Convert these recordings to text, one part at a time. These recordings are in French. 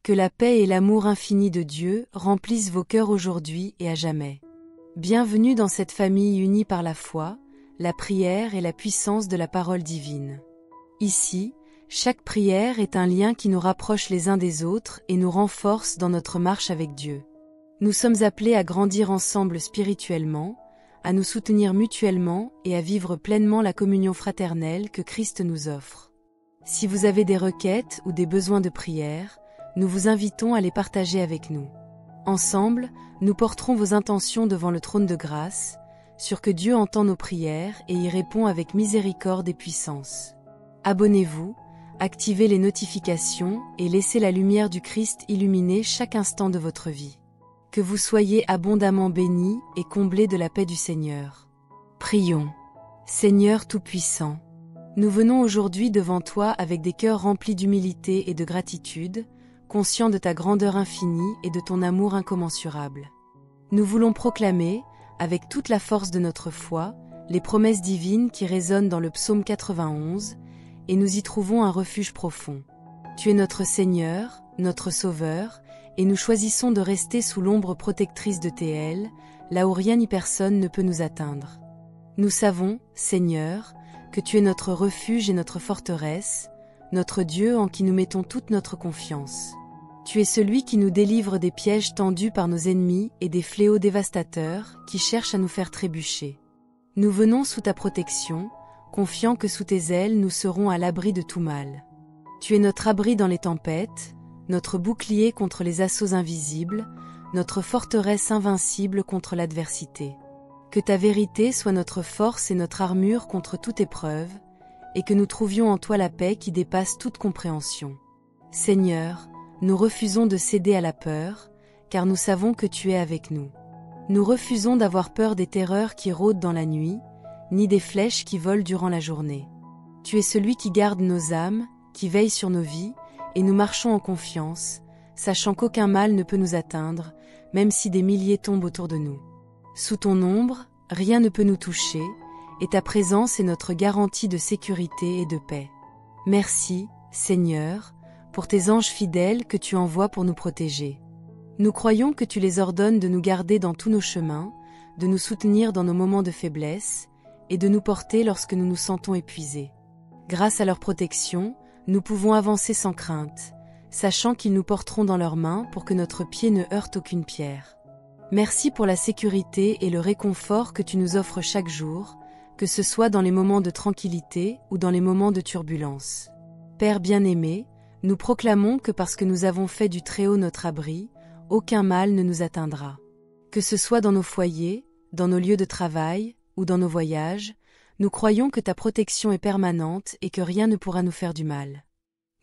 Que la paix et l'amour infini de Dieu remplissent vos cœurs aujourd'hui et à jamais. Bienvenue dans cette famille unie par la foi, la prière et la puissance de la parole divine. Ici, chaque prière est un lien qui nous rapproche les uns des autres et nous renforce dans notre marche avec Dieu. Nous sommes appelés à grandir ensemble spirituellement, à nous soutenir mutuellement et à vivre pleinement la communion fraternelle que Christ nous offre. Si vous avez des requêtes ou des besoins de prière, nous vous invitons à les partager avec nous. Ensemble, nous porterons vos intentions devant le trône de grâce, sûr que Dieu entend nos prières et y répond avec miséricorde et puissance. Abonnez-vous, activez les notifications et laissez la lumière du Christ illuminer chaque instant de votre vie. Que vous soyez abondamment bénis et comblés de la paix du Seigneur. Prions. Seigneur Tout-Puissant, nous venons aujourd'hui devant toi avec des cœurs remplis d'humilité et de gratitude, conscients de ta grandeur infinie et de ton amour incommensurable. Nous voulons proclamer, avec toute la force de notre foi, les promesses divines qui résonnent dans le psaume 91, et nous y trouvons un refuge profond. Tu es notre Seigneur, notre Sauveur, et nous choisissons de rester sous l'ombre protectrice de tes ailes, là où rien ni personne ne peut nous atteindre. Nous savons, Seigneur, que tu es notre refuge et notre forteresse, notre Dieu en qui nous mettons toute notre confiance. Tu es celui qui nous délivre des pièges tendus par nos ennemis et des fléaux dévastateurs qui cherchent à nous faire trébucher. Nous venons sous ta protection, confiants que sous tes ailes nous serons à l'abri de tout mal. Tu es notre abri dans les tempêtes, notre bouclier contre les assauts invisibles, notre forteresse invincible contre l'adversité. Que ta vérité soit notre force et notre armure contre toute épreuve, et que nous trouvions en toi la paix qui dépasse toute compréhension. Seigneur, nous refusons de céder à la peur, car nous savons que tu es avec nous. Nous refusons d'avoir peur des terreurs qui rôdent dans la nuit, ni des flèches qui volent durant la journée. Tu es celui qui garde nos âmes, qui veille sur nos vies, et nous marchons en confiance, sachant qu'aucun mal ne peut nous atteindre, même si des milliers tombent autour de nous. Sous ton ombre, rien ne peut nous toucher, et ta présence est notre garantie de sécurité et de paix. Merci, Seigneur, pour tes anges fidèles que tu envoies pour nous protéger. Nous croyons que tu les ordonnes de nous garder dans tous nos chemins, de nous soutenir dans nos moments de faiblesse, et de nous porter lorsque nous nous sentons épuisés. Grâce à leur protection, nous pouvons avancer sans crainte, sachant qu'ils nous porteront dans leurs mains pour que notre pied ne heurte aucune pierre. Merci pour la sécurité et le réconfort que tu nous offres chaque jour, que ce soit dans les moments de tranquillité ou dans les moments de turbulence. Père bien-aimé, nous proclamons que parce que nous avons fait du Très-Haut notre abri, aucun mal ne nous atteindra. Que ce soit dans nos foyers, dans nos lieux de travail ou dans nos voyages, nous croyons que ta protection est permanente et que rien ne pourra nous faire du mal.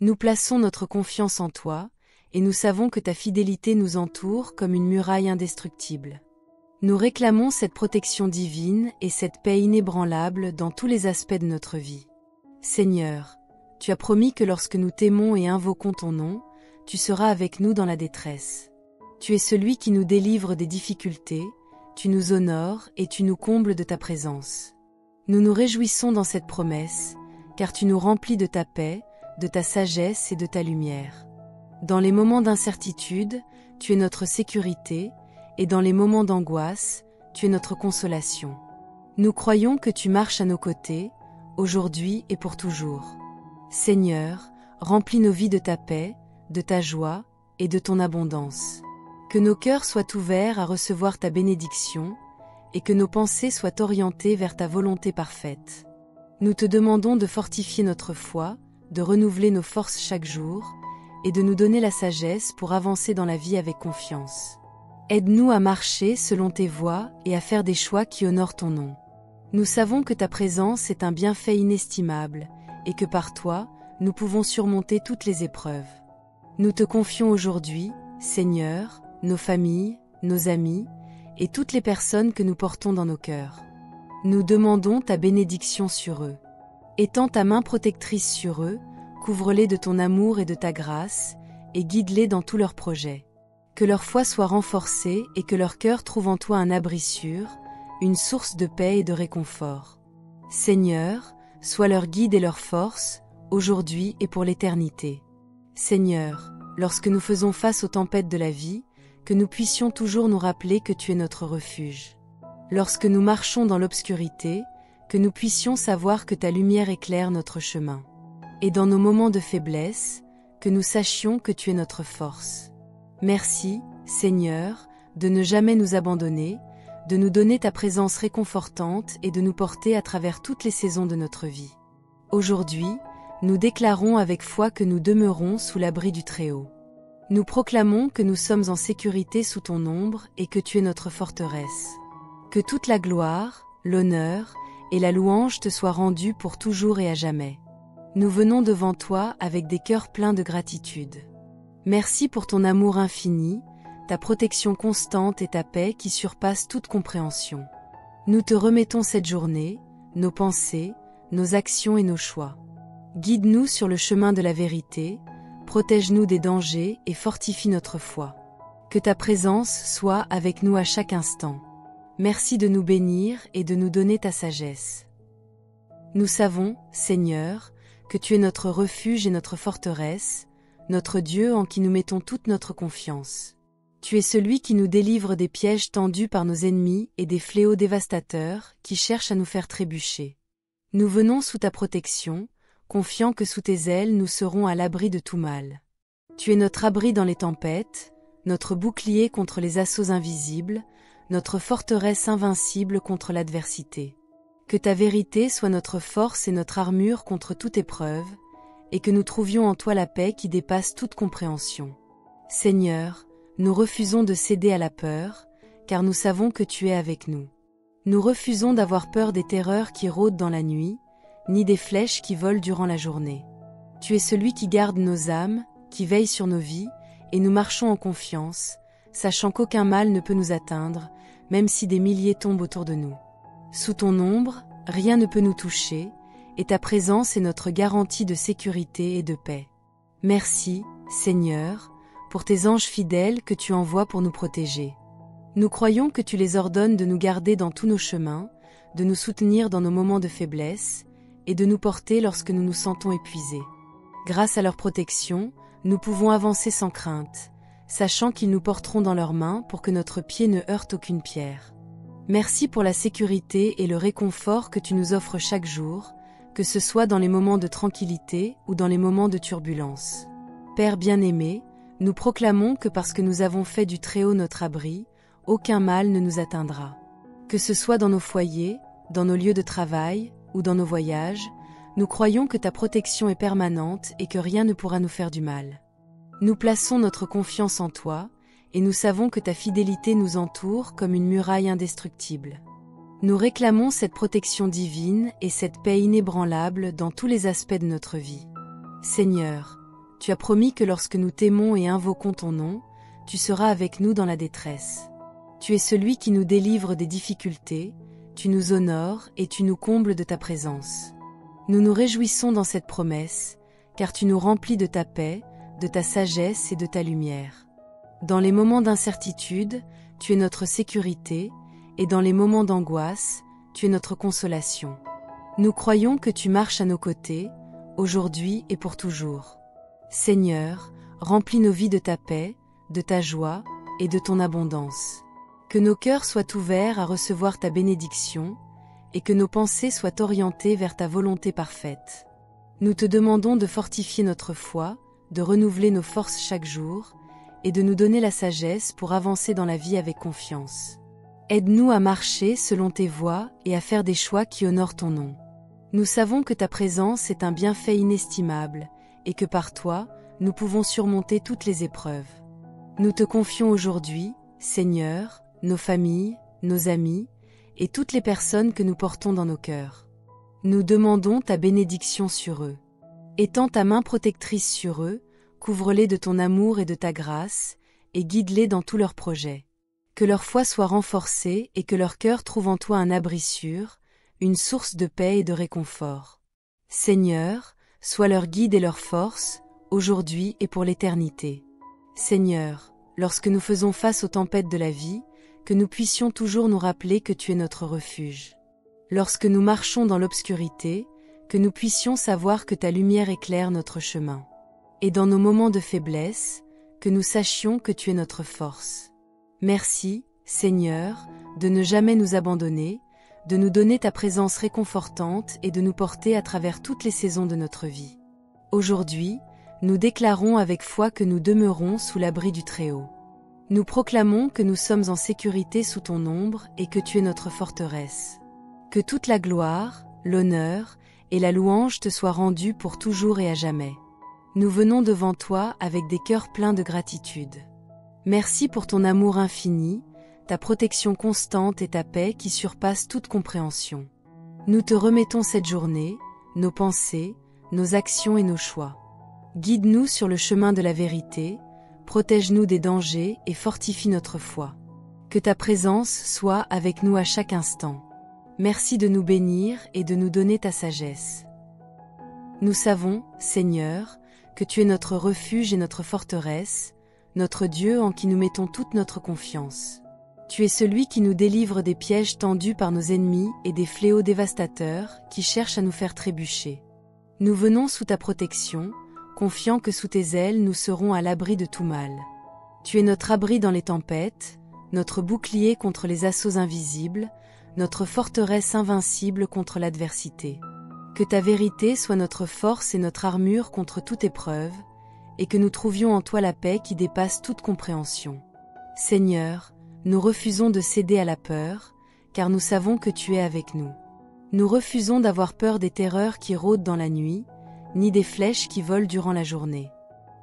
Nous plaçons notre confiance en toi, et nous savons que ta fidélité nous entoure comme une muraille indestructible. Nous réclamons cette protection divine et cette paix inébranlable dans tous les aspects de notre vie. Seigneur, tu as promis que lorsque nous t'aimons et invoquons ton nom, tu seras avec nous dans la détresse. Tu es celui qui nous délivre des difficultés, tu nous honores et tu nous combles de ta présence. Nous nous réjouissons dans cette promesse, car tu nous remplis de ta paix, de ta sagesse et de ta lumière. Dans les moments d'incertitude, tu es notre sécurité, et dans les moments d'angoisse, tu es notre consolation. Nous croyons que tu marches à nos côtés, aujourd'hui et pour toujours. Seigneur, remplis nos vies de ta paix, de ta joie et de ton abondance. Que nos cœurs soient ouverts à recevoir ta bénédiction, et que nos pensées soient orientées vers ta volonté parfaite. Nous te demandons de fortifier notre foi, de renouveler nos forces chaque jour, et de nous donner la sagesse pour avancer dans la vie avec confiance. Aide-nous à marcher selon tes voies et à faire des choix qui honorent ton nom. Nous savons que ta présence est un bienfait inestimable, et que par toi, nous pouvons surmonter toutes les épreuves. Nous te confions aujourd'hui, Seigneur, nos familles, nos amis, et toutes les personnes que nous portons dans nos cœurs. Nous demandons ta bénédiction sur eux. Étends ta main protectrice sur eux, couvre-les de ton amour et de ta grâce, et guide-les dans tous leurs projets. Que leur foi soit renforcée et que leur cœur trouve en toi un abri sûr, une source de paix et de réconfort. Seigneur, sois leur guide et leur force, aujourd'hui et pour l'éternité. Seigneur, lorsque nous faisons face aux tempêtes de la vie, que nous puissions toujours nous rappeler que tu es notre refuge. Lorsque nous marchons dans l'obscurité, que nous puissions savoir que ta lumière éclaire notre chemin. Et dans nos moments de faiblesse, que nous sachions que tu es notre force. Merci, Seigneur, de ne jamais nous abandonner, de nous donner ta présence réconfortante et de nous porter à travers toutes les saisons de notre vie. Aujourd'hui, nous déclarons avec foi que nous demeurons sous l'abri du Très-Haut. Nous proclamons que nous sommes en sécurité sous ton ombre et que tu es notre forteresse. Que toute la gloire, l'honneur et la louange te soient rendues pour toujours et à jamais. Nous venons devant toi avec des cœurs pleins de gratitude. Merci pour ton amour infini, ta protection constante et ta paix qui surpassent toute compréhension. Nous te remettons cette journée, nos pensées, nos actions et nos choix. Guide-nous sur le chemin de la vérité, protège-nous des dangers et fortifie notre foi. Que ta présence soit avec nous à chaque instant. Merci de nous bénir et de nous donner ta sagesse. Nous savons, Seigneur, que tu es notre refuge et notre forteresse, notre Dieu en qui nous mettons toute notre confiance. Tu es celui qui nous délivre des pièges tendus par nos ennemis et des fléaux dévastateurs qui cherchent à nous faire trébucher. Nous venons sous ta protection, confiants que sous tes ailes nous serons à l'abri de tout mal. Tu es notre abri dans les tempêtes, notre bouclier contre les assauts invisibles, notre forteresse invincible contre l'adversité. Que ta vérité soit notre force et notre armure contre toute épreuve, et que nous trouvions en toi la paix qui dépasse toute compréhension. Seigneur, nous refusons de céder à la peur, car nous savons que tu es avec nous. Nous refusons d'avoir peur des terreurs qui rôdent dans la nuit, ni des flèches qui volent durant la journée. Tu es celui qui garde nos âmes, qui veille sur nos vies, et nous marchons en confiance, sachant qu'aucun mal ne peut nous atteindre, même si des milliers tombent autour de nous. Sous ton ombre, rien ne peut nous toucher, et ta présence est notre garantie de sécurité et de paix. Merci, Seigneur, pour tes anges fidèles que tu envoies pour nous protéger. Nous croyons que tu les ordonnes de nous garder dans tous nos chemins, de nous soutenir dans nos moments de faiblesse, et de nous porter lorsque nous nous sentons épuisés. Grâce à leur protection, nous pouvons avancer sans crainte, sachant qu'ils nous porteront dans leurs mains pour que notre pied ne heurte aucune pierre. Merci pour la sécurité et le réconfort que tu nous offres chaque jour, que ce soit dans les moments de tranquillité ou dans les moments de turbulence. Père bien-aimé, nous proclamons que parce que nous avons fait du Très-Haut notre abri, aucun mal ne nous atteindra. Que ce soit dans nos foyers, dans nos lieux de travail ou dans nos voyages, nous croyons que ta protection est permanente et que rien ne pourra nous faire du mal. Nous plaçons notre confiance en toi, et nous savons que ta fidélité nous entoure comme une muraille indestructible. Nous réclamons cette protection divine et cette paix inébranlable dans tous les aspects de notre vie. Seigneur, tu as promis que lorsque nous t'aimons et invoquons ton nom, tu seras avec nous dans la détresse. Tu es celui qui nous délivre des difficultés, tu nous honores et tu nous combles de ta présence. Nous nous réjouissons dans cette promesse, car tu nous remplis de ta paix, de ta sagesse et de ta lumière. Dans les moments d'incertitude, tu es notre sécurité, et dans les moments d'angoisse, tu es notre consolation. Nous croyons que tu marches à nos côtés, aujourd'hui et pour toujours. Seigneur, remplis nos vies de ta paix, de ta joie et de ton abondance. Que nos cœurs soient ouverts à recevoir ta bénédiction, et que nos pensées soient orientées vers ta volonté parfaite. Nous te demandons de fortifier notre foi, de renouveler nos forces chaque jour, et de nous donner la sagesse pour avancer dans la vie avec confiance. Aide-nous à marcher selon tes voies et à faire des choix qui honorent ton nom. Nous savons que ta présence est un bienfait inestimable, et que par toi, nous pouvons surmonter toutes les épreuves. Nous te confions aujourd'hui, Seigneur, nos familles, nos amis, et toutes les personnes que nous portons dans nos cœurs. Nous demandons ta bénédiction sur eux. Étends ta main protectrice sur eux, couvre-les de ton amour et de ta grâce, et guide-les dans tous leurs projets. Que leur foi soit renforcée et que leur cœur trouve en toi un abri sûr, une source de paix et de réconfort. Seigneur, sois leur guide et leur force, aujourd'hui et pour l'éternité. Seigneur, lorsque nous faisons face aux tempêtes de la vie, que nous puissions toujours nous rappeler que tu es notre refuge. Lorsque nous marchons dans l'obscurité, que nous puissions savoir que ta lumière éclaire notre chemin. Et dans nos moments de faiblesse, que nous sachions que tu es notre force. Merci, Seigneur, de ne jamais nous abandonner, de nous donner ta présence réconfortante et de nous porter à travers toutes les saisons de notre vie. Aujourd'hui, nous déclarons avec foi que nous demeurons sous l'abri du Très-Haut. Nous proclamons que nous sommes en sécurité sous ton ombre et que tu es notre forteresse. Que toute la gloire, l'honneur et la louange te soient rendues pour toujours et à jamais. Nous venons devant toi avec des cœurs pleins de gratitude. Merci pour ton amour infini, ta protection constante et ta paix qui surpassent toute compréhension. Nous te remettons cette journée, nos pensées, nos actions et nos choix. Guide-nous sur le chemin de la vérité, protège-nous des dangers et fortifie notre foi. Que ta présence soit avec nous à chaque instant. Merci de nous bénir et de nous donner ta sagesse. Nous savons, Seigneur, que tu es notre refuge et notre forteresse, notre Dieu en qui nous mettons toute notre confiance. Tu es celui qui nous délivre des pièges tendus par nos ennemis et des fléaux dévastateurs qui cherchent à nous faire trébucher. Nous venons sous ta protection, confiants que sous tes ailes nous serons à l'abri de tout mal. Tu es notre abri dans les tempêtes, notre bouclier contre les assauts invisibles, notre forteresse invincible contre l'adversité. Que ta vérité soit notre force et notre armure contre toute épreuve, et que nous trouvions en toi la paix qui dépasse toute compréhension. Seigneur, nous refusons de céder à la peur, car nous savons que tu es avec nous. Nous refusons d'avoir peur des terreurs qui rôdent dans la nuit, ni des flèches qui volent durant la journée.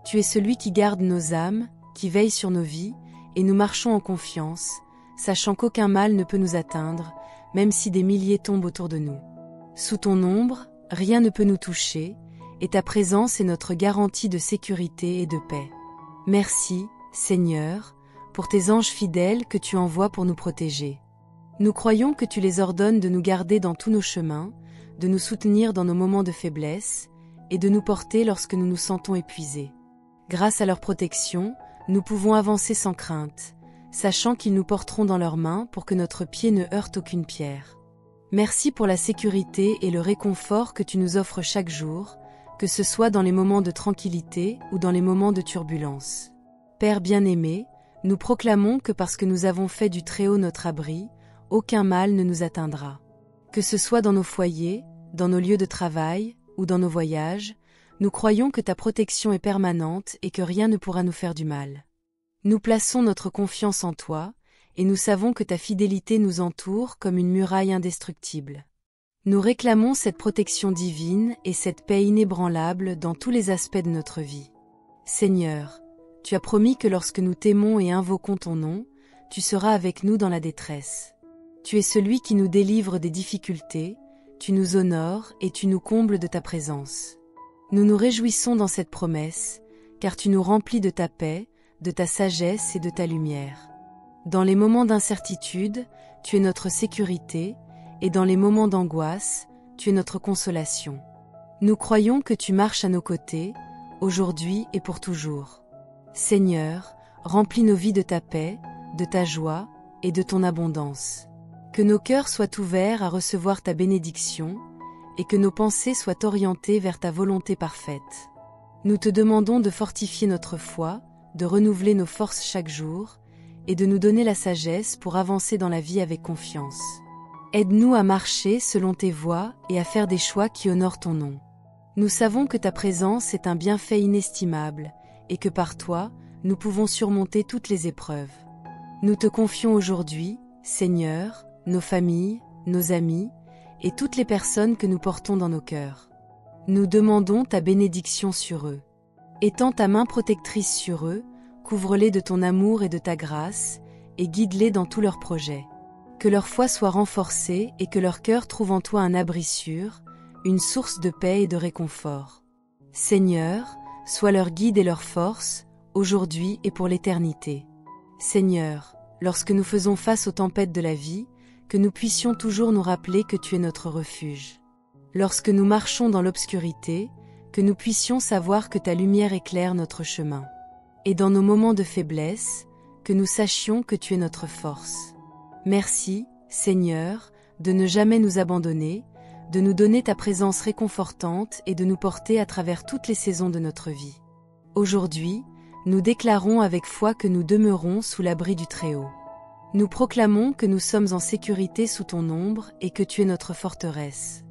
Tu es celui qui garde nos âmes, qui veille sur nos vies, et nous marchons en confiance, sachant qu'aucun mal ne peut nous atteindre, même si des milliers tombent autour de nous. Sous ton ombre, rien ne peut nous toucher, et ta présence est notre garantie de sécurité et de paix. Merci, Seigneur, pour tes anges fidèles que tu envoies pour nous protéger. Nous croyons que tu les ordonnes de nous garder dans tous nos chemins, de nous soutenir dans nos moments de faiblesse, et de nous porter lorsque nous nous sentons épuisés. Grâce à leur protection, nous pouvons avancer sans crainte, sachant qu'ils nous porteront dans leurs mains pour que notre pied ne heurte aucune pierre. Merci pour la sécurité et le réconfort que tu nous offres chaque jour, que ce soit dans les moments de tranquillité ou dans les moments de turbulence. Père bien-aimé, nous proclamons que parce que nous avons fait du Très-Haut notre abri, aucun mal ne nous atteindra. Que ce soit dans nos foyers, dans nos lieux de travail ou dans nos voyages, nous croyons que ta protection est permanente et que rien ne pourra nous faire du mal. Nous plaçons notre confiance en toi, et nous savons que ta fidélité nous entoure comme une muraille indestructible. Nous réclamons cette protection divine et cette paix inébranlable dans tous les aspects de notre vie. Seigneur, tu as promis que lorsque nous t'aimons et invoquons ton nom, tu seras avec nous dans la détresse. Tu es celui qui nous délivre des difficultés, tu nous honores et tu nous combles de ta présence. Nous nous réjouissons dans cette promesse, car tu nous remplis de ta paix, de ta sagesse et de ta lumière. Dans les moments d'incertitude, tu es notre sécurité, et dans les moments d'angoisse, tu es notre consolation. Nous croyons que tu marches à nos côtés, aujourd'hui et pour toujours. Seigneur, remplis nos vies de ta paix, de ta joie et de ton abondance. Que nos cœurs soient ouverts à recevoir ta bénédiction, et que nos pensées soient orientées vers ta volonté parfaite. Nous te demandons de fortifier notre foi, de renouveler nos forces chaque jour, et de nous donner la sagesse pour avancer dans la vie avec confiance. Aide-nous à marcher selon tes voies et à faire des choix qui honorent ton nom. Nous savons que ta présence est un bienfait inestimable, et que par toi, nous pouvons surmonter toutes les épreuves. Nous te confions aujourd'hui, Seigneur, nos familles, nos amis, et toutes les personnes que nous portons dans nos cœurs. Nous demandons ta bénédiction sur eux. Étends ta main protectrice sur eux, couvre-les de ton amour et de ta grâce, et guide-les dans tous leurs projets. Que leur foi soit renforcée et que leur cœur trouve en toi un abri sûr, une source de paix et de réconfort. Seigneur, sois leur guide et leur force, aujourd'hui et pour l'éternité. Seigneur, lorsque nous faisons face aux tempêtes de la vie, que nous puissions toujours nous rappeler que tu es notre refuge. Lorsque nous marchons dans l'obscurité, que nous puissions savoir que ta lumière éclaire notre chemin. Et dans nos moments de faiblesse, que nous sachions que tu es notre force. Merci, Seigneur, de ne jamais nous abandonner, de nous donner ta présence réconfortante et de nous porter à travers toutes les saisons de notre vie. Aujourd'hui, nous déclarons avec foi que nous demeurons sous l'abri du Très-Haut. Nous proclamons que nous sommes en sécurité sous ton ombre et que tu es notre forteresse.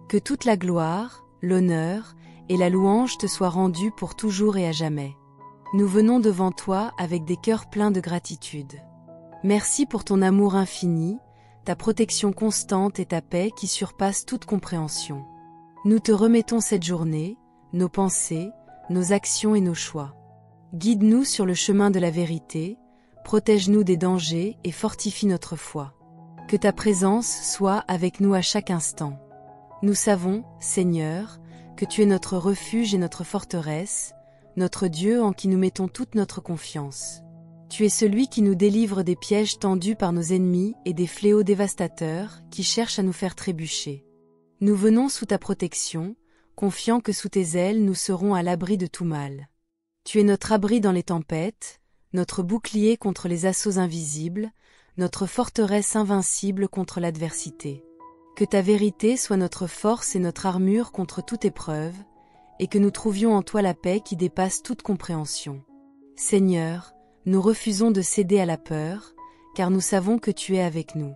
Que toute la gloire, l'honneur et la louange te soient rendues pour toujours et à jamais. Nous venons devant toi avec des cœurs pleins de gratitude. Merci pour ton amour infini, ta protection constante et ta paix qui surpassent toute compréhension. Nous te remettons cette journée, nos pensées, nos actions et nos choix. Guide-nous sur le chemin de la vérité, protège-nous des dangers et fortifie notre foi. Que ta présence soit avec nous à chaque instant. Nous savons, Seigneur, que tu es notre refuge et notre forteresse, notre Dieu en qui nous mettons toute notre confiance. Tu es celui qui nous délivre des pièges tendus par nos ennemis et des fléaux dévastateurs qui cherchent à nous faire trébucher. Nous venons sous ta protection, confiants que sous tes ailes nous serons à l'abri de tout mal. Tu es notre abri dans les tempêtes, notre bouclier contre les assauts invisibles, notre forteresse invincible contre l'adversité. Que ta vérité soit notre force et notre armure contre toute épreuve, et que nous trouvions en toi la paix qui dépasse toute compréhension. Seigneur, nous refusons de céder à la peur, car nous savons que tu es avec nous.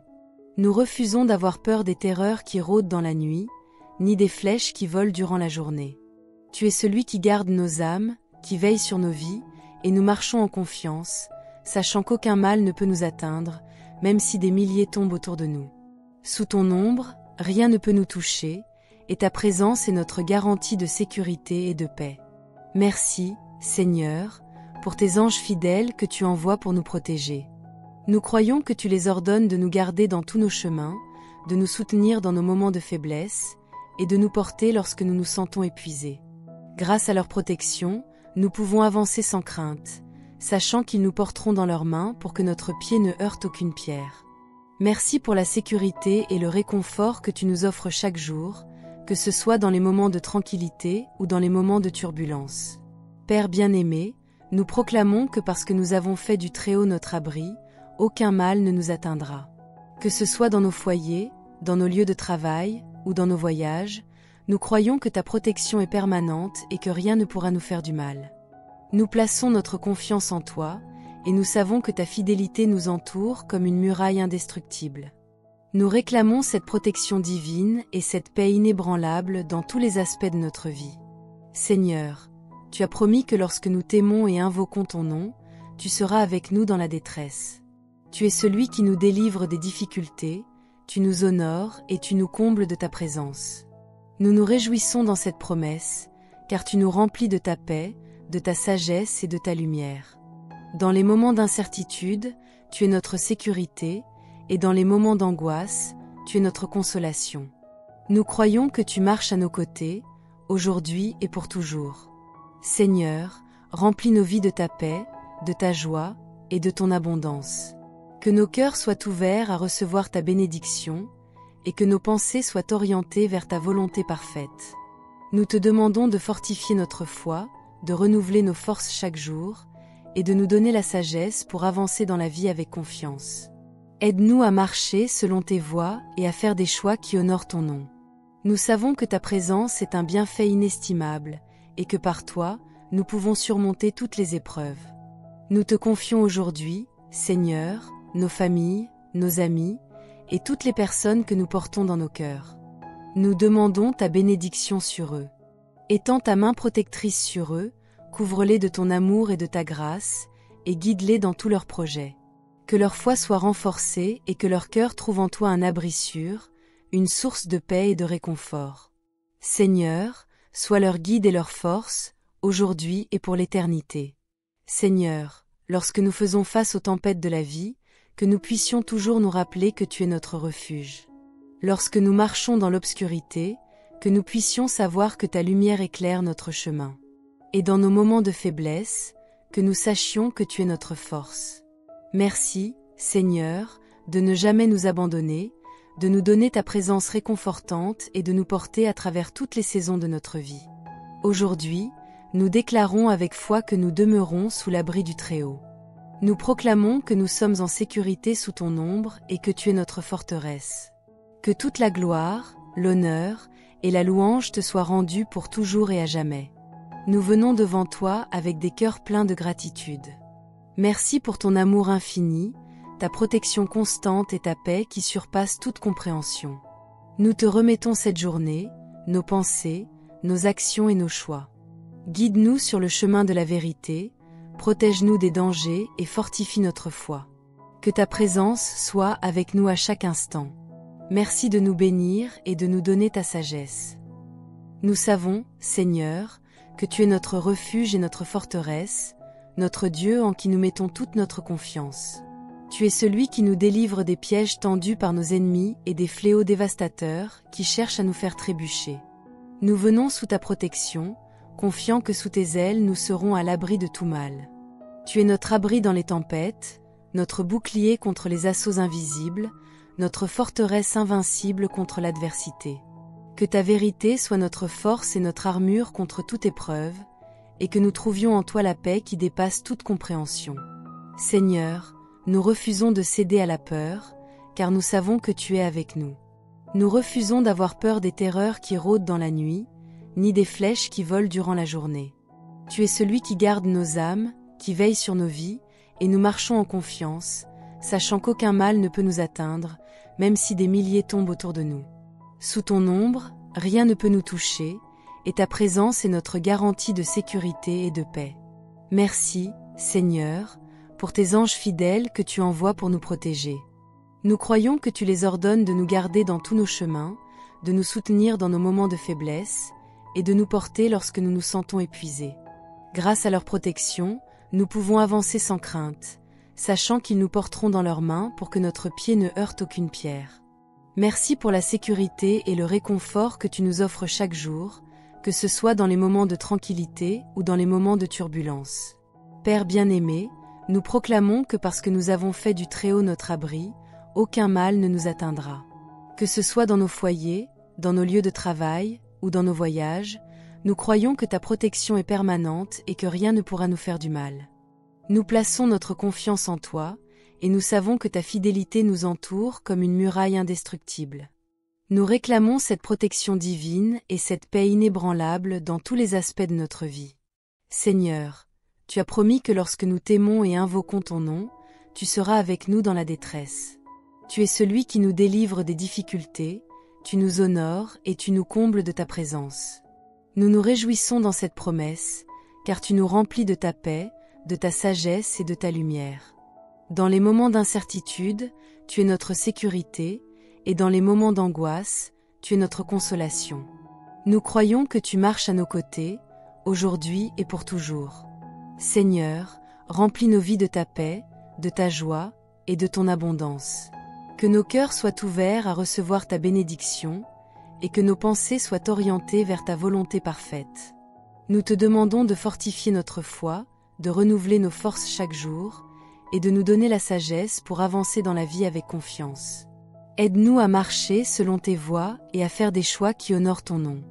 Nous refusons d'avoir peur des terreurs qui rôdent dans la nuit, ni des flèches qui volent durant la journée. Tu es celui qui garde nos âmes, qui veille sur nos vies, et nous marchons en confiance, sachant qu'aucun mal ne peut nous atteindre, même si des milliers tombent autour de nous. Sous ton ombre, rien ne peut nous toucher, et ta présence est notre garantie de sécurité et de paix. Merci, Seigneur, pour tes anges fidèles que tu envoies pour nous protéger. Nous croyons que tu les ordonnes de nous garder dans tous nos chemins, de nous soutenir dans nos moments de faiblesse, et de nous porter lorsque nous nous sentons épuisés. Grâce à leur protection, nous pouvons avancer sans crainte, sachant qu'ils nous porteront dans leurs mains pour que notre pied ne heurte aucune pierre. Merci pour la sécurité et le réconfort que tu nous offres chaque jour, que ce soit dans les moments de tranquillité ou dans les moments de turbulence. Père bien-aimé, nous proclamons que parce que nous avons fait du Très-Haut notre abri, aucun mal ne nous atteindra. Que ce soit dans nos foyers, dans nos lieux de travail ou dans nos voyages, nous croyons que ta protection est permanente et que rien ne pourra nous faire du mal. Nous plaçons notre confiance en toi, et nous savons que ta fidélité nous entoure comme une muraille indestructible. Nous réclamons cette protection divine et cette paix inébranlable dans tous les aspects de notre vie. Seigneur, tu as promis que lorsque nous t'aimons et invoquons ton nom, tu seras avec nous dans la détresse. Tu es celui qui nous délivre des difficultés, tu nous honores et tu nous combles de ta présence. Nous nous réjouissons dans cette promesse, car tu nous remplis de ta paix, de ta sagesse et de ta lumière. Dans les moments d'incertitude, tu es notre sécurité, et dans les moments d'angoisse, tu es notre consolation. Nous croyons que tu marches à nos côtés, aujourd'hui et pour toujours. Seigneur, remplis nos vies de ta paix, de ta joie et de ton abondance. Que nos cœurs soient ouverts à recevoir ta bénédiction, et que nos pensées soient orientées vers ta volonté parfaite. Nous te demandons de fortifier notre foi, de renouveler nos forces chaque jour, et de nous donner la sagesse pour avancer dans la vie avec confiance. Aide-nous à marcher selon tes voies et à faire des choix qui honorent ton nom. Nous savons que ta présence est un bienfait inestimable, et que par toi, nous pouvons surmonter toutes les épreuves. Nous te confions aujourd'hui, Seigneur, nos familles, nos amis, et toutes les personnes que nous portons dans nos cœurs. Nous demandons ta bénédiction sur eux. Étends ta main protectrice sur eux, couvre-les de ton amour et de ta grâce, et guide-les dans tous leurs projets. Que leur foi soit renforcée et que leur cœur trouve en toi un abri sûr, une source de paix et de réconfort. Seigneur, sois leur guide et leur force, aujourd'hui et pour l'éternité. Seigneur, lorsque nous faisons face aux tempêtes de la vie, que nous puissions toujours nous rappeler que tu es notre refuge. Lorsque nous marchons dans l'obscurité, que nous puissions savoir que ta lumière éclaire notre chemin. Et dans nos moments de faiblesse, que nous sachions que tu es notre force. Merci, Seigneur, de ne jamais nous abandonner, de nous donner ta présence réconfortante et de nous porter à travers toutes les saisons de notre vie. Aujourd'hui, nous déclarons avec foi que nous demeurons sous l'abri du Très-Haut. Nous proclamons que nous sommes en sécurité sous ton ombre et que tu es notre forteresse. Que toute la gloire, l'honneur et la louange te soient rendues pour toujours et à jamais. Nous venons devant toi avec des cœurs pleins de gratitude. Merci pour ton amour infini, ta protection constante et ta paix qui surpassent toute compréhension. Nous te remettons cette journée, nos pensées, nos actions et nos choix. Guide-nous sur le chemin de la vérité, protège-nous des dangers et fortifie notre foi. Que ta présence soit avec nous à chaque instant. Merci de nous bénir et de nous donner ta sagesse. Nous savons, Seigneur, que tu es notre refuge et notre forteresse, notre Dieu en qui nous mettons toute notre confiance. Tu es celui qui nous délivre des pièges tendus par nos ennemis et des fléaux dévastateurs qui cherchent à nous faire trébucher. Nous venons sous ta protection, confiants que sous tes ailes nous serons à l'abri de tout mal. Tu es notre abri dans les tempêtes, notre bouclier contre les assauts invisibles, notre forteresse invincible contre l'adversité. Que ta vérité soit notre force et notre armure contre toute épreuve, et que nous trouvions en toi la paix qui dépasse toute compréhension. Seigneur, nous refusons de céder à la peur, car nous savons que tu es avec nous. Nous refusons d'avoir peur des terreurs qui rôdent dans la nuit, ni des flèches qui volent durant la journée. Tu es celui qui garde nos âmes, qui veille sur nos vies, et nous marchons en confiance, sachant qu'aucun mal ne peut nous atteindre, même si des milliers tombent autour de nous. Sous ton ombre, rien ne peut nous toucher, et ta présence est notre garantie de sécurité et de paix. Merci, Seigneur, pour tes anges fidèles que tu envoies pour nous protéger. Nous croyons que tu les ordonnes de nous garder dans tous nos chemins, de nous soutenir dans nos moments de faiblesse, et de nous porter lorsque nous nous sentons épuisés. Grâce à leur protection, nous pouvons avancer sans crainte, sachant qu'ils nous porteront dans leurs mains pour que notre pied ne heurte aucune pierre. Merci pour la sécurité et le réconfort que tu nous offres chaque jour, que ce soit dans les moments de tranquillité ou dans les moments de turbulence. Père bien-aimé, nous proclamons que parce que nous avons fait du Très-Haut notre abri, aucun mal ne nous atteindra. Que ce soit dans nos foyers, dans nos lieux de travail ou dans nos voyages, nous croyons que ta protection est permanente et que rien ne pourra nous faire du mal. Nous plaçons notre confiance en toi, et nous savons que ta fidélité nous entoure comme une muraille indestructible. Nous réclamons cette protection divine et cette paix inébranlable dans tous les aspects de notre vie. Seigneur, tu as promis que lorsque nous t'aimons et invoquons ton nom, tu seras avec nous dans la détresse. Tu es celui qui nous délivre des difficultés, tu nous honores et tu nous combles de ta présence. Nous nous réjouissons dans cette promesse, car tu nous remplis de ta paix, de ta sagesse et de ta lumière. Dans les moments d'incertitude, tu es notre sécurité, et dans les moments d'angoisse, tu es notre consolation. Nous croyons que tu marches à nos côtés, aujourd'hui et pour toujours. Seigneur, remplis nos vies de ta paix, de ta joie et de ton abondance. Que nos cœurs soient ouverts à recevoir ta bénédiction, et que nos pensées soient orientées vers ta volonté parfaite. Nous te demandons de fortifier notre foi, de renouveler nos forces chaque jour, et de nous donner la sagesse pour avancer dans la vie avec confiance. Aide-nous à marcher selon tes voies et à faire des choix qui honorent ton nom.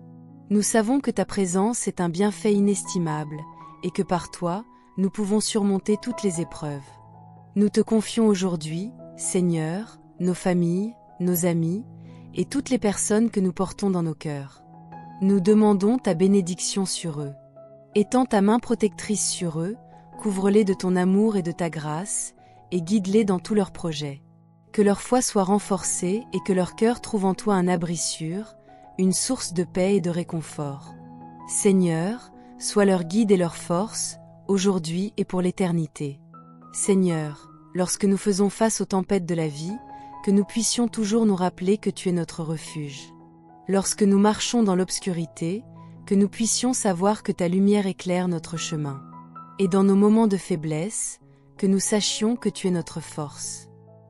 Nous savons que ta présence est un bienfait inestimable, et que par toi, nous pouvons surmonter toutes les épreuves. Nous te confions aujourd'hui, Seigneur, nos familles, nos amis, et toutes les personnes que nous portons dans nos cœurs. Nous demandons ta bénédiction sur eux. Étends ta main protectrice sur eux, couvre-les de ton amour et de ta grâce, et guide-les dans tous leurs projets. Que leur foi soit renforcée et que leur cœur trouve en toi un abri sûr, une source de paix et de réconfort. Seigneur, sois leur guide et leur force, aujourd'hui et pour l'éternité. Seigneur, lorsque nous faisons face aux tempêtes de la vie, que nous puissions toujours nous rappeler que tu es notre refuge. Lorsque nous marchons dans l'obscurité, que nous puissions savoir que ta lumière éclaire notre chemin. Et dans nos moments de faiblesse, que nous sachions que tu es notre force.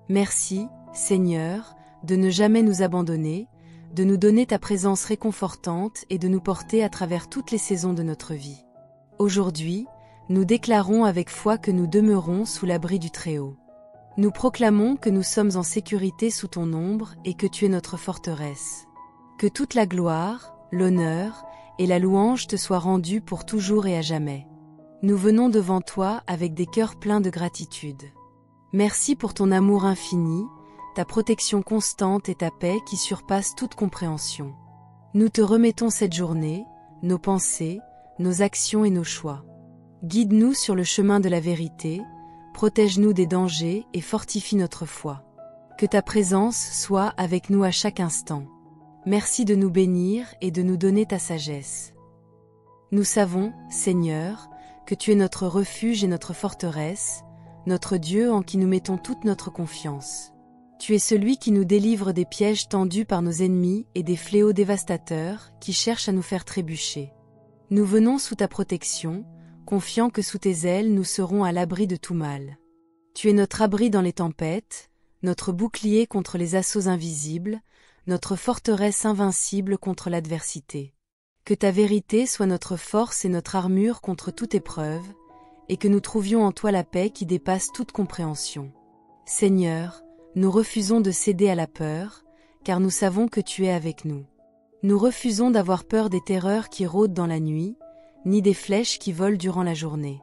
Merci, Seigneur, de ne jamais nous abandonner, de nous donner ta présence réconfortante et de nous porter à travers toutes les saisons de notre vie. Aujourd'hui, nous déclarons avec foi que nous demeurons sous l'abri du Très-Haut. Nous proclamons que nous sommes en sécurité sous ton ombre et que tu es notre forteresse. Que toute la gloire, l'honneur et la louange te soient rendues pour toujours et à jamais. Nous venons devant toi avec des cœurs pleins de gratitude. Merci pour ton amour infini, ta protection constante et ta paix qui surpassent toute compréhension. Nous te remettons cette journée, nos pensées, nos actions et nos choix. Guide-nous sur le chemin de la vérité, protège-nous des dangers et fortifie notre foi. Que ta présence soit avec nous à chaque instant. Merci de nous bénir et de nous donner ta sagesse. Nous savons, Seigneur, que tu es notre refuge et notre forteresse, notre Dieu en qui nous mettons toute notre confiance. Tu es celui qui nous délivre des pièges tendus par nos ennemis et des fléaux dévastateurs qui cherchent à nous faire trébucher. Nous venons sous ta protection, confiants que sous tes ailes nous serons à l'abri de tout mal. Tu es notre abri dans les tempêtes, notre bouclier contre les assauts invisibles, notre forteresse invincible contre l'adversité. Que ta vérité soit notre force et notre armure contre toute épreuve, et que nous trouvions en toi la paix qui dépasse toute compréhension. Seigneur, nous refusons de céder à la peur, car nous savons que tu es avec nous. Nous refusons d'avoir peur des terreurs qui rôdent dans la nuit, ni des flèches qui volent durant la journée.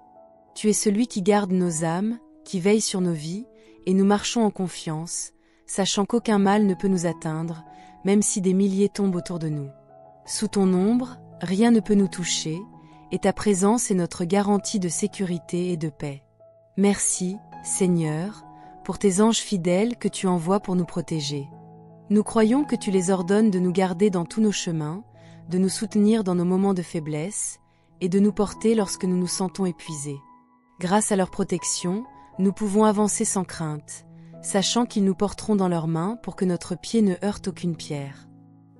Tu es celui qui garde nos âmes, qui veille sur nos vies, et nous marchons en confiance, sachant qu'aucun mal ne peut nous atteindre, même si des milliers tombent autour de nous. Sous ton ombre, rien ne peut nous toucher, et ta présence est notre garantie de sécurité et de paix. Merci, Seigneur, pour tes anges fidèles que tu envoies pour nous protéger. Nous croyons que tu les ordonnes de nous garder dans tous nos chemins, de nous soutenir dans nos moments de faiblesse, et de nous porter lorsque nous nous sentons épuisés. Grâce à leur protection, nous pouvons avancer sans crainte, sachant qu'ils nous porteront dans leurs mains pour que notre pied ne heurte aucune pierre.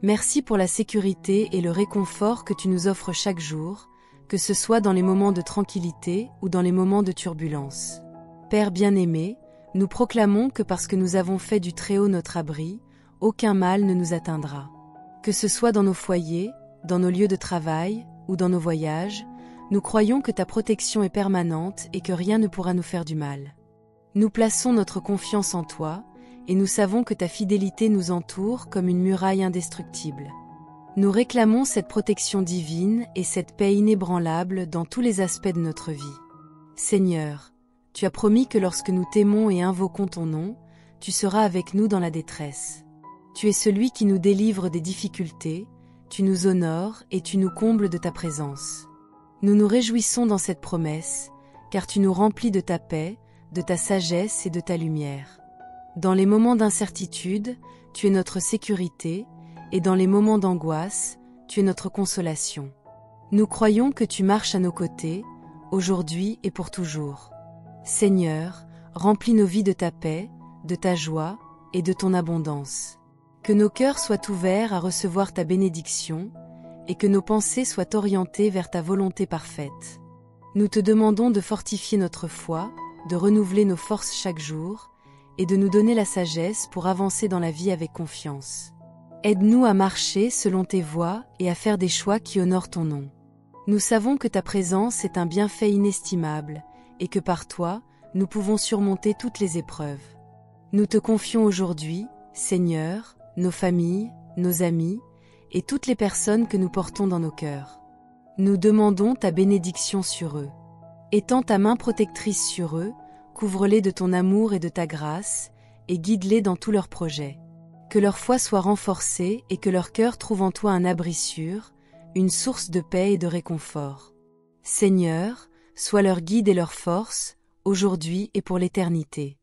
Merci pour la sécurité et le réconfort que tu nous offres chaque jour, que ce soit dans les moments de tranquillité ou dans les moments de turbulence. Père bien-aimé, nous proclamons que parce que nous avons fait du Très-Haut notre abri, aucun mal ne nous atteindra. Que ce soit dans nos foyers, dans nos lieux de travail ou dans nos voyages, nous croyons que ta protection est permanente et que rien ne pourra nous faire du mal. Nous plaçons notre confiance en toi, et nous savons que ta fidélité nous entoure comme une muraille indestructible. Nous réclamons cette protection divine et cette paix inébranlable dans tous les aspects de notre vie. Seigneur, tu as promis que lorsque nous t'aimons et invoquons ton nom, tu seras avec nous dans la détresse. Tu es celui qui nous délivre des difficultés, tu nous honores et tu nous combles de ta présence. Nous nous réjouissons dans cette promesse, car tu nous remplis de ta paix, de ta sagesse et de ta lumière. Dans les moments d'incertitude, tu es notre sécurité, et dans les moments d'angoisse, tu es notre consolation. Nous croyons que tu marches à nos côtés, aujourd'hui et pour toujours. Seigneur, remplis nos vies de ta paix, de ta joie et de ton abondance. Que nos cœurs soient ouverts à recevoir ta bénédiction, et que nos pensées soient orientées vers ta volonté parfaite. Nous te demandons de fortifier notre foi, de renouveler nos forces chaque jour, et de nous donner la sagesse pour avancer dans la vie avec confiance. Aide-nous à marcher selon tes voies et à faire des choix qui honorent ton nom. Nous savons que ta présence est un bienfait inestimable, et que par toi, nous pouvons surmonter toutes les épreuves. Nous te confions aujourd'hui, Seigneur, nos familles, nos amis, et toutes les personnes que nous portons dans nos cœurs. Nous demandons ta bénédiction sur eux. Étends ta main protectrice sur eux, couvre-les de ton amour et de ta grâce, et guide-les dans tous leurs projets. Que leur foi soit renforcée et que leur cœur trouve en toi un abri sûr, une source de paix et de réconfort. Seigneur, sois leur guide et leur force, aujourd'hui et pour l'éternité.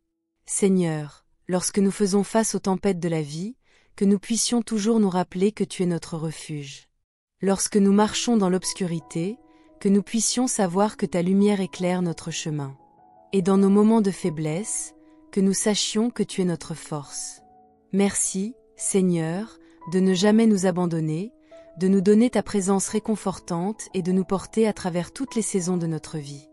Seigneur, lorsque nous faisons face aux tempêtes de la vie, que nous puissions toujours nous rappeler que tu es notre refuge. Lorsque nous marchons dans l'obscurité, que nous puissions savoir que ta lumière éclaire notre chemin. Et dans nos moments de faiblesse, que nous sachions que tu es notre force. Merci, Seigneur, de ne jamais nous abandonner, de nous donner ta présence réconfortante et de nous porter à travers toutes les saisons de notre vie.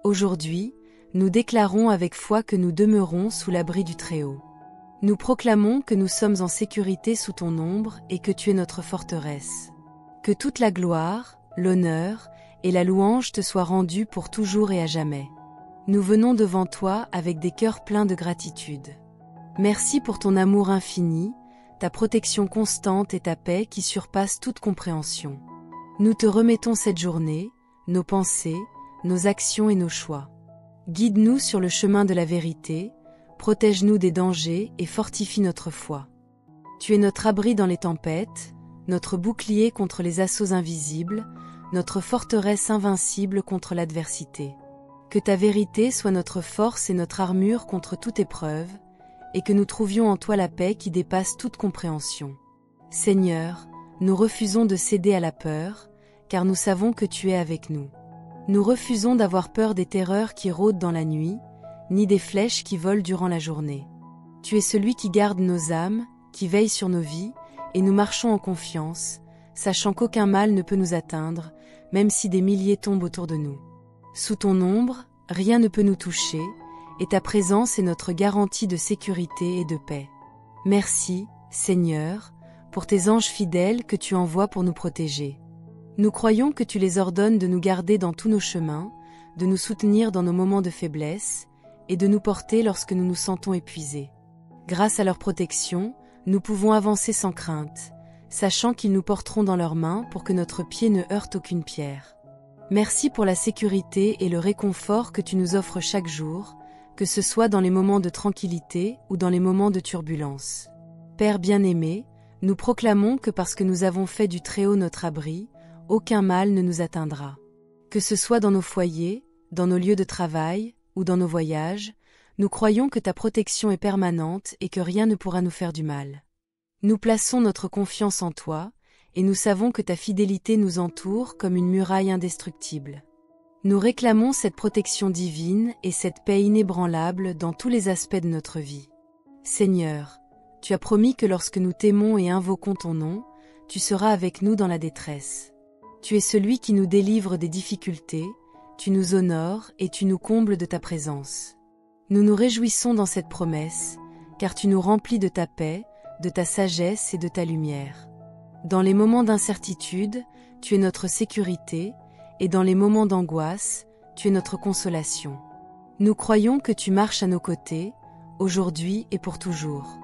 Aujourd'hui, nous déclarons avec foi que nous demeurons sous l'abri du Très-Haut. Nous proclamons que nous sommes en sécurité sous ton ombre et que tu es notre forteresse. Que toute la gloire, l'honneur et la louange te soient rendues pour toujours et à jamais. Nous venons devant toi avec des cœurs pleins de gratitude. Merci pour ton amour infini, ta protection constante et ta paix qui surpassent toute compréhension. Nous te remettons cette journée, nos pensées, nos actions et nos choix. Guide-nous sur le chemin de la vérité, protège-nous des dangers et fortifie notre foi. Tu es notre abri dans les tempêtes, notre bouclier contre les assauts invisibles, notre forteresse invincible contre l'adversité. Que ta vérité soit notre force et notre armure contre toute épreuve, et que nous trouvions en toi la paix qui dépasse toute compréhension. Seigneur, nous refusons de céder à la peur, car nous savons que tu es avec nous. Nous refusons d'avoir peur des terreurs qui rôdent dans la nuit, ni des flèches qui volent durant la journée. Tu es celui qui garde nos âmes, qui veille sur nos vies, et nous marchons en confiance, sachant qu'aucun mal ne peut nous atteindre, même si des milliers tombent autour de nous. Sous ton ombre, rien ne peut nous toucher, et ta présence est notre garantie de sécurité et de paix. Merci, Seigneur, pour tes anges fidèles que tu envoies pour nous protéger. Nous croyons que tu les ordonnes de nous garder dans tous nos chemins, de nous soutenir dans nos moments de faiblesse, et de nous porter lorsque nous nous sentons épuisés. Grâce à leur protection, nous pouvons avancer sans crainte, sachant qu'ils nous porteront dans leurs mains pour que notre pied ne heurte aucune pierre. Merci pour la sécurité et le réconfort que tu nous offres chaque jour, que ce soit dans les moments de tranquillité ou dans les moments de turbulence. Père bien-aimé, nous proclamons que parce que nous avons fait du Très-Haut notre abri, aucun mal ne nous atteindra. Que ce soit dans nos foyers, dans nos lieux de travail ou dans nos voyages, nous croyons que ta protection est permanente et que rien ne pourra nous faire du mal. Nous plaçons notre confiance en toi, et nous savons que ta fidélité nous entoure comme une muraille indestructible. Nous réclamons cette protection divine et cette paix inébranlable dans tous les aspects de notre vie. Seigneur, tu as promis que lorsque nous t'aimons et invoquons ton nom, tu seras avec nous dans la détresse. Tu es celui qui nous délivre des difficultés, tu nous honores et tu nous combles de ta présence. Nous nous réjouissons dans cette promesse, car tu nous remplis de ta paix, de ta sagesse et de ta lumière. Dans les moments d'incertitude, tu es notre sécurité, et dans les moments d'angoisse, tu es notre consolation. Nous croyons que tu marches à nos côtés, aujourd'hui et pour toujours.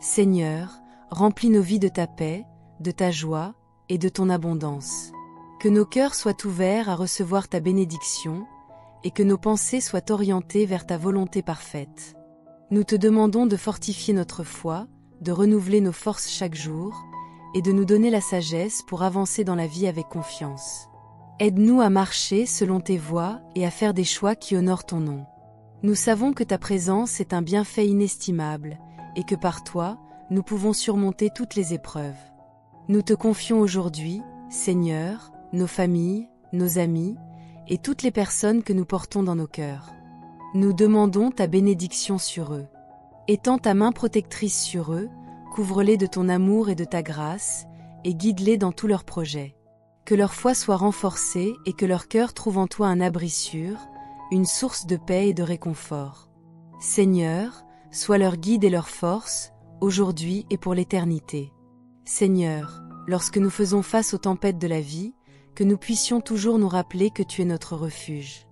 Seigneur, remplis nos vies de ta paix, de ta joie et de ton abondance. Que nos cœurs soient ouverts à recevoir ta bénédiction, et que nos pensées soient orientées vers ta volonté parfaite. Nous te demandons de fortifier notre foi, de renouveler nos forces chaque jour, et de nous donner la sagesse pour avancer dans la vie avec confiance. Aide-nous à marcher selon tes voies et à faire des choix qui honorent ton nom. Nous savons que ta présence est un bienfait inestimable, et que par toi, nous pouvons surmonter toutes les épreuves. Nous te confions aujourd'hui, Seigneur, nos familles, nos amis, et toutes les personnes que nous portons dans nos cœurs. Nous demandons ta bénédiction sur eux. Étends ta main protectrice sur eux, couvre-les de ton amour et de ta grâce, et guide-les dans tous leurs projets. Que leur foi soit renforcée et que leur cœur trouve en toi un abri sûr, une source de paix et de réconfort. Seigneur, sois leur guide et leur force, aujourd'hui et pour l'éternité. Seigneur, lorsque nous faisons face aux tempêtes de la vie, que nous puissions toujours nous rappeler que tu es notre refuge.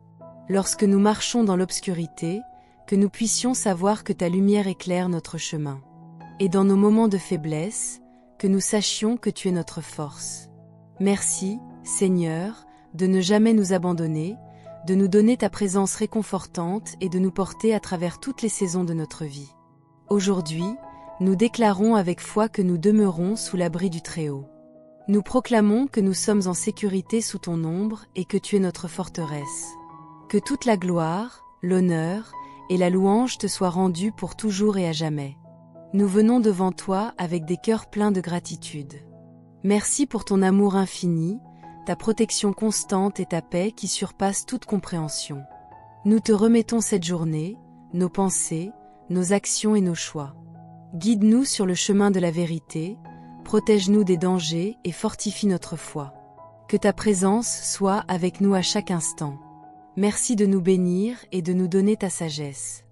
Lorsque nous marchons dans l'obscurité, que nous puissions savoir que ta lumière éclaire notre chemin. Et dans nos moments de faiblesse, que nous sachions que tu es notre force. Merci, Seigneur, de ne jamais nous abandonner, de nous donner ta présence réconfortante et de nous porter à travers toutes les saisons de notre vie. Aujourd'hui, nous déclarons avec foi que nous demeurons sous l'abri du Très-Haut. Nous proclamons que nous sommes en sécurité sous ton ombre et que tu es notre forteresse. Que toute la gloire, l'honneur et la louange te soient rendues pour toujours et à jamais. Nous venons devant toi avec des cœurs pleins de gratitude. Merci pour ton amour infini, ta protection constante et ta paix qui surpassent toute compréhension. Nous te remettons cette journée, nos pensées, nos actions et nos choix. Guide-nous sur le chemin de la vérité, protège-nous des dangers et fortifie notre foi. Que ta présence soit avec nous à chaque instant. Merci de nous bénir et de nous donner ta sagesse.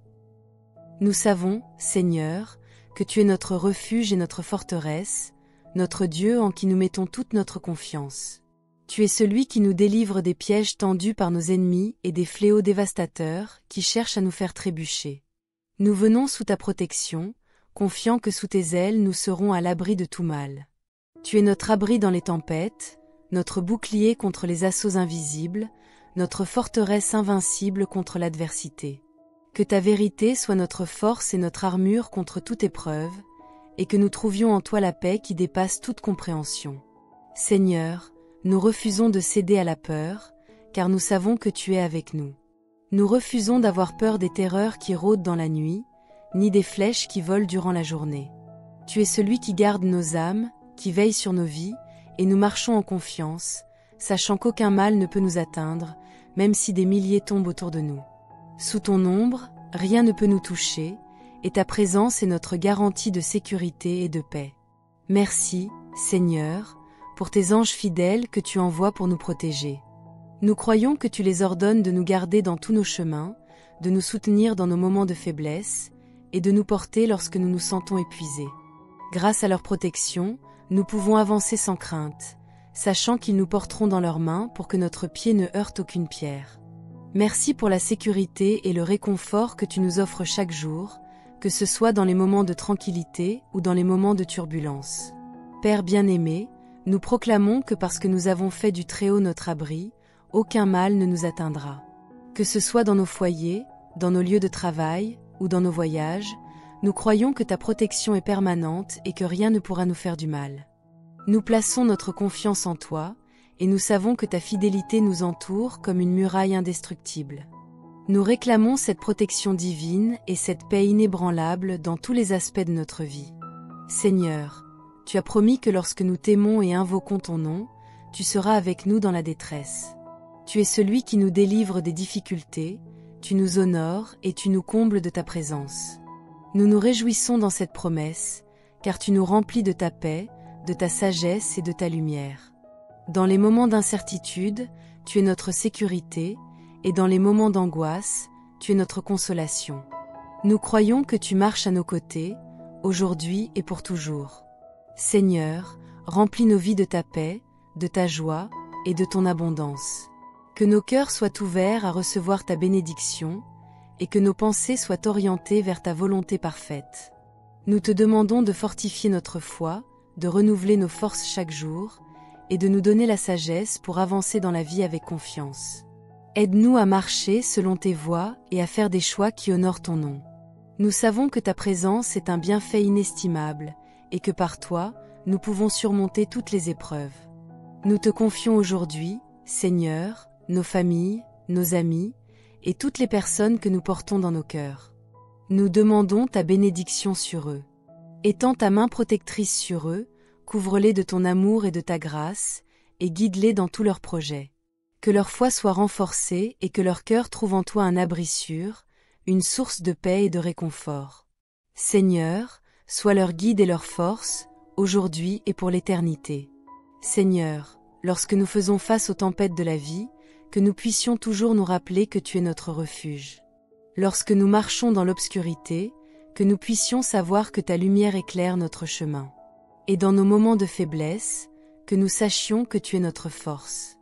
Nous savons, Seigneur, que tu es notre refuge et notre forteresse, notre Dieu en qui nous mettons toute notre confiance. Tu es celui qui nous délivre des pièges tendus par nos ennemis et des fléaux dévastateurs qui cherchent à nous faire trébucher. Nous venons sous ta protection, confiants que sous tes ailes nous serons à l'abri de tout mal. Tu es notre abri dans les tempêtes, notre bouclier contre les assauts invisibles, notre forteresse invincible contre l'adversité. Que ta vérité soit notre force et notre armure contre toute épreuve, et que nous trouvions en toi la paix qui dépasse toute compréhension. Seigneur, Nous refusons de céder à la peur, car nous savons que tu es avec nous. Nous refusons d'avoir peur des terreurs qui rôdent dans la nuit, ni des flèches qui volent durant la journée. Tu es celui qui garde nos âmes, qui veille sur nos vies, et nous marchons en confiance, sachant qu'aucun mal ne peut nous atteindre, même si des milliers tombent autour de nous. Sous ton ombre, rien ne peut nous toucher, et ta présence est notre garantie de sécurité et de paix. Merci, Seigneur, pour tes anges fidèles que tu envoies pour nous protéger. Nous croyons que tu les ordonnes de nous garder dans tous nos chemins, de nous soutenir dans nos moments de faiblesse, et de nous porter lorsque nous nous sentons épuisés. Grâce à leur protection, nous pouvons avancer sans crainte, sachant qu'ils nous porteront dans leurs mains pour que notre pied ne heurte aucune pierre. Merci pour la sécurité et le réconfort que tu nous offres chaque jour, que ce soit dans les moments de tranquillité ou dans les moments de turbulence. Père bien-aimé, nous proclamons que parce que nous avons fait du Très-Haut notre abri, aucun mal ne nous atteindra. Que ce soit dans nos foyers, dans nos lieux de travail ou dans nos voyages, nous croyons que ta protection est permanente et que rien ne pourra nous faire du mal. Nous plaçons notre confiance en toi, et nous savons que ta fidélité nous entoure comme une muraille indestructible. Nous réclamons cette protection divine et cette paix inébranlable dans tous les aspects de notre vie. Seigneur, tu as promis que lorsque nous t'aimons et invoquons ton nom, tu seras avec nous dans la détresse. Tu es celui qui nous délivre des difficultés, tu nous honores et tu nous combles de ta présence. Nous nous réjouissons dans cette promesse, car tu nous remplis de ta paix, de ta sagesse et de ta lumière. Dans les moments d'incertitude, tu es notre sécurité, et dans les moments d'angoisse, tu es notre consolation. Nous croyons que tu marches à nos côtés, aujourd'hui et pour toujours. Seigneur, remplis nos vies de ta paix, de ta joie et de ton abondance. Que nos cœurs soient ouverts à recevoir ta bénédiction, et que nos pensées soient orientées vers ta volonté parfaite. Nous te demandons de fortifier notre foi, de renouveler nos forces chaque jour, et de nous donner la sagesse pour avancer dans la vie avec confiance. Aide-nous à marcher selon tes voies et à faire des choix qui honorent ton nom. Nous savons que ta présence est un bienfait inestimable, et que par toi, nous pouvons surmonter toutes les épreuves. Nous te confions aujourd'hui, Seigneur, nos familles, nos amis, et toutes les personnes que nous portons dans nos cœurs. Nous demandons ta bénédiction sur eux. Étends ta main protectrice sur eux, couvre-les de ton amour et de ta grâce, et guide-les dans tous leurs projets. Que leur foi soit renforcée et que leur cœur trouve en toi un abri sûr, une source de paix et de réconfort. Seigneur, sois leur guide et leur force, aujourd'hui et pour l'éternité. Seigneur, lorsque nous faisons face aux tempêtes de la vie, que nous puissions toujours nous rappeler que tu es notre refuge. Lorsque nous marchons dans l'obscurité, que nous puissions savoir que ta lumière éclaire notre chemin. Et dans nos moments de faiblesse, que nous sachions que tu es notre force.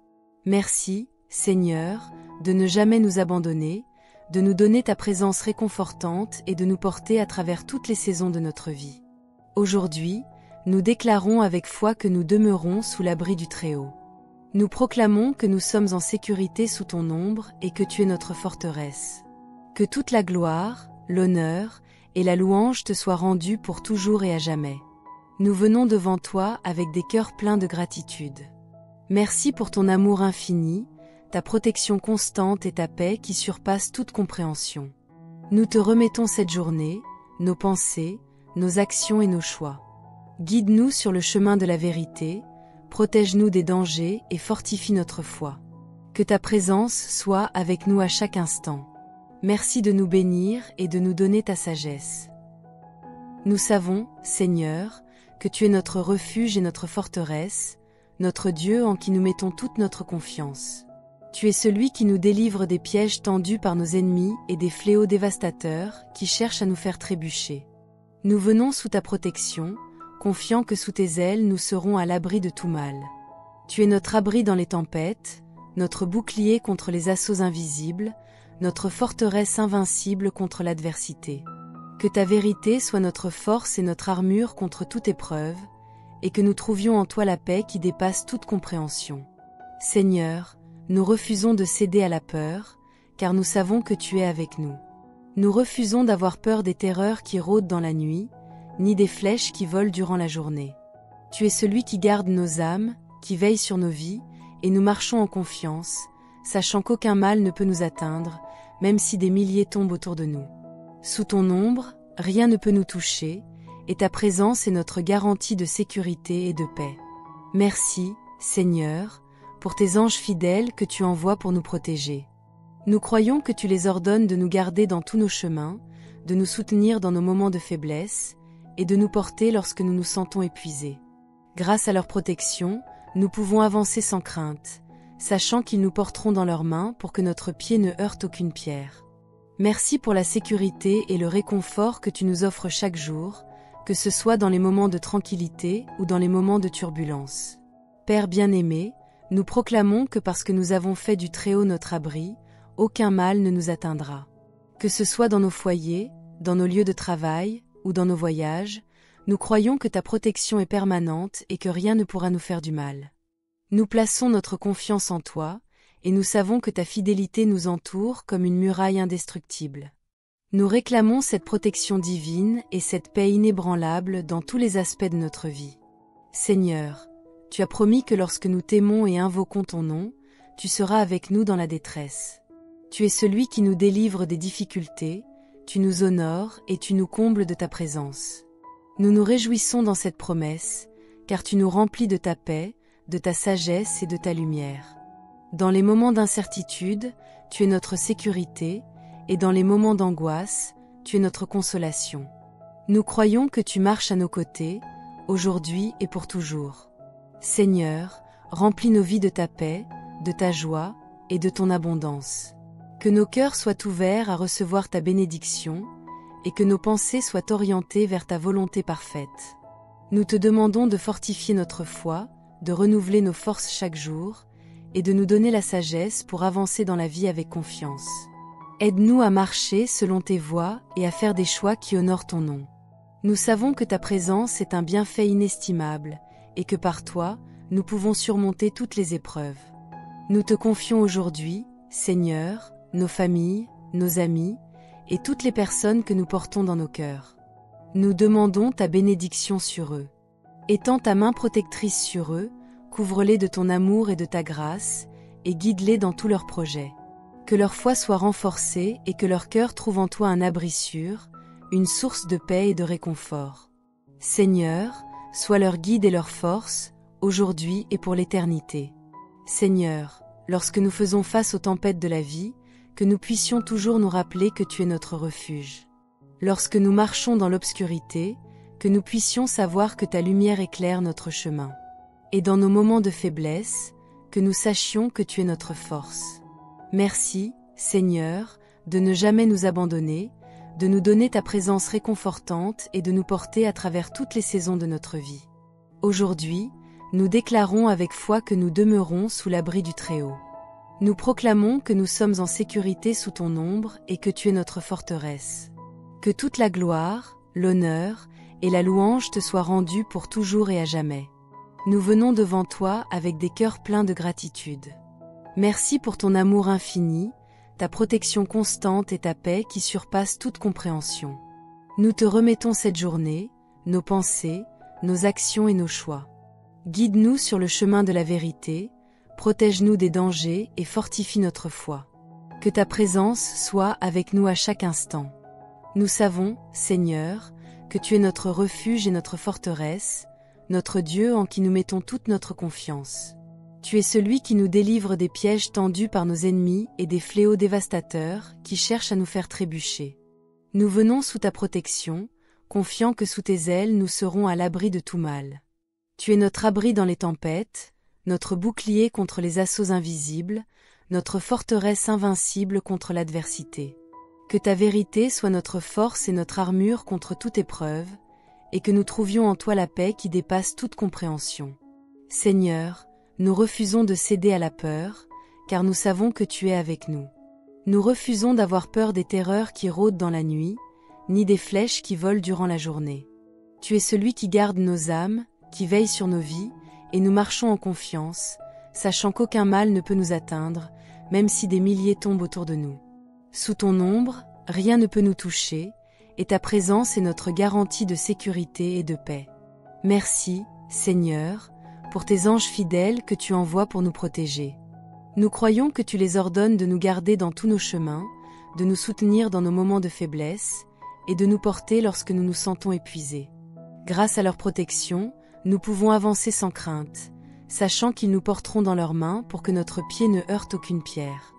Merci, Seigneur, de ne jamais nous abandonner, de nous donner ta présence réconfortante et de nous porter à travers toutes les saisons de notre vie. Aujourd'hui, nous déclarons avec foi que nous demeurons sous l'abri du Très-Haut. Nous proclamons que nous sommes en sécurité sous ton ombre et que tu es notre forteresse. Que toute la gloire, l'honneur et la louange te soient rendues pour toujours et à jamais. Nous venons devant toi avec des cœurs pleins de gratitude. Merci pour ton amour infini, ta protection constante et ta paix qui surpassent toute compréhension. Nous te remettons cette journée, nos pensées, nos actions et nos choix. Guide-nous sur le chemin de la vérité, protège-nous des dangers et fortifie notre foi. Que ta présence soit avec nous à chaque instant. Merci de nous bénir et de nous donner ta sagesse. Nous savons, Seigneur, que tu es notre refuge et notre forteresse, notre Dieu en qui nous mettons toute notre confiance. Tu es celui qui nous délivre des pièges tendus par nos ennemis et des fléaux dévastateurs qui cherchent à nous faire trébucher. Nous venons sous ta protection, confiant que sous tes ailes nous serons à l'abri de tout mal. Tu es notre abri dans les tempêtes, notre bouclier contre les assauts invisibles, notre forteresse invincible contre l'adversité. Que ta vérité soit notre force et notre armure contre toute épreuve, et que nous trouvions en toi la paix qui dépasse toute compréhension. Seigneur, nous refusons de céder à la peur, car nous savons que tu es avec nous. Nous refusons d'avoir peur des terreurs qui rôdent dans la nuit, ni des flèches qui volent durant la journée. Tu es celui qui garde nos âmes, qui veille sur nos vies, et nous marchons en confiance, sachant qu'aucun mal ne peut nous atteindre, même si des milliers tombent autour de nous. Sous ton ombre, rien ne peut nous toucher, et ta présence est notre garantie de sécurité et de paix. Merci, Seigneur, pour tes anges fidèles que tu envoies pour nous protéger. Nous croyons que tu les ordonnes de nous garder dans tous nos chemins, de nous soutenir dans nos moments de faiblesse, et de nous porter lorsque nous nous sentons épuisés. Grâce à leur protection, nous pouvons avancer sans crainte, sachant qu'ils nous porteront dans leurs mains pour que notre pied ne heurte aucune pierre. Merci pour la sécurité et le réconfort que tu nous offres chaque jour, que ce soit dans les moments de tranquillité ou dans les moments de turbulence. Père bien-aimé, nous proclamons que parce que nous avons fait du Très-Haut notre abri, aucun mal ne nous atteindra. Que ce soit dans nos foyers, dans nos lieux de travail ou dans nos voyages, nous croyons que ta protection est permanente et que rien ne pourra nous faire du mal. Nous plaçons notre confiance en toi, et nous savons que ta fidélité nous entoure comme une muraille indestructible. Nous réclamons cette protection divine et cette paix inébranlable dans tous les aspects de notre vie. Seigneur, tu as promis que lorsque nous t'aimons et invoquons ton nom, tu seras avec nous dans la détresse. Tu es celui qui nous délivre des difficultés, tu nous honores et tu nous combles de ta présence. Nous nous réjouissons dans cette promesse, car tu nous remplis de ta paix, de ta sagesse et de ta lumière. Dans les moments d'incertitude, tu es notre sécurité, et dans les moments d'angoisse, tu es notre consolation. Nous croyons que tu marches à nos côtés, aujourd'hui et pour toujours. Seigneur, remplis nos vies de ta paix, de ta joie et de ton abondance. Que nos cœurs soient ouverts à recevoir ta bénédiction, et que nos pensées soient orientées vers ta volonté parfaite. Nous te demandons de fortifier notre foi, de renouveler nos forces chaque jour, et de nous donner la sagesse pour avancer dans la vie avec confiance. Aide-nous à marcher selon tes voies et à faire des choix qui honorent ton nom. Nous savons que ta présence est un bienfait inestimable, et que par toi, nous pouvons surmonter toutes les épreuves. Nous te confions aujourd'hui, Seigneur, nos familles, nos amis, et toutes les personnes que nous portons dans nos cœurs. Nous demandons ta bénédiction sur eux. Étends ta main protectrice sur eux, couvre-les de ton amour et de ta grâce, et guide-les dans tous leurs projets. Que leur foi soit renforcée et que leur cœur trouve en toi un abri sûr, une source de paix et de réconfort. Seigneur, sois leur guide et leur force, aujourd'hui et pour l'éternité. Seigneur, lorsque nous faisons face aux tempêtes de la vie, que nous puissions toujours nous rappeler que tu es notre refuge. Lorsque nous marchons dans l'obscurité, que nous puissions savoir que ta lumière éclaire notre chemin. Et dans nos moments de faiblesse, que nous sachions que tu es notre force. Merci, Seigneur, de ne jamais nous abandonner, de nous donner ta présence réconfortante et de nous porter à travers toutes les saisons de notre vie. Aujourd'hui, nous déclarons avec foi que nous demeurons sous l'abri du Très-Haut. Nous proclamons que nous sommes en sécurité sous ton ombre et que tu es notre forteresse. Que toute la gloire, l'honneur et la louange te soient rendues pour toujours et à jamais. Nous venons devant toi avec des cœurs pleins de gratitude. Merci pour ton amour infini, ta protection constante et ta paix qui surpassent toute compréhension. Nous te remettons cette journée, nos pensées, nos actions et nos choix. Guide-nous sur le chemin de la vérité, protège-nous des dangers et fortifie notre foi. Que ta présence soit avec nous à chaque instant. Nous savons, Seigneur, que tu es notre refuge et notre forteresse, notre Dieu en qui nous mettons toute notre confiance. Tu es celui qui nous délivre des pièges tendus par nos ennemis et des fléaux dévastateurs qui cherchent à nous faire trébucher. Nous venons sous ta protection, confiant que sous tes ailes nous serons à l'abri de tout mal. Tu es notre abri dans les tempêtes, notre bouclier contre les assauts invisibles, notre forteresse invincible contre l'adversité. Que ta vérité soit notre force et notre armure contre toute épreuve, et que nous trouvions en toi la paix qui dépasse toute compréhension. Seigneur, nous refusons de céder à la peur, car nous savons que tu es avec nous. Nous refusons d'avoir peur des terreurs qui rôdent dans la nuit, ni des flèches qui volent durant la journée. Tu es celui qui garde nos âmes, qui veille sur nos vies, et nous marchons en confiance, sachant qu'aucun mal ne peut nous atteindre, même si des milliers tombent autour de nous. Sous ton ombre, rien ne peut nous toucher, et ta présence est notre garantie de sécurité et de paix. Merci, Seigneur, pour tes anges fidèles que tu envoies pour nous protéger. Nous croyons que tu les ordonnes de nous garder dans tous nos chemins, de nous soutenir dans nos moments de faiblesse, et de nous porter lorsque nous nous sentons épuisés. Grâce à leur protection, nous pouvons avancer sans crainte, sachant qu'ils nous porteront dans leurs mains pour que notre pied ne heurte aucune pierre.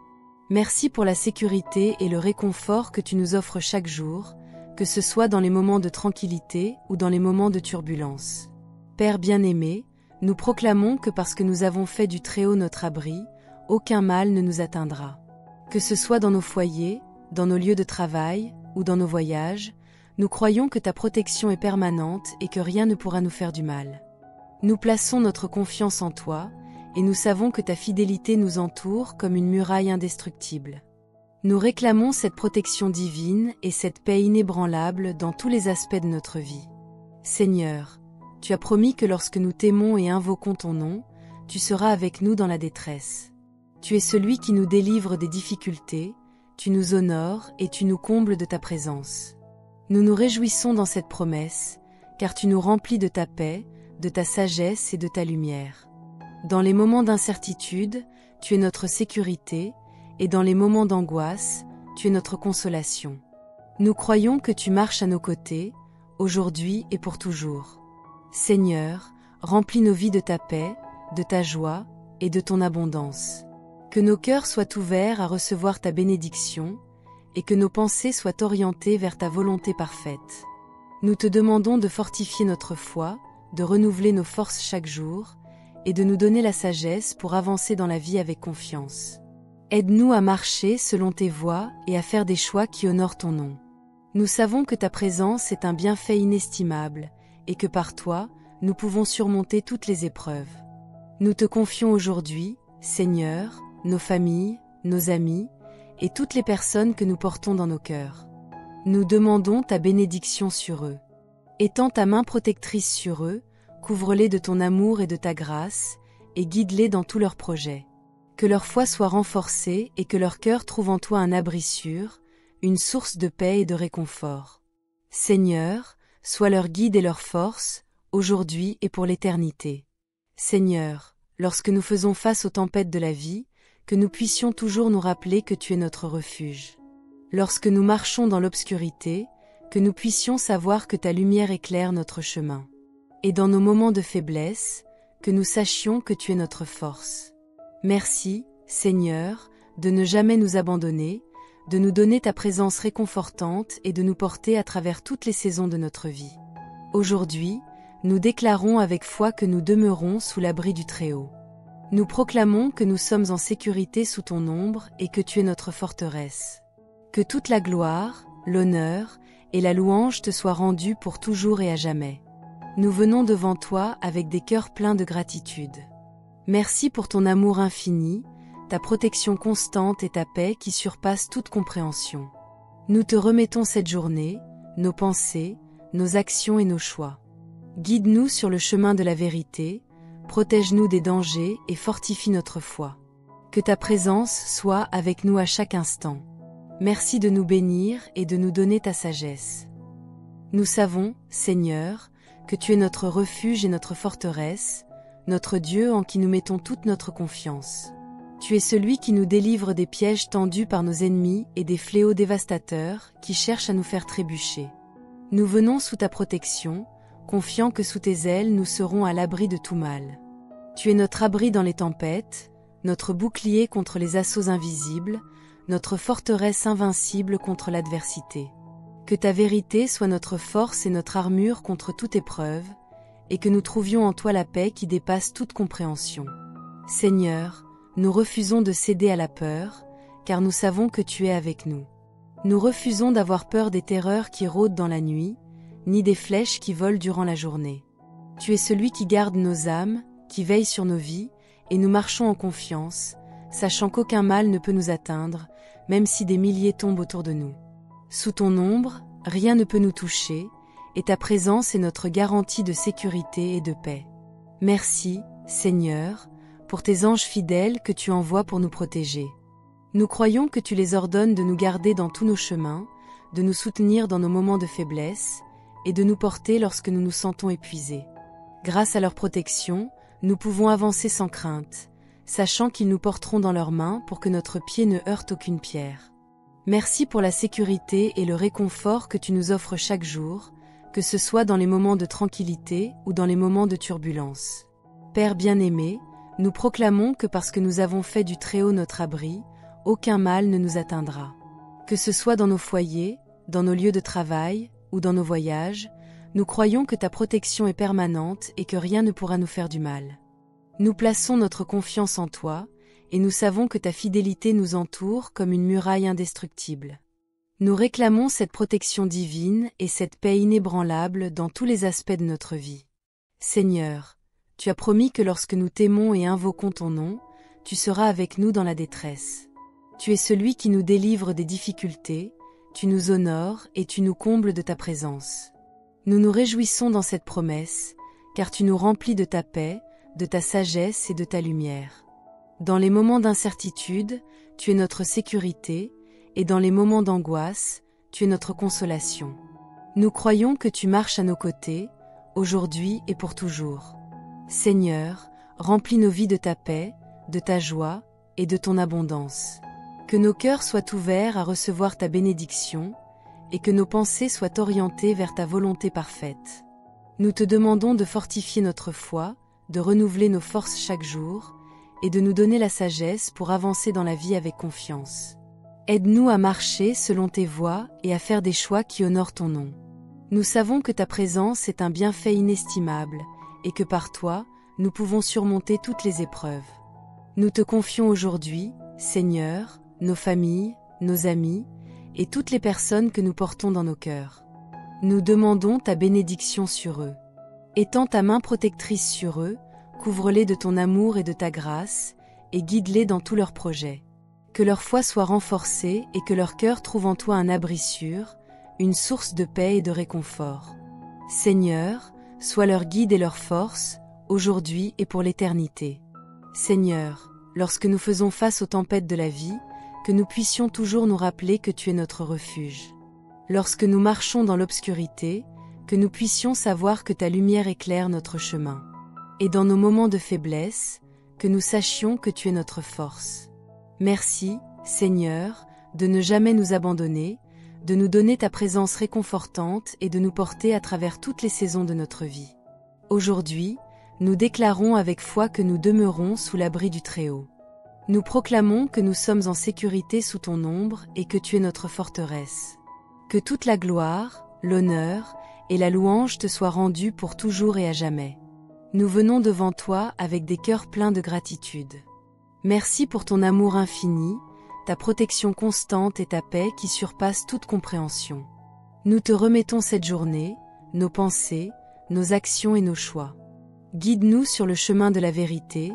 Merci pour la sécurité et le réconfort que tu nous offres chaque jour, que ce soit dans les moments de tranquillité ou dans les moments de turbulence. Père bien-aimé, nous proclamons que parce que nous avons fait du Très-Haut notre abri, aucun mal ne nous atteindra. Que ce soit dans nos foyers, dans nos lieux de travail ou dans nos voyages, nous croyons que ta protection est permanente et que rien ne pourra nous faire du mal. Nous plaçons notre confiance en toi, et nous savons que ta fidélité nous entoure comme une muraille indestructible. Nous réclamons cette protection divine et cette paix inébranlable dans tous les aspects de notre vie. Seigneur, tu as promis que lorsque nous t'aimons et invoquons ton nom, tu seras avec nous dans la détresse. Tu es celui qui nous délivre des difficultés, tu nous honores et tu nous combles de ta présence. Nous nous réjouissons dans cette promesse, car tu nous remplis de ta paix, de ta sagesse et de ta lumière. Dans les moments d'incertitude, tu es notre sécurité, et dans les moments d'angoisse, tu es notre consolation. Nous croyons que tu marches à nos côtés, aujourd'hui et pour toujours. Seigneur, remplis nos vies de ta paix, de ta joie et de ton abondance. Que nos cœurs soient ouverts à recevoir ta bénédiction, et que nos pensées soient orientées vers ta volonté parfaite. Nous te demandons de fortifier notre foi, de renouveler nos forces chaque jour, et de nous donner la sagesse pour avancer dans la vie avec confiance. Aide-nous à marcher selon tes voies et à faire des choix qui honorent ton nom. Nous savons que ta présence est un bienfait inestimable, et que par toi, nous pouvons surmonter toutes les épreuves. Nous te confions aujourd'hui, Seigneur, nos familles, nos amis, et toutes les personnes que nous portons dans nos cœurs. Nous demandons ta bénédiction sur eux. Étends ta main protectrice sur eux, couvre-les de ton amour et de ta grâce, et guide-les dans tous leurs projets. Que leur foi soit renforcée et que leur cœur trouve en toi un abri sûr, une source de paix et de réconfort. Seigneur, sois leur guide et leur force, aujourd'hui et pour l'éternité. Seigneur, lorsque nous faisons face aux tempêtes de la vie, que nous puissions toujours nous rappeler que tu es notre refuge. Lorsque nous marchons dans l'obscurité, que nous puissions savoir que ta lumière éclaire notre chemin. Et dans nos moments de faiblesse, que nous sachions que tu es notre force. Merci, Seigneur, de ne jamais nous abandonner, de nous donner ta présence réconfortante et de nous porter à travers toutes les saisons de notre vie. Aujourd'hui, nous déclarons avec foi que nous demeurons sous l'abri du Très-Haut. Nous proclamons que nous sommes en sécurité sous ton ombre et que tu es notre forteresse. Que toute la gloire, l'honneur et la louange te soient rendues pour toujours et à jamais. Nous venons devant toi avec des cœurs pleins de gratitude. Merci pour ton amour infini, ta protection constante et ta paix qui surpassent toute compréhension. Nous te remettons cette journée, nos pensées, nos actions et nos choix. Guide-nous sur le chemin de la vérité, protège-nous des dangers et fortifie notre foi. Que ta présence soit avec nous à chaque instant. Merci de nous bénir et de nous donner ta sagesse. Nous savons, Seigneur, que tu es notre refuge et notre forteresse, notre Dieu en qui nous mettons toute notre confiance. Tu es celui qui nous délivre des pièges tendus par nos ennemis et des fléaux dévastateurs qui cherchent à nous faire trébucher. Nous venons sous ta protection, confiant que sous tes ailes nous serons à l'abri de tout mal. Tu es notre abri dans les tempêtes, notre bouclier contre les assauts invisibles, notre forteresse invincible contre l'adversité. Que ta vérité soit notre force et notre armure contre toute épreuve, et que nous trouvions en toi la paix qui dépasse toute compréhension. Seigneur, nous refusons de céder à la peur, car nous savons que tu es avec nous. Nous refusons d'avoir peur des terreurs qui rôdent dans la nuit, ni des flèches qui volent durant la journée. Tu es celui qui garde nos âmes, qui veille sur nos vies, et nous marchons en confiance, sachant qu'aucun mal ne peut nous atteindre, même si des milliers tombent autour de nous. Sous ton ombre, rien ne peut nous toucher, et ta présence est notre garantie de sécurité et de paix. Merci, Seigneur, pour tes anges fidèles que tu envoies pour nous protéger. Nous croyons que tu les ordonnes de nous garder dans tous nos chemins, de nous soutenir dans nos moments de faiblesse, et de nous porter lorsque nous nous sentons épuisés. Grâce à leur protection, nous pouvons avancer sans crainte, sachant qu'ils nous porteront dans leurs mains pour que notre pied ne heurte aucune pierre. Merci pour la sécurité et le réconfort que tu nous offres chaque jour, que ce soit dans les moments de tranquillité ou dans les moments de turbulence. Père bien-aimé, nous proclamons que parce que nous avons fait du Très-Haut notre abri, aucun mal ne nous atteindra. Que ce soit dans nos foyers, dans nos lieux de travail ou dans nos voyages, nous croyons que ta protection est permanente et que rien ne pourra nous faire du mal. Nous plaçons notre confiance en toi, et nous savons que ta fidélité nous entoure comme une muraille indestructible. Nous réclamons cette protection divine et cette paix inébranlable dans tous les aspects de notre vie. Seigneur, tu as promis que lorsque nous t'aimons et invoquons ton nom, tu seras avec nous dans la détresse. Tu es celui qui nous délivre des difficultés, tu nous honores et tu nous combles de ta présence. Nous nous réjouissons dans cette promesse, car tu nous remplis de ta paix, de ta sagesse et de ta lumière. Dans les moments d'incertitude, tu es notre sécurité, et dans les moments d'angoisse, tu es notre consolation. Nous croyons que tu marches à nos côtés, aujourd'hui et pour toujours. Seigneur, remplis nos vies de ta paix, de ta joie et de ton abondance. Que nos cœurs soient ouverts à recevoir ta bénédiction, et que nos pensées soient orientées vers ta volonté parfaite. Nous te demandons de fortifier notre foi, de renouveler nos forces chaque jour, et de nous donner la sagesse pour avancer dans la vie avec confiance. Aide-nous à marcher selon tes voies et à faire des choix qui honorent ton nom. Nous savons que ta présence est un bienfait inestimable, et que par toi, nous pouvons surmonter toutes les épreuves. Nous te confions aujourd'hui, Seigneur, nos familles, nos amis, et toutes les personnes que nous portons dans nos cœurs. Nous demandons ta bénédiction sur eux. Étends ta main protectrice sur eux, couvre-les de ton amour et de ta grâce, et guide-les dans tous leurs projets. Que leur foi soit renforcée et que leur cœur trouve en toi un abri sûr, une source de paix et de réconfort. Seigneur, sois leur guide et leur force, aujourd'hui et pour l'éternité. Seigneur, lorsque nous faisons face aux tempêtes de la vie, que nous puissions toujours nous rappeler que tu es notre refuge. Lorsque nous marchons dans l'obscurité, que nous puissions savoir que ta lumière éclaire notre chemin. Et dans nos moments de faiblesse, que nous sachions que tu es notre force. Merci, Seigneur, de ne jamais nous abandonner, de nous donner ta présence réconfortante et de nous porter à travers toutes les saisons de notre vie. Aujourd'hui, nous déclarons avec foi que nous demeurons sous l'abri du Très-Haut. Nous proclamons que nous sommes en sécurité sous ton ombre et que tu es notre forteresse. Que toute la gloire, l'honneur et la louange te soient rendues pour toujours et à jamais. Nous venons devant toi avec des cœurs pleins de gratitude. Merci pour ton amour infini, ta protection constante et ta paix qui surpassent toute compréhension. Nous te remettons cette journée, nos pensées, nos actions et nos choix. Guide-nous sur le chemin de la vérité,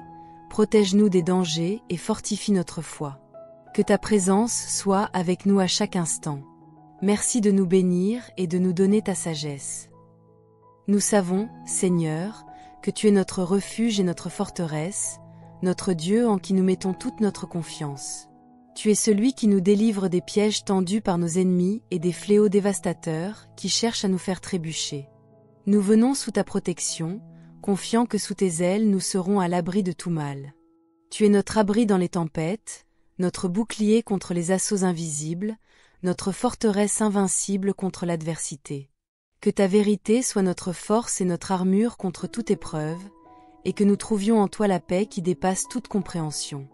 protège-nous des dangers et fortifie notre foi. Que ta présence soit avec nous à chaque instant. Merci de nous bénir et de nous donner ta sagesse. Nous savons, Seigneur, que tu es notre refuge et notre forteresse, notre Dieu en qui nous mettons toute notre confiance. Tu es celui qui nous délivre des pièges tendus par nos ennemis et des fléaux dévastateurs qui cherchent à nous faire trébucher. Nous venons sous ta protection, confiants que sous tes ailes nous serons à l'abri de tout mal. Tu es notre abri dans les tempêtes, notre bouclier contre les assauts invisibles, notre forteresse invincible contre l'adversité. Que ta vérité soit notre force et notre armure contre toute épreuve, et que nous trouvions en toi la paix qui dépasse toute compréhension.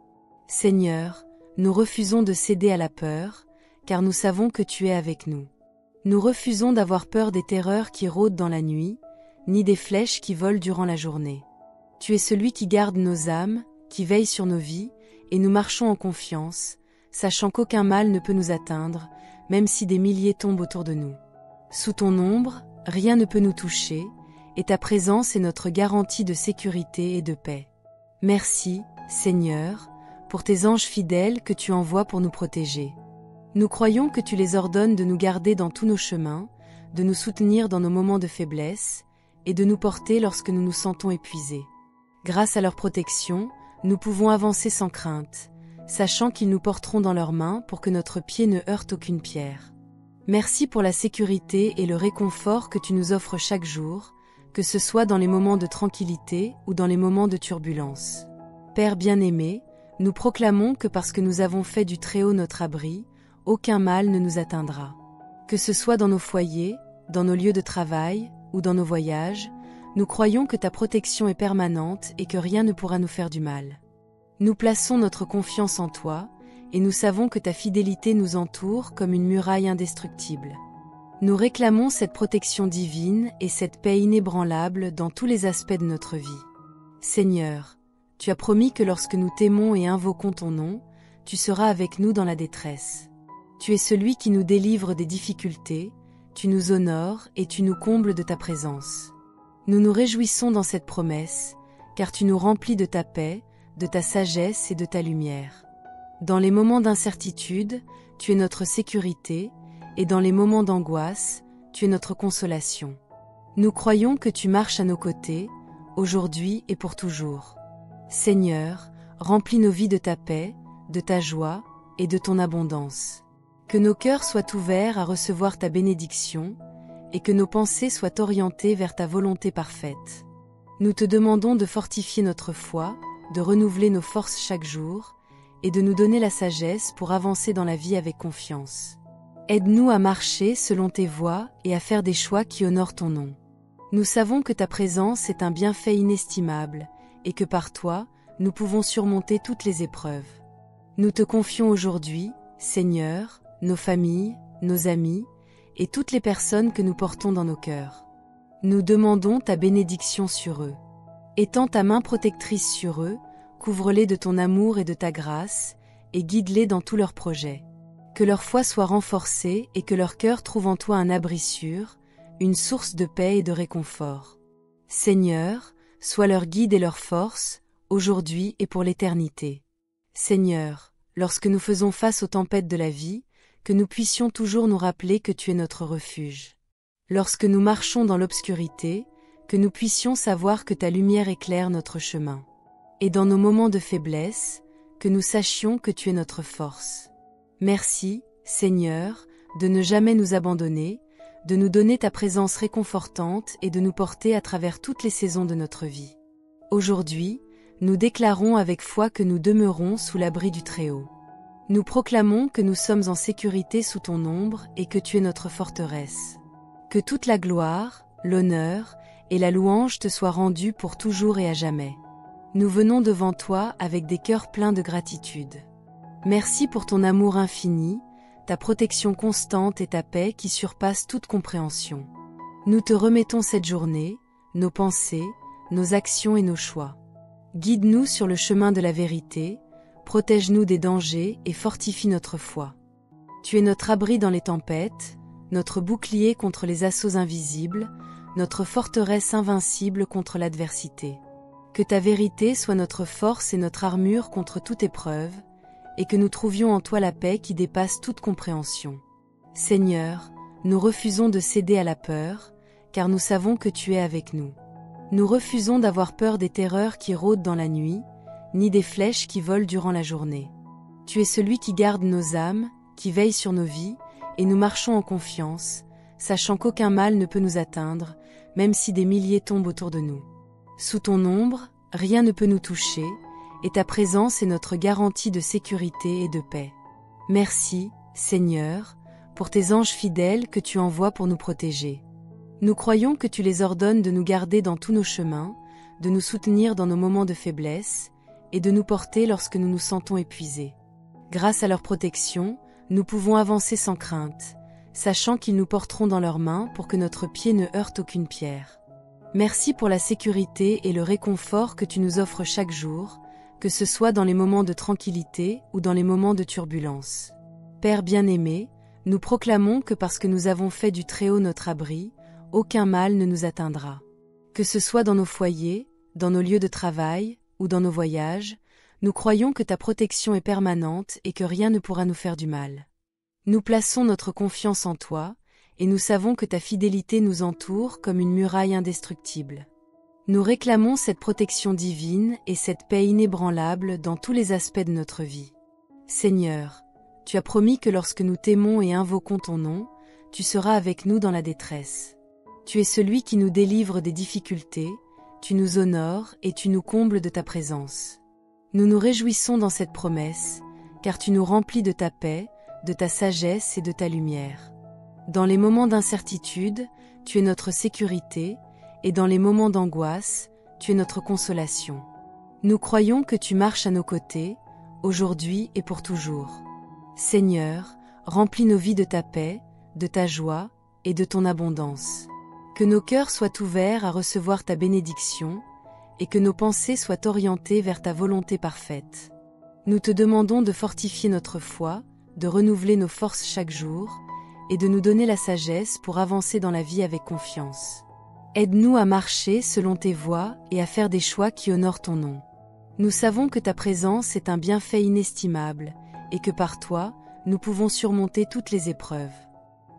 Seigneur, nous refusons de céder à la peur, car nous savons que tu es avec nous. Nous refusons d'avoir peur des terreurs qui rôdent dans la nuit, ni des flèches qui volent durant la journée. Tu es celui qui garde nos âmes, qui veille sur nos vies, et nous marchons en confiance, sachant qu'aucun mal ne peut nous atteindre, même si des milliers tombent autour de nous. Sous ton ombre, rien ne peut nous toucher, et ta présence est notre garantie de sécurité et de paix. Merci, Seigneur, pour tes anges fidèles que tu envoies pour nous protéger. Nous croyons que tu les ordonnes de nous garder dans tous nos chemins, de nous soutenir dans nos moments de faiblesse, et de nous porter lorsque nous nous sentons épuisés. Grâce à leur protection, nous pouvons avancer sans crainte, sachant qu'ils nous porteront dans leurs mains pour que notre pied ne heurte aucune pierre. Merci pour la sécurité et le réconfort que tu nous offres chaque jour, que ce soit dans les moments de tranquillité ou dans les moments de turbulence. Père bien-aimé, nous proclamons que parce que nous avons fait du Très-Haut notre abri, aucun mal ne nous atteindra. Que ce soit dans nos foyers, dans nos lieux de travail ou dans nos voyages, nous croyons que ta protection est permanente et que rien ne pourra nous faire du mal. Nous plaçons notre confiance en toi, et nous savons que ta fidélité nous entoure comme une muraille indestructible. Nous réclamons cette protection divine et cette paix inébranlable dans tous les aspects de notre vie. Seigneur, tu as promis que lorsque nous t'aimons et invoquons ton nom, tu seras avec nous dans la détresse. Tu es celui qui nous délivre des difficultés, tu nous honores et tu nous combles de ta présence. Nous nous réjouissons dans cette promesse, car tu nous remplis de ta paix, de ta sagesse et de ta lumière. Dans les moments d'incertitude, tu es notre sécurité, et dans les moments d'angoisse, tu es notre consolation. Nous croyons que tu marches à nos côtés, aujourd'hui et pour toujours. Seigneur, remplis nos vies de ta paix, de ta joie et de ton abondance. Que nos cœurs soient ouverts à recevoir ta bénédiction, et que nos pensées soient orientées vers ta volonté parfaite. Nous te demandons de fortifier notre foi, de renouveler nos forces chaque jour, et de nous donner la sagesse pour avancer dans la vie avec confiance. Aide-nous à marcher selon tes voies et à faire des choix qui honorent ton nom. Nous savons que ta présence est un bienfait inestimable, et que par toi, nous pouvons surmonter toutes les épreuves. Nous te confions aujourd'hui, Seigneur, nos familles, nos amis, et toutes les personnes que nous portons dans nos cœurs. Nous demandons ta bénédiction sur eux. Étends ta main protectrice sur eux, couvre-les de ton amour et de ta grâce, et guide-les dans tous leurs projets. Que leur foi soit renforcée et que leur cœur trouve en toi un abri sûr, une source de paix et de réconfort. Seigneur, sois leur guide et leur force, aujourd'hui et pour l'éternité. Seigneur, lorsque nous faisons face aux tempêtes de la vie, que nous puissions toujours nous rappeler que tu es notre refuge. Lorsque nous marchons dans l'obscurité, que nous puissions savoir que ta lumière éclaire notre chemin. Et dans nos moments de faiblesse, que nous sachions que tu es notre force. Merci, Seigneur, de ne jamais nous abandonner, de nous donner ta présence réconfortante et de nous porter à travers toutes les saisons de notre vie. Aujourd'hui, nous déclarons avec foi que nous demeurons sous l'abri du Très-Haut. Nous proclamons que nous sommes en sécurité sous ton ombre et que tu es notre forteresse. Que toute la gloire, l'honneur et la louange te soient rendues pour toujours et à jamais. Nous venons devant toi avec des cœurs pleins de gratitude. Merci pour ton amour infini, ta protection constante et ta paix qui surpassent toute compréhension. Nous te remettons cette journée, nos pensées, nos actions et nos choix. Guide-nous sur le chemin de la vérité, protège-nous des dangers et fortifie notre foi. Tu es notre abri dans les tempêtes, notre bouclier contre les assauts invisibles, notre forteresse invincible contre l'adversité. Que ta vérité soit notre force et notre armure contre toute épreuve, et que nous trouvions en toi la paix qui dépasse toute compréhension. Seigneur, nous refusons de céder à la peur, car nous savons que tu es avec nous. Nous refusons d'avoir peur des terreurs qui rôdent dans la nuit, ni des flèches qui volent durant la journée. Tu es celui qui garde nos âmes, qui veille sur nos vies, et nous marchons en confiance, sachant qu'aucun mal ne peut nous atteindre, même si des milliers tombent autour de nous. Sous ton ombre, rien ne peut nous toucher, et ta présence est notre garantie de sécurité et de paix. Merci, Seigneur, pour tes anges fidèles que tu envoies pour nous protéger. Nous croyons que tu les ordonnes de nous garder dans tous nos chemins, de nous soutenir dans nos moments de faiblesse, et de nous porter lorsque nous nous sentons épuisés. Grâce à leur protection, nous pouvons avancer sans crainte, sachant qu'ils nous porteront dans leurs mains pour que notre pied ne heurte aucune pierre. Merci pour la sécurité et le réconfort que tu nous offres chaque jour, que ce soit dans les moments de tranquillité ou dans les moments de turbulence. Père bien-aimé, nous proclamons que parce que nous avons fait du Très-Haut notre abri, aucun mal ne nous atteindra. Que ce soit dans nos foyers, dans nos lieux de travail ou dans nos voyages, nous croyons que ta protection est permanente et que rien ne pourra nous faire du mal. Nous plaçons notre confiance en toi, et nous savons que ta fidélité nous entoure comme une muraille indestructible. Nous réclamons cette protection divine et cette paix inébranlable dans tous les aspects de notre vie. Seigneur, tu as promis que lorsque nous t'aimons et invoquons ton nom, tu seras avec nous dans la détresse. Tu es celui qui nous délivre des difficultés, tu nous honores et tu nous combles de ta présence. Nous nous réjouissons dans cette promesse, car tu nous remplis de ta paix, de ta sagesse et de ta lumière. Dans les moments d'incertitude, tu es notre sécurité, et dans les moments d'angoisse, tu es notre consolation. Nous croyons que tu marches à nos côtés, aujourd'hui et pour toujours. Seigneur, remplis nos vies de ta paix, de ta joie et de ton abondance. Que nos cœurs soient ouverts à recevoir ta bénédiction, et que nos pensées soient orientées vers ta volonté parfaite. Nous te demandons de fortifier notre foi, de renouveler nos forces chaque jour, et de nous donner la sagesse pour avancer dans la vie avec confiance. Aide-nous à marcher selon tes voies et à faire des choix qui honorent ton nom. Nous savons que ta présence est un bienfait inestimable, et que par toi, nous pouvons surmonter toutes les épreuves.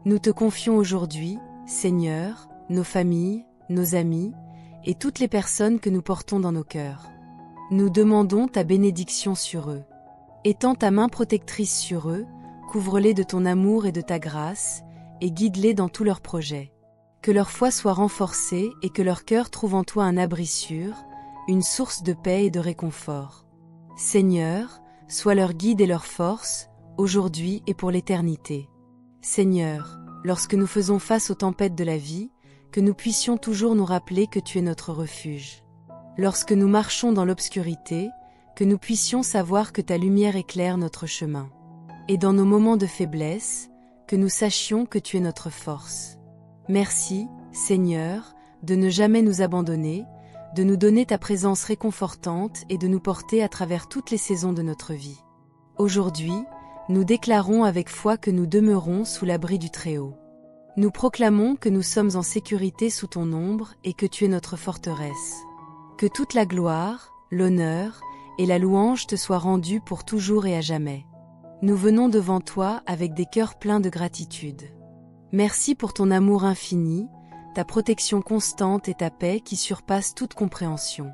Nous te confions aujourd'hui, Seigneur, nos familles, nos amis, et toutes les personnes que nous portons dans nos cœurs. Nous demandons ta bénédiction sur eux. Étends ta main protectrice sur eux, couvre-les de ton amour et de ta grâce, et guide-les dans tous leurs projets. Que leur foi soit renforcée et que leur cœur trouve en toi un abri sûr, une source de paix et de réconfort. Seigneur, sois leur guide et leur force, aujourd'hui et pour l'éternité. Seigneur, lorsque nous faisons face aux tempêtes de la vie, que nous puissions toujours nous rappeler que tu es notre refuge. Lorsque nous marchons dans l'obscurité, que nous puissions savoir que ta lumière éclaire notre chemin. Et dans nos moments de faiblesse, que nous sachions que tu es notre force. Merci, Seigneur, de ne jamais nous abandonner, de nous donner ta présence réconfortante et de nous porter à travers toutes les saisons de notre vie. Aujourd'hui, nous déclarons avec foi que nous demeurons sous l'abri du Très-Haut. Nous proclamons que nous sommes en sécurité sous ton ombre et que tu es notre forteresse. Que toute la gloire, l'honneur et la louange te soient rendues pour toujours et à jamais. Nous venons devant toi avec des cœurs pleins de gratitude. Merci pour ton amour infini, ta protection constante et ta paix qui surpassent toute compréhension.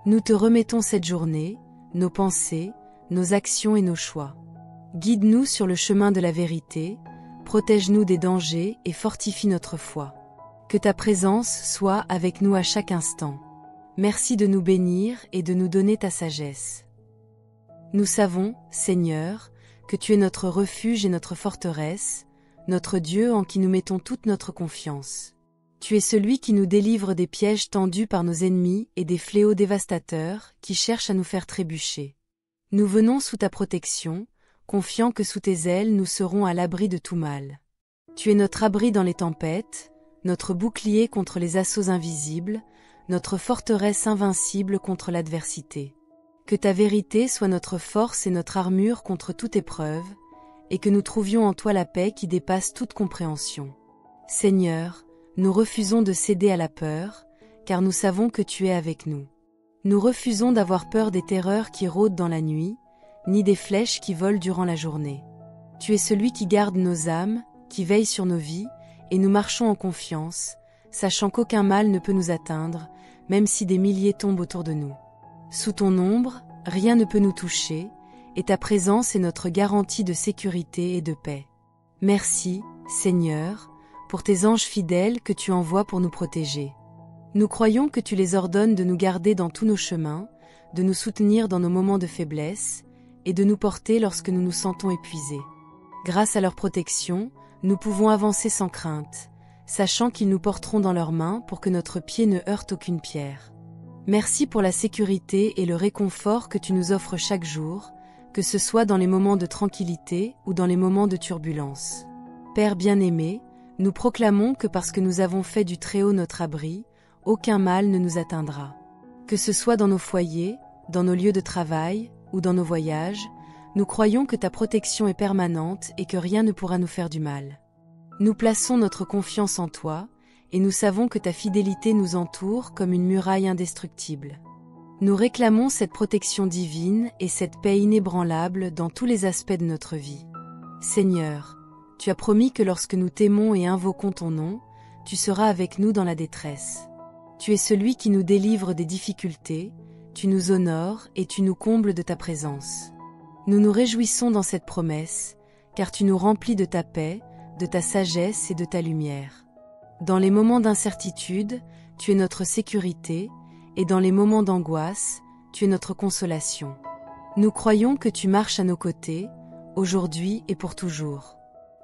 Nous te remettons cette journée, nos pensées, nos actions et nos choix. Guide-nous sur le chemin de la vérité, protège-nous des dangers et fortifie notre foi. Que ta présence soit avec nous à chaque instant. Merci de nous bénir et de nous donner ta sagesse. Nous savons, Seigneur, que tu es notre refuge et notre forteresse, notre Dieu en qui nous mettons toute notre confiance. Tu es celui qui nous délivre des pièges tendus par nos ennemis et des fléaux dévastateurs qui cherchent à nous faire trébucher. Nous venons sous ta protection, confiants que sous tes ailes nous serons à l'abri de tout mal. Tu es notre abri dans les tempêtes, notre bouclier contre les assauts invisibles, notre forteresse invincible contre l'adversité. Que ta vérité soit notre force et notre armure contre toute épreuve, et que nous trouvions en toi la paix qui dépasse toute compréhension. Seigneur, nous refusons de céder à la peur, car nous savons que tu es avec nous. Nous refusons d'avoir peur des terreurs qui rôdent dans la nuit, ni des flèches qui volent durant la journée. Tu es celui qui garde nos âmes, qui veille sur nos vies, et nous marchons en confiance, sachant qu'aucun mal ne peut nous atteindre, même si des milliers tombent autour de nous. Sous ton ombre, rien ne peut nous toucher, et ta présence est notre garantie de sécurité et de paix. Merci, Seigneur, pour tes anges fidèles que tu envoies pour nous protéger. Nous croyons que tu les ordonnes de nous garder dans tous nos chemins, de nous soutenir dans nos moments de faiblesse, et de nous porter lorsque nous nous sentons épuisés. Grâce à leur protection, nous pouvons avancer sans crainte, sachant qu'ils nous porteront dans leurs mains pour que notre pied ne heurte aucune pierre. Merci pour la sécurité et le réconfort que tu nous offres chaque jour, que ce soit dans les moments de tranquillité ou dans les moments de turbulence. Père bien-aimé, nous proclamons que parce que nous avons fait du Très-Haut notre abri, aucun mal ne nous atteindra. Que ce soit dans nos foyers, dans nos lieux de travail ou dans nos voyages, nous croyons que ta protection est permanente et que rien ne pourra nous faire du mal. Nous plaçons notre confiance en toi, et nous savons que ta fidélité nous entoure comme une muraille indestructible. Nous réclamons cette protection divine et cette paix inébranlable dans tous les aspects de notre vie. Seigneur, tu as promis que lorsque nous t'aimons et invoquons ton nom, tu seras avec nous dans la détresse. Tu es celui qui nous délivre des difficultés, tu nous honores et tu nous combles de ta présence. Nous nous réjouissons dans cette promesse, car tu nous remplis de ta paix, de ta sagesse et de ta lumière. Dans les moments d'incertitude, tu es notre sécurité, et dans les moments d'angoisse, tu es notre consolation. Nous croyons que tu marches à nos côtés, aujourd'hui et pour toujours.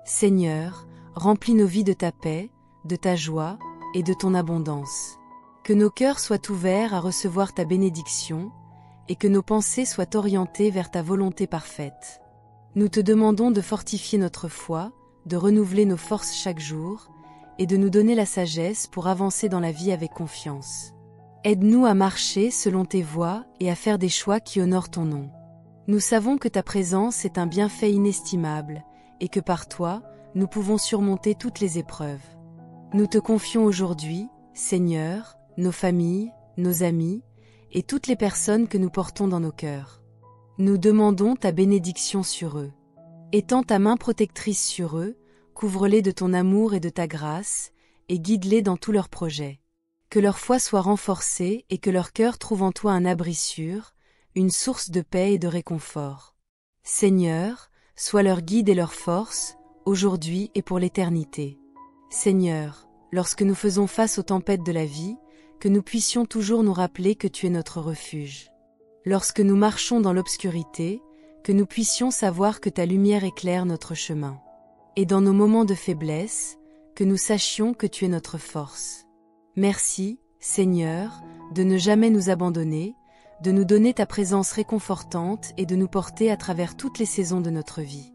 Seigneur, remplis nos vies de ta paix, de ta joie et de ton abondance. Que nos cœurs soient ouverts à recevoir ta bénédiction, et que nos pensées soient orientées vers ta volonté parfaite. Nous te demandons de fortifier notre foi, de renouveler nos forces chaque jour, et de nous donner la sagesse pour avancer dans la vie avec confiance. Aide-nous à marcher selon tes voies et à faire des choix qui honorent ton nom. Nous savons que ta présence est un bienfait inestimable, et que par toi, nous pouvons surmonter toutes les épreuves. Nous te confions aujourd'hui, Seigneur, nos familles, nos amis, et toutes les personnes que nous portons dans nos cœurs. Nous demandons ta bénédiction sur eux. Étends ta main protectrice sur eux, couvre-les de ton amour et de ta grâce, et guide-les dans tous leurs projets. Que leur foi soit renforcée et que leur cœur trouve en toi un abri sûr, une source de paix et de réconfort. Seigneur, sois leur guide et leur force, aujourd'hui et pour l'éternité. Seigneur, lorsque nous faisons face aux tempêtes de la vie, que nous puissions toujours nous rappeler que tu es notre refuge. Lorsque nous marchons dans l'obscurité, que nous puissions savoir que ta lumière éclaire notre chemin. Et dans nos moments de faiblesse, que nous sachions que tu es notre force. Merci, Seigneur, de ne jamais nous abandonner, de nous donner ta présence réconfortante et de nous porter à travers toutes les saisons de notre vie.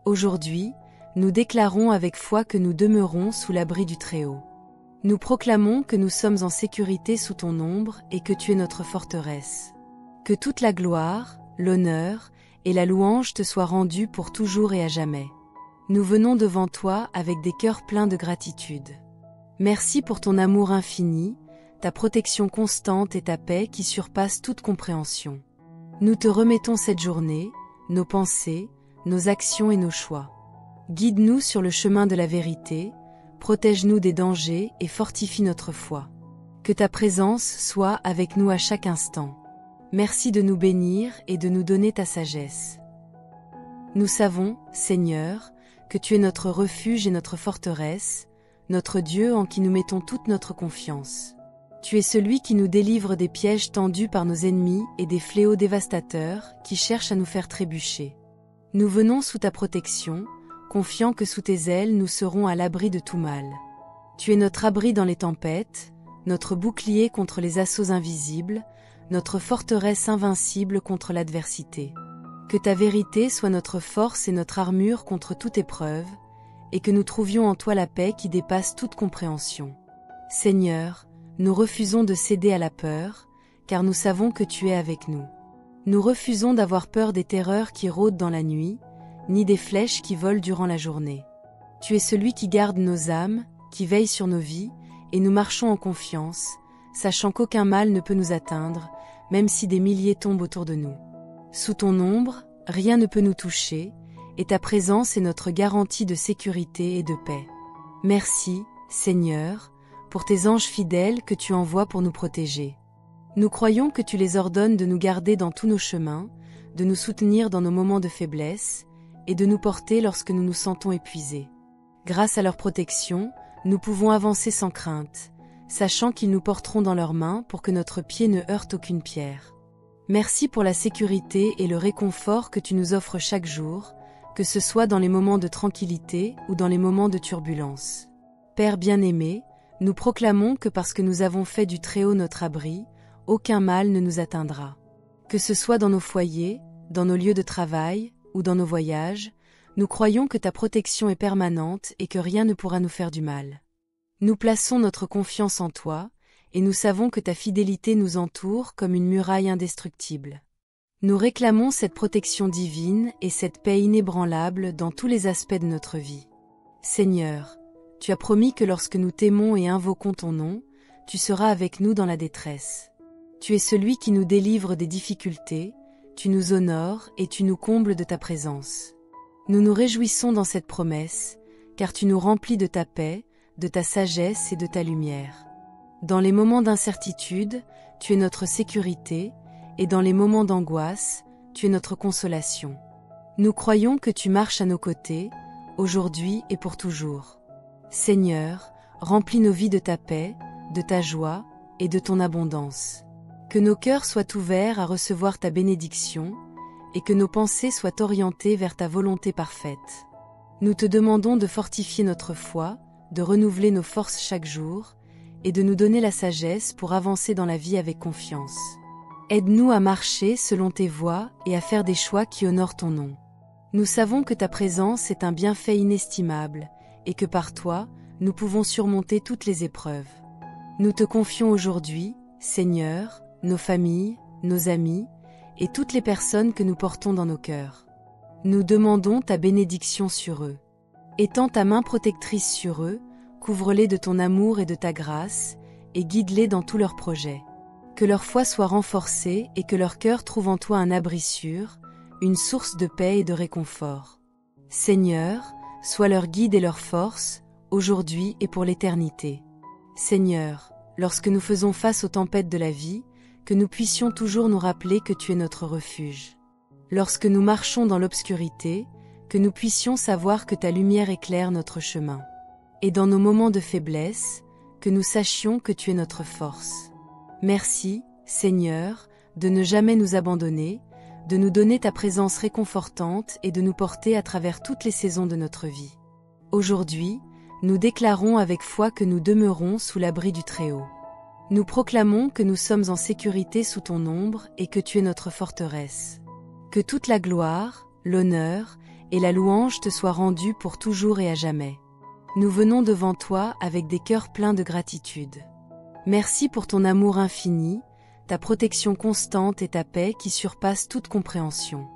Aujourd'hui, nous déclarons avec foi que nous demeurons sous l'abri du Très-Haut. Nous proclamons que nous sommes en sécurité sous ton ombre et que tu es notre forteresse. Que toute la gloire, l'honneur et la louange te soient rendues pour toujours et à jamais. Nous venons devant toi avec des cœurs pleins de gratitude. Merci pour ton amour infini, ta protection constante et ta paix qui surpassent toute compréhension. Nous te remettons cette journée, nos pensées, nos actions et nos choix. Guide-nous sur le chemin de la vérité, protège-nous des dangers et fortifie notre foi. Que ta présence soit avec nous à chaque instant. Merci de nous bénir et de nous donner ta sagesse. Nous savons, Seigneur, que tu es notre refuge et notre forteresse, notre Dieu en qui nous mettons toute notre confiance. Tu es celui qui nous délivre des pièges tendus par nos ennemis et des fléaux dévastateurs qui cherchent à nous faire trébucher. Nous venons sous ta protection, confiant que sous tes ailes nous serons à l'abri de tout mal. Tu es notre abri dans les tempêtes, notre bouclier contre les assauts invisibles, notre forteresse invincible contre l'adversité. Que ta vérité soit notre force et notre armure contre toute épreuve, et que nous trouvions en toi la paix qui dépasse toute compréhension. Seigneur, nous refusons de céder à la peur, car nous savons que tu es avec nous. Nous refusons d'avoir peur des terreurs qui rôdent dans la nuit, ni des flèches qui volent durant la journée. Tu es celui qui garde nos âmes, qui veille sur nos vies, et nous marchons en confiance, sachant qu'aucun mal ne peut nous atteindre, même si des milliers tombent autour de nous. Sous ton ombre, rien ne peut nous toucher, et ta présence est notre garantie de sécurité et de paix. Merci, Seigneur, pour tes anges fidèles que tu envoies pour nous protéger. Nous croyons que tu les ordonnes de nous garder dans tous nos chemins, de nous soutenir dans nos moments de faiblesse, et de nous porter lorsque nous nous sentons épuisés. Grâce à leur protection, nous pouvons avancer sans crainte, sachant qu'ils nous porteront dans leurs mains pour que notre pied ne heurte aucune pierre. Merci pour la sécurité et le réconfort que tu nous offres chaque jour, que ce soit dans les moments de tranquillité ou dans les moments de turbulence. Père bien-aimé, nous proclamons que parce que nous avons fait du Très-Haut notre abri, aucun mal ne nous atteindra. Que ce soit dans nos foyers, dans nos lieux de travail ou dans nos voyages, nous croyons que ta protection est permanente et que rien ne pourra nous faire du mal. Nous plaçons notre confiance en toi, et nous savons que ta fidélité nous entoure comme une muraille indestructible. Nous réclamons cette protection divine et cette paix inébranlable dans tous les aspects de notre vie. Seigneur, tu as promis que lorsque nous t'aimons et invoquons ton nom, tu seras avec nous dans la détresse. Tu es celui qui nous délivre des difficultés, tu nous honores et tu nous combles de ta présence. Nous nous réjouissons dans cette promesse, car tu nous remplis de ta paix, de ta sagesse et de ta lumière. Dans les moments d'incertitude, tu es notre sécurité, et dans les moments d'angoisse, tu es notre consolation. Nous croyons que tu marches à nos côtés, aujourd'hui et pour toujours. Seigneur, remplis nos vies de ta paix, de ta joie et de ton abondance. Que nos cœurs soient ouverts à recevoir ta bénédiction et que nos pensées soient orientées vers ta volonté parfaite. Nous te demandons de fortifier notre foi, de renouveler nos forces chaque jour et de nous donner la sagesse pour avancer dans la vie avec confiance. Aide-nous à marcher selon tes voies et à faire des choix qui honorent ton nom. Nous savons que ta présence est un bienfait inestimable et que par toi, nous pouvons surmonter toutes les épreuves. Nous te confions aujourd'hui, Seigneur, nos familles, nos amis et toutes les personnes que nous portons dans nos cœurs. Nous demandons ta bénédiction sur eux. Étends ta main protectrice sur eux, couvre-les de ton amour et de ta grâce, et guide-les dans tous leurs projets. Que leur foi soit renforcée et que leur cœur trouve en toi un abri sûr, une source de paix et de réconfort. Seigneur, sois leur guide et leur force, aujourd'hui et pour l'éternité. Seigneur, lorsque nous faisons face aux tempêtes de la vie, que nous puissions toujours nous rappeler que tu es notre refuge. Lorsque nous marchons dans l'obscurité, que nous puissions savoir que ta lumière éclaire notre chemin. Et dans nos moments de faiblesse, que nous sachions que tu es notre force. Merci, Seigneur, de ne jamais nous abandonner, de nous donner ta présence réconfortante et de nous porter à travers toutes les saisons de notre vie. Aujourd'hui, nous déclarons avec foi que nous demeurons sous l'abri du Très-Haut. Nous proclamons que nous sommes en sécurité sous ton ombre et que tu es notre forteresse. Que toute la gloire, l'honneur et la louange te soient rendues pour toujours et à jamais. Nous venons devant toi avec des cœurs pleins de gratitude. Merci pour ton amour infini, ta protection constante et ta paix qui surpassent toute compréhension.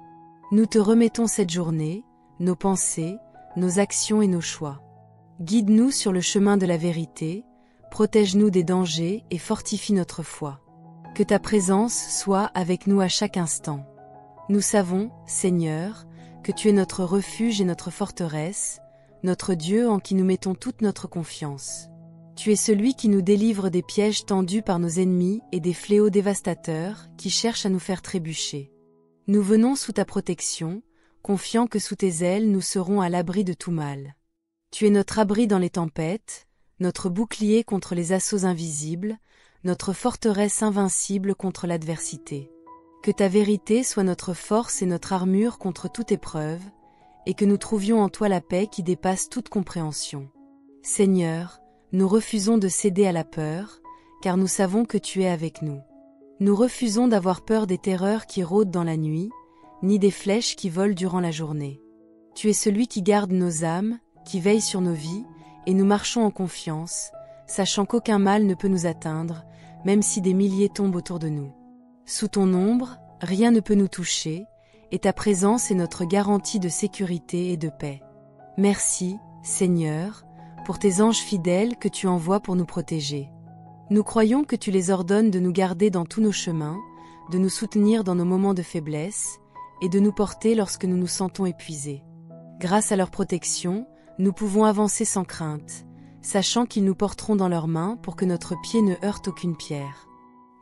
Nous te remettons cette journée, nos pensées, nos actions et nos choix. Guide-nous sur le chemin de la vérité, protège-nous des dangers et fortifie notre foi. Que ta présence soit avec nous à chaque instant. Nous savons, Seigneur, que tu es notre refuge et notre forteresse, notre Dieu en qui nous mettons toute notre confiance. Tu es celui qui nous délivre des pièges tendus par nos ennemis et des fléaux dévastateurs qui cherchent à nous faire trébucher. Nous venons sous ta protection, confiant que sous tes ailes nous serons à l'abri de tout mal. Tu es notre abri dans les tempêtes, notre bouclier contre les assauts invisibles, notre forteresse invincible contre l'adversité. Que ta vérité soit notre force et notre armure contre toute épreuve, et que nous trouvions en toi la paix qui dépasse toute compréhension. Seigneur, nous refusons de céder à la peur, car nous savons que tu es avec nous. Nous refusons d'avoir peur des terreurs qui rôdent dans la nuit, ni des flèches qui volent durant la journée. Tu es celui qui garde nos âmes, qui veille sur nos vies, et nous marchons en confiance, sachant qu'aucun mal ne peut nous atteindre, même si des milliers tombent autour de nous. Sous ton ombre, rien ne peut nous toucher, et ta présence est notre garantie de sécurité et de paix. Merci, Seigneur, pour tes anges fidèles que tu envoies pour nous protéger. Nous croyons que tu les ordonnes de nous garder dans tous nos chemins, de nous soutenir dans nos moments de faiblesse, et de nous porter lorsque nous nous sentons épuisés. Grâce à leur protection, nous pouvons avancer sans crainte, sachant qu'ils nous porteront dans leurs mains pour que notre pied ne heurte aucune pierre.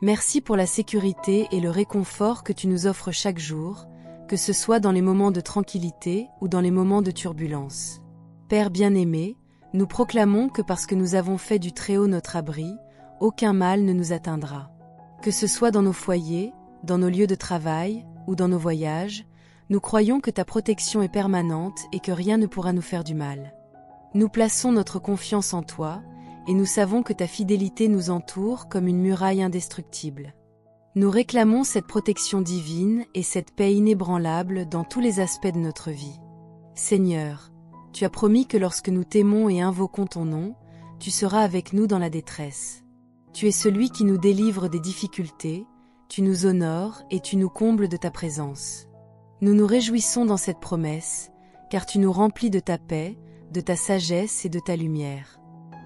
Merci pour la sécurité et le réconfort que tu nous offres chaque jour, que ce soit dans les moments de tranquillité ou dans les moments de turbulence. Père bien-aimé, nous proclamons que parce que nous avons fait du Très-Haut notre abri, aucun mal ne nous atteindra. Que ce soit dans nos foyers, dans nos lieux de travail ou dans nos voyages, nous croyons que ta protection est permanente et que rien ne pourra nous faire du mal. Nous plaçons notre confiance en toi, et nous savons que ta fidélité nous entoure comme une muraille indestructible. Nous réclamons cette protection divine et cette paix inébranlable dans tous les aspects de notre vie. Seigneur, tu as promis que lorsque nous t'aimons et invoquons ton nom, tu seras avec nous dans la détresse. Tu es celui qui nous délivre des difficultés, tu nous honores et tu nous combles de ta présence. Nous nous réjouissons dans cette promesse, car tu nous remplis de ta paix, de ta sagesse et de ta lumière.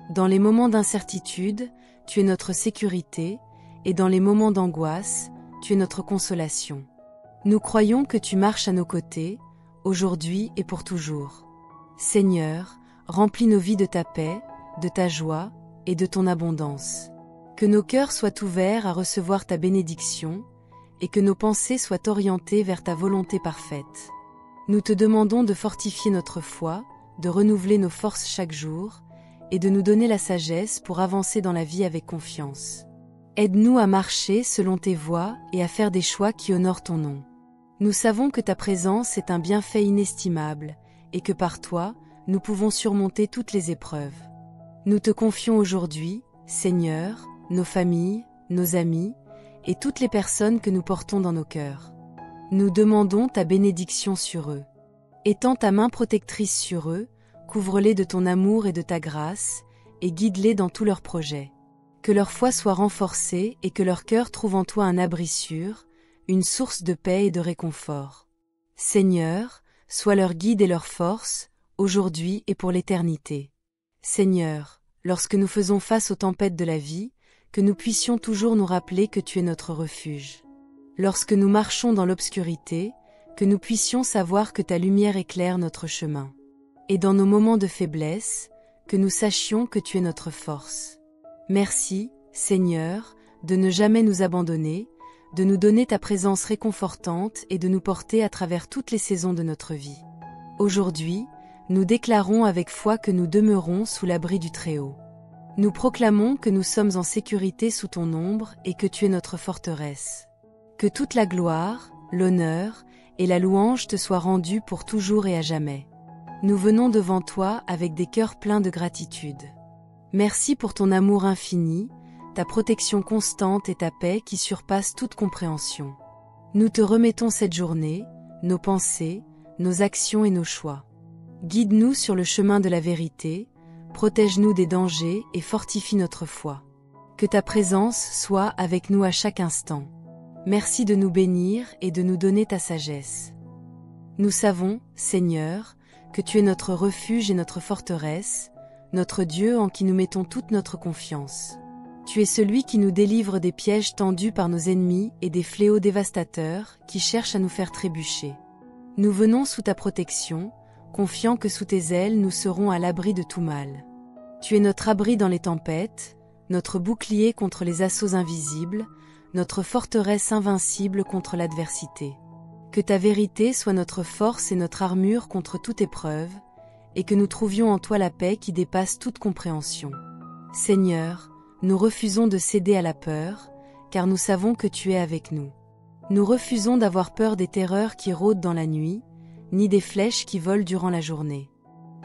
Dans les moments d'incertitude, tu es notre sécurité, et dans les moments d'angoisse, tu es notre consolation. Nous croyons que tu marches à nos côtés, aujourd'hui et pour toujours. Seigneur, remplis nos vies de ta paix, de ta joie et de ton abondance. Que nos cœurs soient ouverts à recevoir ta bénédiction, et que nos pensées soient orientées vers ta volonté parfaite. Nous te demandons de fortifier notre foi, de renouveler nos forces chaque jour, et de nous donner la sagesse pour avancer dans la vie avec confiance. Aide-nous à marcher selon tes voies et à faire des choix qui honorent ton nom. Nous savons que ta présence est un bienfait inestimable, et que par toi, nous pouvons surmonter toutes les épreuves. Nous te confions aujourd'hui, Seigneur, nos familles, nos amis, et toutes les personnes que nous portons dans nos cœurs. Nous demandons ta bénédiction sur eux. Étends ta main protectrice sur eux, couvre-les de ton amour et de ta grâce, et guide-les dans tous leurs projets. Que leur foi soit renforcée et que leur cœur trouve en toi un abri sûr, une source de paix et de réconfort. Seigneur, sois leur guide et leur force, aujourd'hui et pour l'éternité. Seigneur, lorsque nous faisons face aux tempêtes de la vie, que nous puissions toujours nous rappeler que tu es notre refuge. Lorsque nous marchons dans l'obscurité, que nous puissions savoir que ta lumière éclaire notre chemin. Et dans nos moments de faiblesse, que nous sachions que tu es notre force. Merci, Seigneur, de ne jamais nous abandonner, de nous donner ta présence réconfortante et de nous porter à travers toutes les saisons de notre vie. Aujourd'hui, nous déclarons avec foi que nous demeurons sous l'abri du Très-Haut. Nous proclamons que nous sommes en sécurité sous ton ombre et que tu es notre forteresse. Que toute la gloire, l'honneur et la louange te soient rendues pour toujours et à jamais. Nous venons devant toi avec des cœurs pleins de gratitude. Merci pour ton amour infini, ta protection constante et ta paix qui surpassent toute compréhension. Nous te remettons cette journée, nos pensées, nos actions et nos choix. Guide-nous sur le chemin de la vérité, protège-nous des dangers et fortifie notre foi. Que ta présence soit avec nous à chaque instant. Merci de nous bénir et de nous donner ta sagesse. Nous savons, Seigneur, que tu es notre refuge et notre forteresse, notre Dieu en qui nous mettons toute notre confiance. Tu es celui qui nous délivre des pièges tendus par nos ennemis et des fléaux dévastateurs qui cherchent à nous faire trébucher. Nous venons sous ta protection, confiant que sous tes ailes nous serons à l'abri de tout mal. Tu es notre abri dans les tempêtes, notre bouclier contre les assauts invisibles, notre forteresse invincible contre l'adversité. Que ta vérité soit notre force et notre armure contre toute épreuve, et que nous trouvions en toi la paix qui dépasse toute compréhension. Seigneur, nous refusons de céder à la peur, car nous savons que tu es avec nous. Nous refusons d'avoir peur des terreurs qui rôdent dans la nuit, ni des flèches qui volent durant la journée.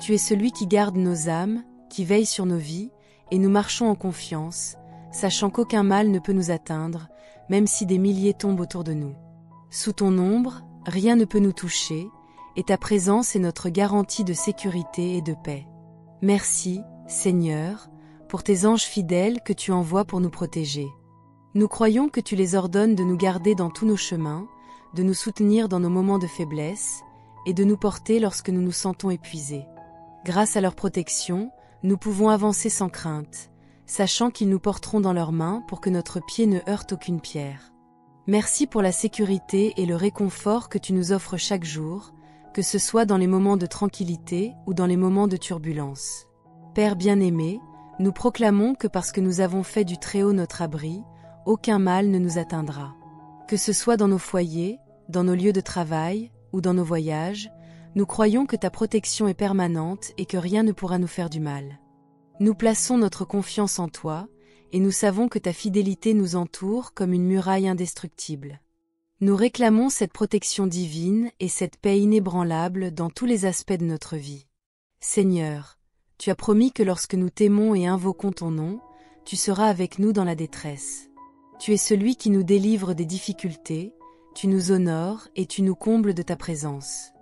Tu es celui qui garde nos âmes, qui veille sur nos vies, et nous marchons en confiance, sachant qu'aucun mal ne peut nous atteindre, même si des milliers tombent autour de nous. Sous ton ombre, rien ne peut nous toucher, et ta présence est notre garantie de sécurité et de paix. Merci, Seigneur, pour tes anges fidèles que tu envoies pour nous protéger. Nous croyons que tu les ordonnes de nous garder dans tous nos chemins, de nous soutenir dans nos moments de faiblesse, et de nous porter lorsque nous nous sentons épuisés. Grâce à leur protection, nous pouvons avancer sans crainte, sachant qu'ils nous porteront dans leurs mains pour que notre pied ne heurte aucune pierre. Merci pour la sécurité et le réconfort que tu nous offres chaque jour, que ce soit dans les moments de tranquillité ou dans les moments de turbulence. Père bien-aimé, nous proclamons que parce que nous avons fait du Très-Haut notre abri, aucun mal ne nous atteindra. Que ce soit dans nos foyers, dans nos lieux de travail ou dans nos voyages, nous croyons que ta protection est permanente et que rien ne pourra nous faire du mal. Nous plaçons notre confiance en toi, et nous savons que ta fidélité nous entoure comme une muraille indestructible. Nous réclamons cette protection divine et cette paix inébranlable dans tous les aspects de notre vie. Seigneur, tu as promis que lorsque nous t'aimons et invoquons ton nom, tu seras avec nous dans la détresse. Tu es celui qui nous délivre des difficultés, tu nous honores et tu nous combles de ta présence.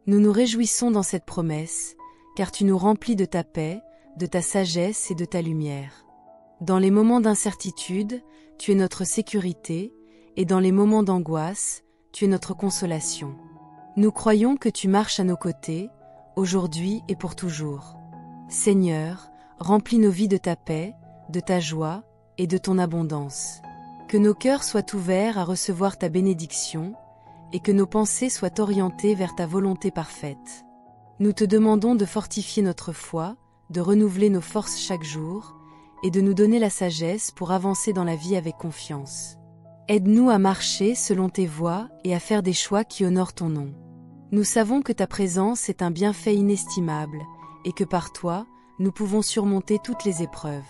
Nous nous réjouissons dans cette promesse, car tu nous remplis de ta paix, de ta sagesse et de ta lumière. Dans les moments d'incertitude, tu es notre sécurité, et dans les moments d'angoisse, tu es notre consolation. Nous croyons que tu marches à nos côtés, aujourd'hui et pour toujours. Seigneur, remplis nos vies de ta paix, de ta joie et de ton abondance. Que nos cœurs soient ouverts à recevoir ta bénédiction, et que nos pensées soient orientées vers ta volonté parfaite. Nous te demandons de fortifier notre foi, de renouveler nos forces chaque jour, et de nous donner la sagesse pour avancer dans la vie avec confiance. Aide-nous à marcher selon tes voies et à faire des choix qui honorent ton nom. Nous savons que ta présence est un bienfait inestimable, et que par toi, nous pouvons surmonter toutes les épreuves.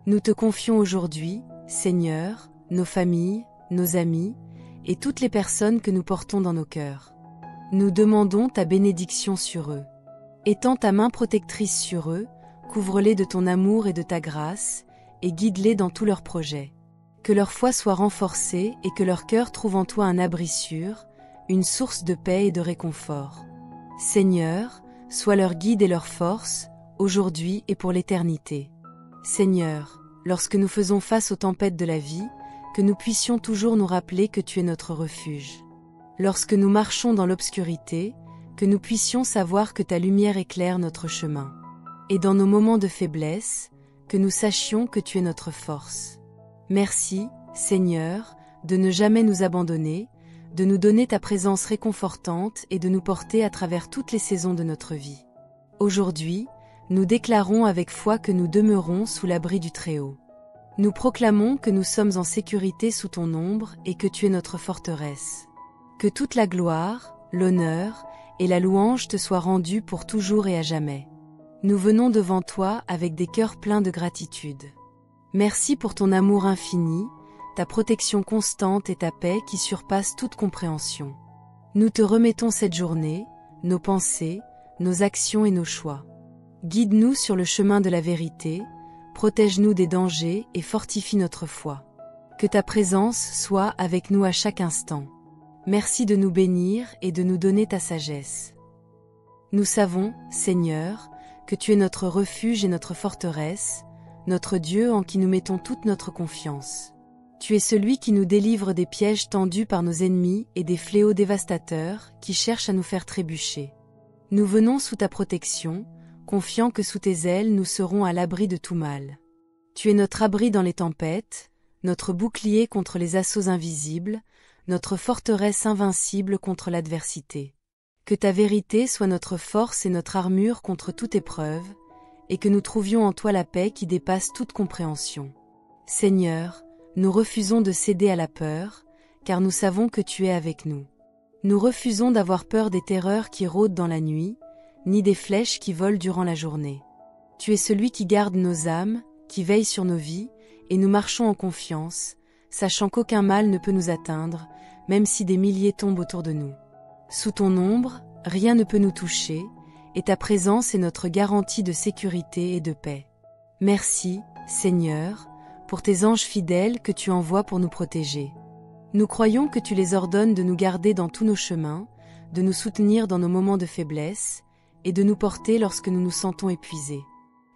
Nous te confions aujourd'hui, Seigneur, nos familles, nos amis, et toutes les personnes que nous portons dans nos cœurs. Nous demandons ta bénédiction sur eux. Étends ta main protectrice sur eux, couvre-les de ton amour et de ta grâce, et guide-les dans tous leurs projets. Que leur foi soit renforcée et que leur cœur trouve en toi un abri sûr, une source de paix et de réconfort. Seigneur, sois leur guide et leur force, aujourd'hui et pour l'éternité. Seigneur, lorsque nous faisons face aux tempêtes de la vie, que nous puissions toujours nous rappeler que tu es notre refuge. Lorsque nous marchons dans l'obscurité, que nous puissions savoir que ta lumière éclaire notre chemin. Et dans nos moments de faiblesse, que nous sachions que tu es notre force. Merci, Seigneur, de ne jamais nous abandonner, de nous donner ta présence réconfortante et de nous porter à travers toutes les saisons de notre vie. Aujourd'hui, nous déclarons avec foi que nous demeurons sous l'abri du Très-Haut. Nous proclamons que nous sommes en sécurité sous ton ombre et que tu es notre forteresse. Que toute la gloire, l'honneur et la louange te soient rendues pour toujours et à jamais. Nous venons devant toi avec des cœurs pleins de gratitude. Merci pour ton amour infini, ta protection constante et ta paix qui surpassent toute compréhension. Nous te remettons cette journée, nos pensées, nos actions et nos choix. Guide-nous sur le chemin de la vérité, protège-nous des dangers et fortifie notre foi. Que ta présence soit avec nous à chaque instant. Merci de nous bénir et de nous donner ta sagesse. Nous savons, Seigneur, que tu es notre refuge et notre forteresse, notre Dieu en qui nous mettons toute notre confiance. Tu es celui qui nous délivre des pièges tendus par nos ennemis et des fléaux dévastateurs qui cherchent à nous faire trébucher. Nous venons sous ta protection, confiants que sous tes ailes nous serons à l'abri de tout mal. Tu es notre abri dans les tempêtes, notre bouclier contre les assauts invisibles, notre forteresse invincible contre l'adversité. Que ta vérité soit notre force et notre armure contre toute épreuve, et que nous trouvions en toi la paix qui dépasse toute compréhension. Seigneur, nous refusons de céder à la peur, car nous savons que tu es avec nous. Nous refusons d'avoir peur des terreurs qui rôdent dans la nuit, ni des flèches qui volent durant la journée. Tu es celui qui garde nos âmes, qui veille sur nos vies, et nous marchons en confiance, sachant qu'aucun mal ne peut nous atteindre, même si des milliers tombent autour de nous. Sous ton ombre, rien ne peut nous toucher, et ta présence est notre garantie de sécurité et de paix. Merci, Seigneur, pour tes anges fidèles que tu envoies pour nous protéger. Nous croyons que tu les ordonnes de nous garder dans tous nos chemins, de nous soutenir dans nos moments de faiblesse, et de nous porter lorsque nous nous sentons épuisés.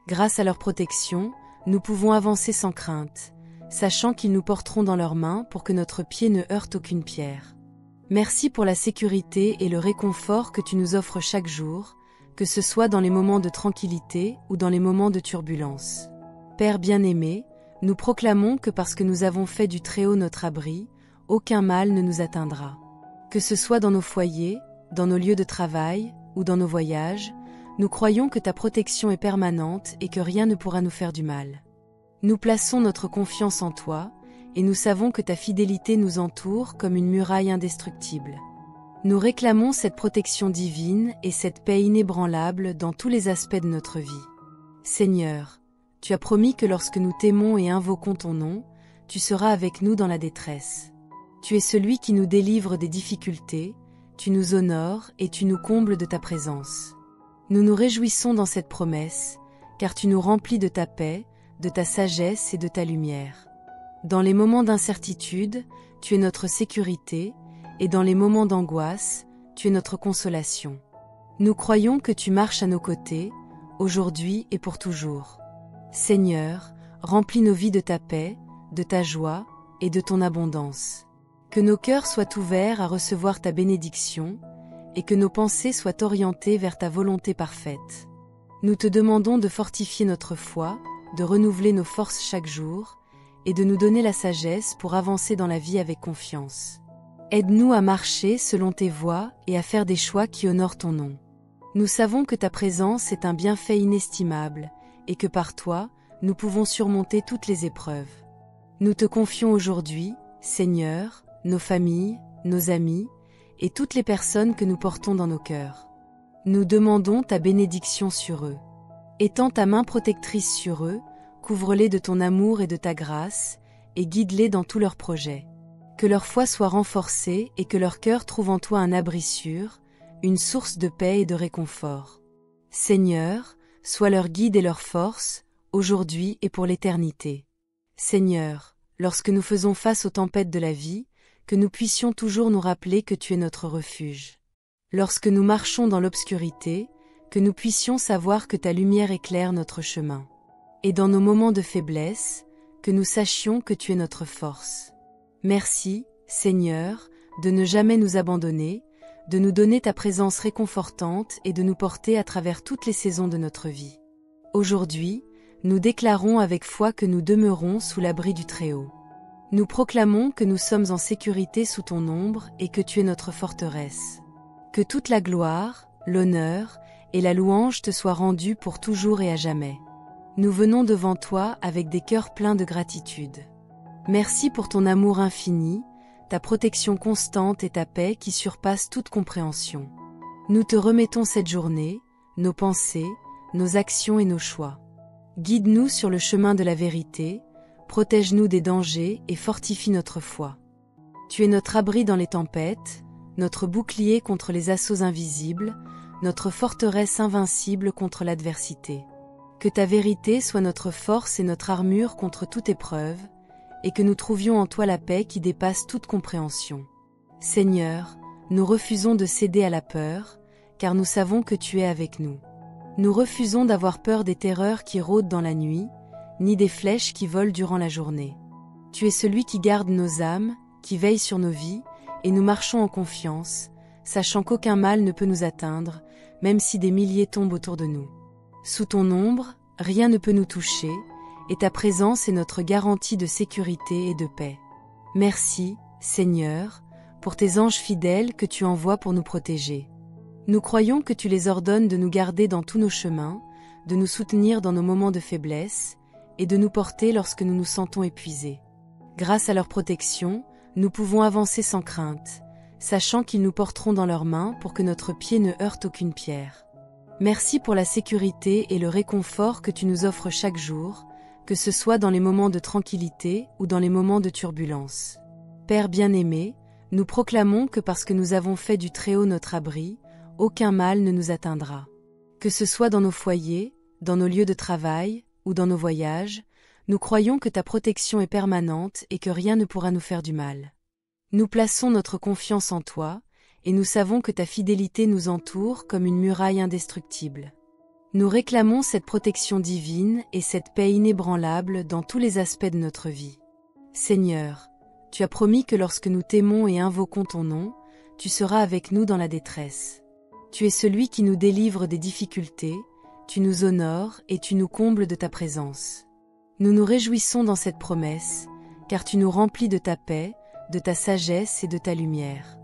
Grâce à leur protection, nous pouvons avancer sans crainte, sachant qu'ils nous porteront dans leurs mains pour que notre pied ne heurte aucune pierre. Merci pour la sécurité et le réconfort que tu nous offres chaque jour, que ce soit dans les moments de tranquillité ou dans les moments de turbulence. Père bien-aimé, nous proclamons que parce que nous avons fait du Très-Haut notre abri, aucun mal ne nous atteindra. Que ce soit dans nos foyers, dans nos lieux de travail, ou dans nos voyages, nous croyons que ta protection est permanente et que rien ne pourra nous faire du mal. Nous plaçons notre confiance en toi, et nous savons que ta fidélité nous entoure comme une muraille indestructible. Nous réclamons cette protection divine et cette paix inébranlable dans tous les aspects de notre vie. Seigneur, tu as promis que lorsque nous t'aimons et invoquons ton nom, tu seras avec nous dans la détresse. Tu es celui qui nous délivre des difficultés, tu nous honores et tu nous combles de ta présence. Nous nous réjouissons dans cette promesse, car tu nous remplis de ta paix, de ta sagesse et de ta lumière. Dans les moments d'incertitude, tu es notre sécurité, et dans les moments d'angoisse, tu es notre consolation. Nous croyons que tu marches à nos côtés, aujourd'hui et pour toujours. Seigneur, remplis nos vies de ta paix, de ta joie et de ton abondance. Que nos cœurs soient ouverts à recevoir ta bénédiction, et que nos pensées soient orientées vers ta volonté parfaite. Nous te demandons de fortifier notre foi, de renouveler nos forces chaque jour, et de nous donner la sagesse pour avancer dans la vie avec confiance. Aide-nous à marcher selon tes voies et à faire des choix qui honorent ton nom. Nous savons que ta présence est un bienfait inestimable, et que par toi, nous pouvons surmonter toutes les épreuves. Nous te confions aujourd'hui, Seigneur, nos familles, nos amis, et toutes les personnes que nous portons dans nos cœurs. Nous demandons ta bénédiction sur eux. Étends ta main protectrice sur eux, couvre-les de ton amour et de ta grâce, et guide-les dans tous leurs projets. Que leur foi soit renforcée et que leur cœur trouve en toi un abri sûr, une source de paix et de réconfort. Seigneur, sois leur guide et leur force, aujourd'hui et pour l'éternité. Seigneur, lorsque nous faisons face aux tempêtes de la vie, que nous puissions toujours nous rappeler que tu es notre refuge. Lorsque nous marchons dans l'obscurité, que nous puissions savoir que ta lumière éclaire notre chemin. Et dans nos moments de faiblesse, que nous sachions que tu es notre force. Merci, Seigneur, de ne jamais nous abandonner, de nous donner ta présence réconfortante et de nous porter à travers toutes les saisons de notre vie. Aujourd'hui, nous déclarons avec foi que nous demeurons sous l'abri du Très-Haut. Nous proclamons que nous sommes en sécurité sous ton ombre et que tu es notre forteresse. Que toute la gloire, l'honneur et la louange te soient rendues pour toujours et à jamais. Nous venons devant toi avec des cœurs pleins de gratitude. Merci pour ton amour infini, ta protection constante et ta paix qui surpassent toute compréhension. Nous te remettons cette journée, nos pensées, nos actions et nos choix. Guide-nous sur le chemin de la vérité, protège-nous des dangers et fortifie notre foi. Tu es notre abri dans les tempêtes, notre bouclier contre les assauts invisibles, notre forteresse invincible contre l'adversité. Que ta vérité soit notre force et notre armure contre toute épreuve, et que nous trouvions en toi la paix qui dépasse toute compréhension. Seigneur, nous refusons de céder à la peur, car nous savons que tu es avec nous. Nous refusons d'avoir peur des terreurs qui rôdent dans la nuit, ni des flèches qui volent durant la journée. Tu es celui qui garde nos âmes, qui veille sur nos vies, et nous marchons en confiance, sachant qu'aucun mal ne peut nous atteindre, même si des milliers tombent autour de nous. Sous ton ombre, rien ne peut nous toucher, et ta présence est notre garantie de sécurité et de paix. Merci, Seigneur, pour tes anges fidèles que tu envoies pour nous protéger. Nous croyons que tu les ordonnes de nous garder dans tous nos chemins, de nous soutenir dans nos moments de faiblesse, et de nous porter lorsque nous nous sentons épuisés. Grâce à leur protection, nous pouvons avancer sans crainte, sachant qu'ils nous porteront dans leurs mains pour que notre pied ne heurte aucune pierre. Merci pour la sécurité et le réconfort que tu nous offres chaque jour, que ce soit dans les moments de tranquillité ou dans les moments de turbulence. Père bien-aimé, nous proclamons que parce que nous avons fait du Très-Haut notre abri, aucun mal ne nous atteindra. Que ce soit dans nos foyers, dans nos lieux de travail ou dans nos voyages, nous croyons que ta protection est permanente et que rien ne pourra nous faire du mal. Nous plaçons notre confiance en toi, et nous savons que ta fidélité nous entoure comme une muraille indestructible. Nous réclamons cette protection divine et cette paix inébranlable dans tous les aspects de notre vie. Seigneur, tu as promis que lorsque nous t'aimons et invoquons ton nom, tu seras avec nous dans la détresse. Tu es celui qui nous délivre des difficultés, tu nous honores et tu nous combles de ta présence. Nous nous réjouissons dans cette promesse, car tu nous remplis de ta paix, de ta sagesse et de ta lumière.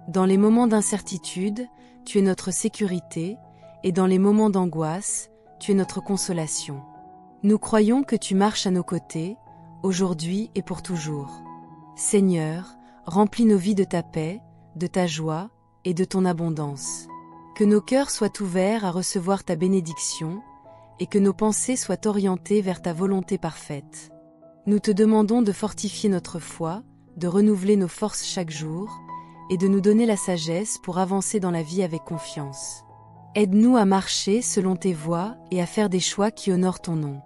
Dans les moments d'incertitude, tu es notre sécurité, et dans les moments d'angoisse, tu es notre consolation. Nous croyons que tu marches à nos côtés, aujourd'hui et pour toujours. Seigneur, remplis nos vies de ta paix, de ta joie et de ton abondance. Que nos cœurs soient ouverts à recevoir ta bénédiction, et que nos pensées soient orientées vers ta volonté parfaite. Nous te demandons de fortifier notre foi, de renouveler nos forces chaque jour, et de nous donner la sagesse pour avancer dans la vie avec confiance. Aide-nous à marcher selon tes voies et à faire des choix qui honorent ton nom.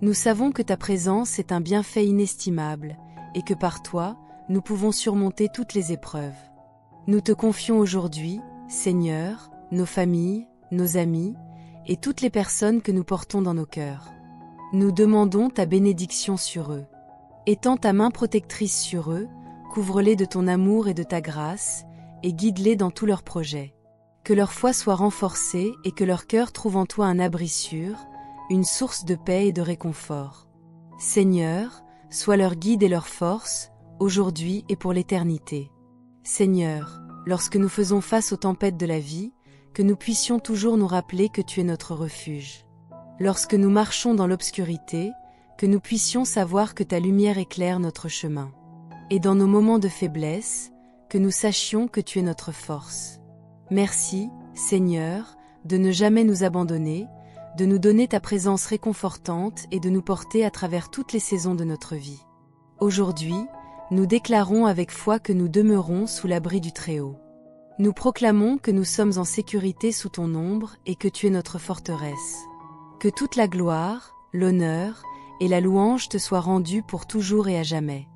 Nous savons que ta présence est un bienfait inestimable, et que par toi, nous pouvons surmonter toutes les épreuves. Nous te confions aujourd'hui, Seigneur, nos familles, nos amis, et toutes les personnes que nous portons dans nos cœurs. Nous demandons ta bénédiction sur eux. Étends ta main protectrice sur eux, couvre-les de ton amour et de ta grâce, et guide-les dans tous leurs projets. Que leur foi soit renforcée et que leur cœur trouve en toi un abri sûr, une source de paix et de réconfort. Seigneur, sois leur guide et leur force, aujourd'hui et pour l'éternité. Seigneur, lorsque nous faisons face aux tempêtes de la vie, que nous puissions toujours nous rappeler que tu es notre refuge. Lorsque nous marchons dans l'obscurité, que nous puissions savoir que ta lumière éclaire notre chemin. Et dans nos moments de faiblesse, que nous sachions que tu es notre force. Merci, Seigneur, de ne jamais nous abandonner, de nous donner ta présence réconfortante et de nous porter à travers toutes les saisons de notre vie. Aujourd'hui, nous déclarons avec foi que nous demeurons sous l'abri du Très-Haut. Nous proclamons que nous sommes en sécurité sous ton ombre et que tu es notre forteresse. Que toute la gloire, l'honneur et la louange te soient rendues pour toujours et à jamais.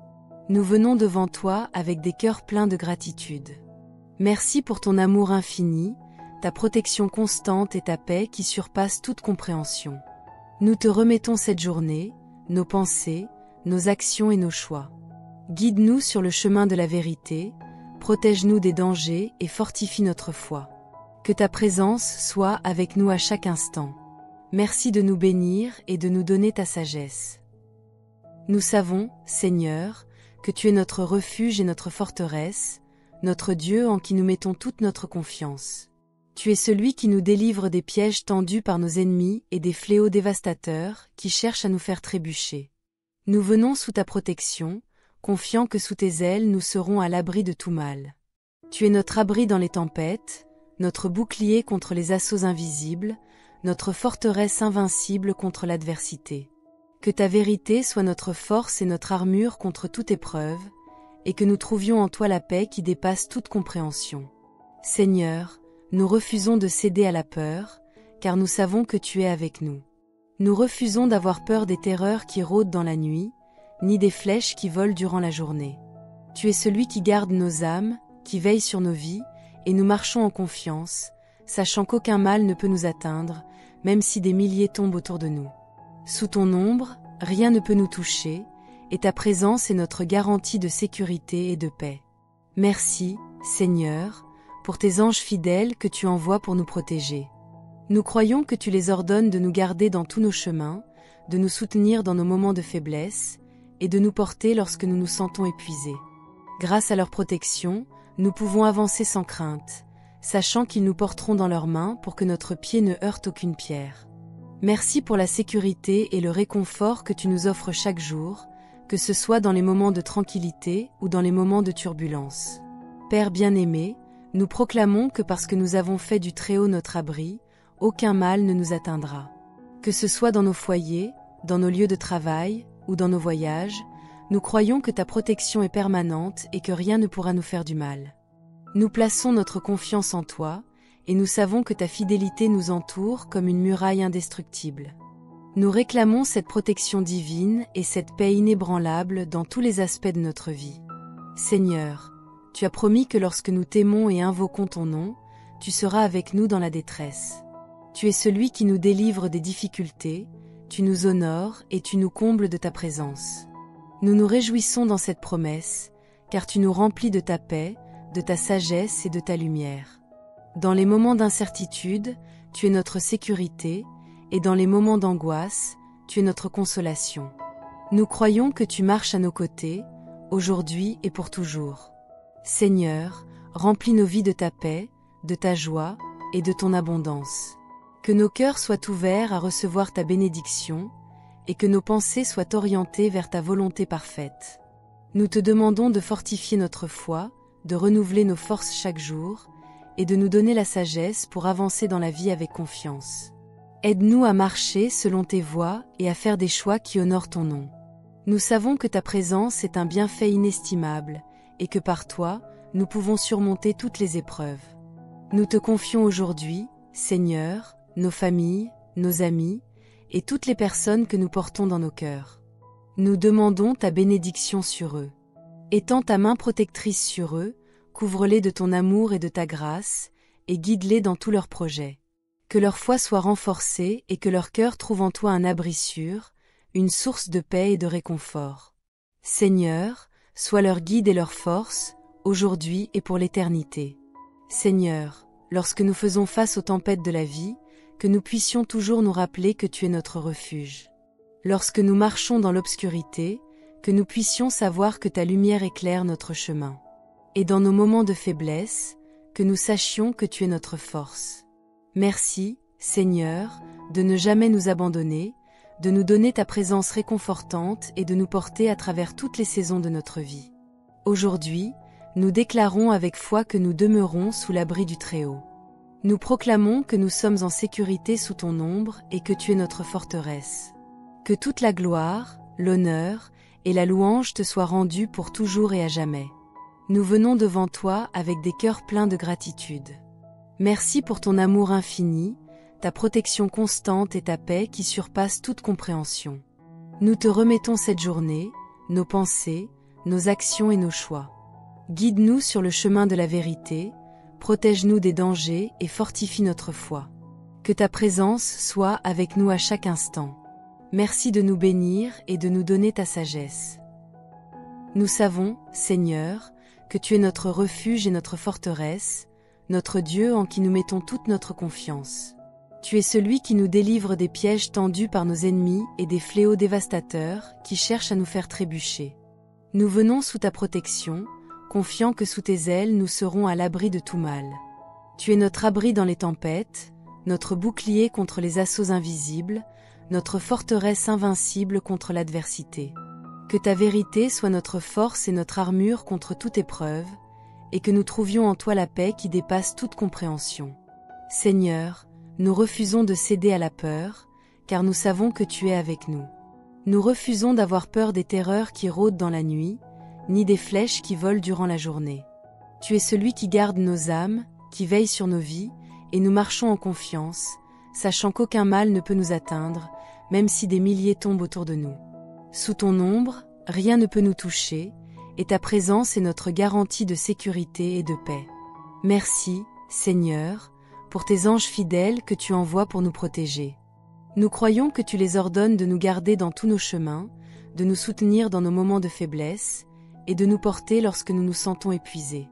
Nous venons devant toi avec des cœurs pleins de gratitude. Merci pour ton amour infini, ta protection constante et ta paix qui surpassent toute compréhension. Nous te remettons cette journée, nos pensées, nos actions et nos choix. Guide-nous sur le chemin de la vérité, protège-nous des dangers et fortifie notre foi. Que ta présence soit avec nous à chaque instant. Merci de nous bénir et de nous donner ta sagesse. Nous savons, Seigneur, que tu es notre refuge et notre forteresse, notre Dieu en qui nous mettons toute notre confiance. Tu es celui qui nous délivre des pièges tendus par nos ennemis et des fléaux dévastateurs qui cherchent à nous faire trébucher. Nous venons sous ta protection, confiants que sous tes ailes nous serons à l'abri de tout mal. Tu es notre abri dans les tempêtes, notre bouclier contre les assauts invisibles, notre forteresse invincible contre l'adversité. Que ta vérité soit notre force et notre armure contre toute épreuve, et que nous trouvions en toi la paix qui dépasse toute compréhension. Seigneur, nous refusons de céder à la peur, car nous savons que tu es avec nous. Nous refusons d'avoir peur des terreurs qui rôdent dans la nuit, ni des flèches qui volent durant la journée. Tu es celui qui garde nos âmes, qui veille sur nos vies, et nous marchons en confiance, sachant qu'aucun mal ne peut nous atteindre, même si des milliers tombent autour de nous. Sous ton ombre, rien ne peut nous toucher, et ta présence est notre garantie de sécurité et de paix. Merci, Seigneur, pour tes anges fidèles que tu envoies pour nous protéger. Nous croyons que tu les ordonnes de nous garder dans tous nos chemins, de nous soutenir dans nos moments de faiblesse, et de nous porter lorsque nous nous sentons épuisés. Grâce à leur protection, nous pouvons avancer sans crainte, sachant qu'ils nous porteront dans leurs mains pour que notre pied ne heurte aucune pierre. Merci pour la sécurité et le réconfort que tu nous offres chaque jour, que ce soit dans les moments de tranquillité ou dans les moments de turbulence. Père bien-aimé, nous proclamons que parce que nous avons fait du Très-Haut notre abri, aucun mal ne nous atteindra. Que ce soit dans nos foyers, dans nos lieux de travail ou dans nos voyages, nous croyons que ta protection est permanente et que rien ne pourra nous faire du mal. Nous plaçons notre confiance en toi, et nous savons que ta fidélité nous entoure comme une muraille indestructible. Nous réclamons cette protection divine et cette paix inébranlable dans tous les aspects de notre vie. Seigneur, tu as promis que lorsque nous t'aimons et invoquons ton nom, tu seras avec nous dans la détresse. Tu es celui qui nous délivre des difficultés, tu nous honores et tu nous combles de ta présence. Nous nous réjouissons dans cette promesse, car tu nous remplis de ta paix, de ta sagesse et de ta lumière. Dans les moments d'incertitude, tu es notre sécurité, et dans les moments d'angoisse, tu es notre consolation. Nous croyons que tu marches à nos côtés, aujourd'hui et pour toujours. Seigneur, remplis nos vies de ta paix, de ta joie et de ton abondance. Que nos cœurs soient ouverts à recevoir ta bénédiction, et que nos pensées soient orientées vers ta volonté parfaite. Nous te demandons de fortifier notre foi, de renouveler nos forces chaque jour, et de nous donner la sagesse pour avancer dans la vie avec confiance. Aide-nous à marcher selon tes voies et à faire des choix qui honorent ton nom. Nous savons que ta présence est un bienfait inestimable, et que par toi, nous pouvons surmonter toutes les épreuves. Nous te confions aujourd'hui, Seigneur, nos familles, nos amis, et toutes les personnes que nous portons dans nos cœurs. Nous demandons ta bénédiction sur eux. Étends ta main protectrice sur eux, couvre-les de ton amour et de ta grâce, et guide-les dans tous leurs projets. Que leur foi soit renforcée et que leur cœur trouve en toi un abri sûr, une source de paix et de réconfort. Seigneur, sois leur guide et leur force, aujourd'hui et pour l'éternité. Seigneur, lorsque nous faisons face aux tempêtes de la vie, que nous puissions toujours nous rappeler que tu es notre refuge. Lorsque nous marchons dans l'obscurité, que nous puissions savoir que ta lumière éclaire notre chemin. Et dans nos moments de faiblesse, que nous sachions que tu es notre force. Merci, Seigneur, de ne jamais nous abandonner, de nous donner ta présence réconfortante et de nous porter à travers toutes les saisons de notre vie. Aujourd'hui, nous déclarons avec foi que nous demeurons sous l'abri du Très-Haut. Nous proclamons que nous sommes en sécurité sous ton ombre et que tu es notre forteresse. Que toute la gloire, l'honneur et la louange te soient rendues pour toujours et à jamais. Nous venons devant toi avec des cœurs pleins de gratitude. Merci pour ton amour infini, ta protection constante et ta paix qui surpassent toute compréhension. Nous te remettons cette journée, nos pensées, nos actions et nos choix. Guide-nous sur le chemin de la vérité, protège-nous des dangers et fortifie notre foi. Que ta présence soit avec nous à chaque instant. Merci de nous bénir et de nous donner ta sagesse. Nous savons, Seigneur, que tu es notre refuge et notre forteresse, notre Dieu en qui nous mettons toute notre confiance. Tu es celui qui nous délivre des pièges tendus par nos ennemis et des fléaux dévastateurs qui cherchent à nous faire trébucher. Nous venons sous ta protection, confiants que sous tes ailes nous serons à l'abri de tout mal. Tu es notre abri dans les tempêtes, notre bouclier contre les assauts invisibles, notre forteresse invincible contre l'adversité. Que ta vérité soit notre force et notre armure contre toute épreuve, et que nous trouvions en toi la paix qui dépasse toute compréhension. Seigneur, nous refusons de céder à la peur, car nous savons que tu es avec nous. Nous refusons d'avoir peur des terreurs qui rôdent dans la nuit, ni des flèches qui volent durant la journée. Tu es celui qui garde nos âmes, qui veille sur nos vies, et nous marchons en confiance, sachant qu'aucun mal ne peut nous atteindre, même si des milliers tombent autour de nous. Sous ton ombre, rien ne peut nous toucher, et ta présence est notre garantie de sécurité et de paix. Merci, Seigneur, pour tes anges fidèles que tu envoies pour nous protéger. Nous croyons que tu les ordonnes de nous garder dans tous nos chemins, de nous soutenir dans nos moments de faiblesse, et de nous porter lorsque nous nous sentons épuisés.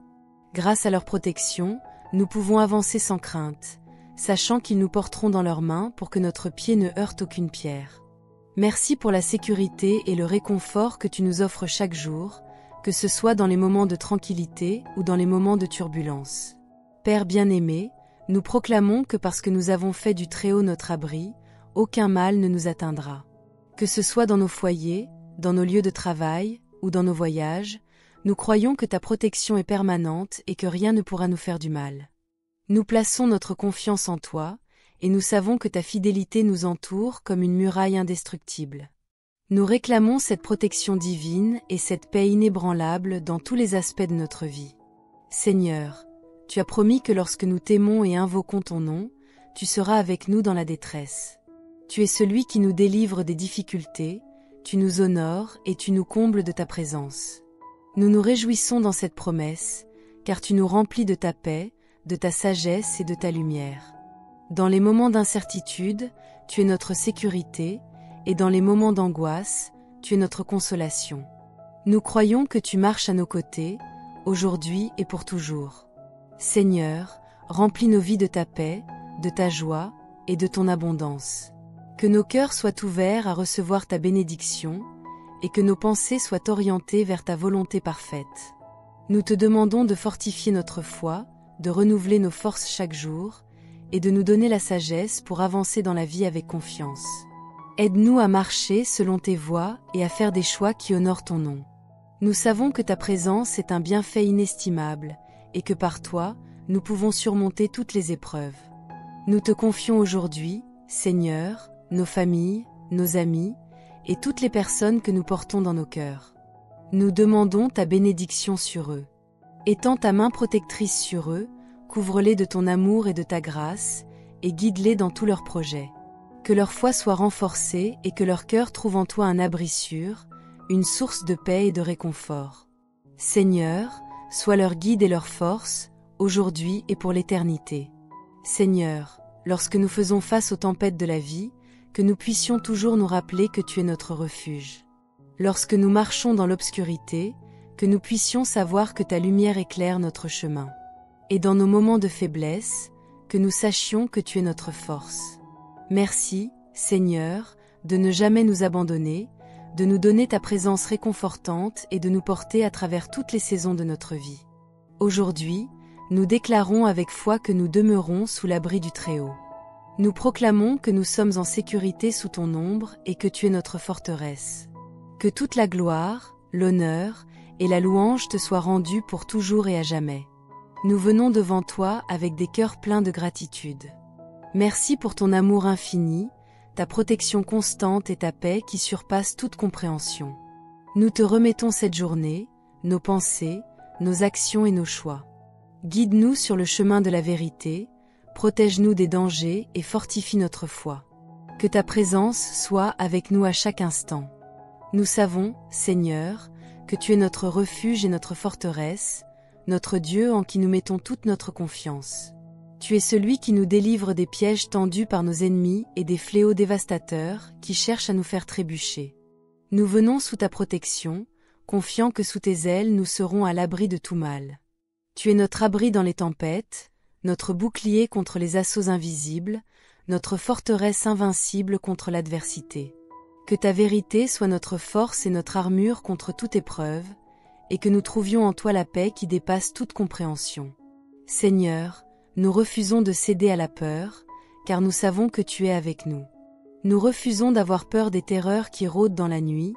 Grâce à leur protection, nous pouvons avancer sans crainte, sachant qu'ils nous porteront dans leurs mains pour que notre pied ne heurte aucune pierre. Merci pour la sécurité et le réconfort que tu nous offres chaque jour, que ce soit dans les moments de tranquillité ou dans les moments de turbulence. Père bien-aimé, nous proclamons que parce que nous avons fait du Très-Haut notre abri, aucun mal ne nous atteindra. Que ce soit dans nos foyers, dans nos lieux de travail ou dans nos voyages, nous croyons que ta protection est permanente et que rien ne pourra nous faire du mal. Nous plaçons notre confiance en toi, et nous savons que ta fidélité nous entoure comme une muraille indestructible. Nous réclamons cette protection divine et cette paix inébranlable dans tous les aspects de notre vie. Seigneur, tu as promis que lorsque nous t'aimons et invoquons ton nom, tu seras avec nous dans la détresse. Tu es celui qui nous délivre des difficultés, tu nous honores et tu nous combles de ta présence. Nous nous réjouissons dans cette promesse, car tu nous remplis de ta paix, de ta sagesse et de ta lumière. Dans les moments d'incertitude, tu es notre sécurité, et dans les moments d'angoisse, tu es notre consolation. Nous croyons que tu marches à nos côtés, aujourd'hui et pour toujours. Seigneur, remplis nos vies de ta paix, de ta joie et de ton abondance. Que nos cœurs soient ouverts à recevoir ta bénédiction, et que nos pensées soient orientées vers ta volonté parfaite. Nous te demandons de fortifier notre foi, de renouveler nos forces chaque jour, et de nous donner la sagesse pour avancer dans la vie avec confiance. Aide-nous à marcher selon tes voies et à faire des choix qui honorent ton nom. Nous savons que ta présence est un bienfait inestimable, et que par toi, nous pouvons surmonter toutes les épreuves. Nous te confions aujourd'hui, Seigneur, nos familles, nos amis, et toutes les personnes que nous portons dans nos cœurs. Nous demandons ta bénédiction sur eux. Étends ta main protectrice sur eux, couvre-les de ton amour et de ta grâce, et guide-les dans tous leurs projets. Que leur foi soit renforcée et que leur cœur trouve en toi un abri sûr, une source de paix et de réconfort. Seigneur, sois leur guide et leur force, aujourd'hui et pour l'éternité. Seigneur, lorsque nous faisons face aux tempêtes de la vie, que nous puissions toujours nous rappeler que tu es notre refuge. Lorsque nous marchons dans l'obscurité, que nous puissions savoir que ta lumière éclaire notre chemin. Et dans nos moments de faiblesse, que nous sachions que tu es notre force. Merci, Seigneur, de ne jamais nous abandonner, de nous donner ta présence réconfortante et de nous porter à travers toutes les saisons de notre vie. Aujourd'hui, nous déclarons avec foi que nous demeurons sous l'abri du Très-Haut. Nous proclamons que nous sommes en sécurité sous ton ombre et que tu es notre forteresse. Que toute la gloire, l'honneur et la louange te soient rendues pour toujours et à jamais. Nous venons devant toi avec des cœurs pleins de gratitude. Merci pour ton amour infini, ta protection constante et ta paix qui surpassent toute compréhension. Nous te remettons cette journée, nos pensées, nos actions et nos choix. Guide-nous sur le chemin de la vérité, protège-nous des dangers et fortifie notre foi. Que ta présence soit avec nous à chaque instant. Nous savons, Seigneur, que tu es notre refuge et notre forteresse, notre Dieu en qui nous mettons toute notre confiance. Tu es celui qui nous délivre des pièges tendus par nos ennemis et des fléaux dévastateurs qui cherchent à nous faire trébucher. Nous venons sous ta protection, confiants que sous tes ailes nous serons à l'abri de tout mal. Tu es notre abri dans les tempêtes, notre bouclier contre les assauts invisibles, notre forteresse invincible contre l'adversité. Que ta vérité soit notre force et notre armure contre toute épreuve, et que nous trouvions en toi la paix qui dépasse toute compréhension. Seigneur, nous refusons de céder à la peur, car nous savons que tu es avec nous. Nous refusons d'avoir peur des terreurs qui rôdent dans la nuit,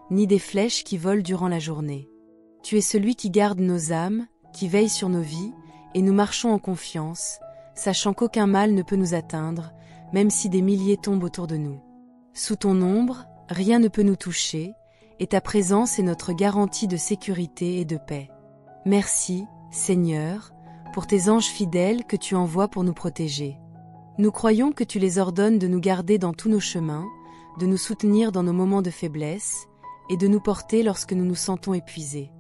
ni des flèches qui volent durant la journée. Tu es celui qui garde nos âmes, qui veille sur nos vies, et nous marchons en confiance, sachant qu'aucun mal ne peut nous atteindre, même si des milliers tombent autour de nous. Sous ton ombre, rien ne peut nous toucher, et ta présence est notre garantie de sécurité et de paix. Merci, Seigneur, pour tes anges fidèles que tu envoies pour nous protéger. Nous croyons que tu les ordonnes de nous garder dans tous nos chemins, de nous soutenir dans nos moments de faiblesse, et de nous porter lorsque nous nous sentons épuisés.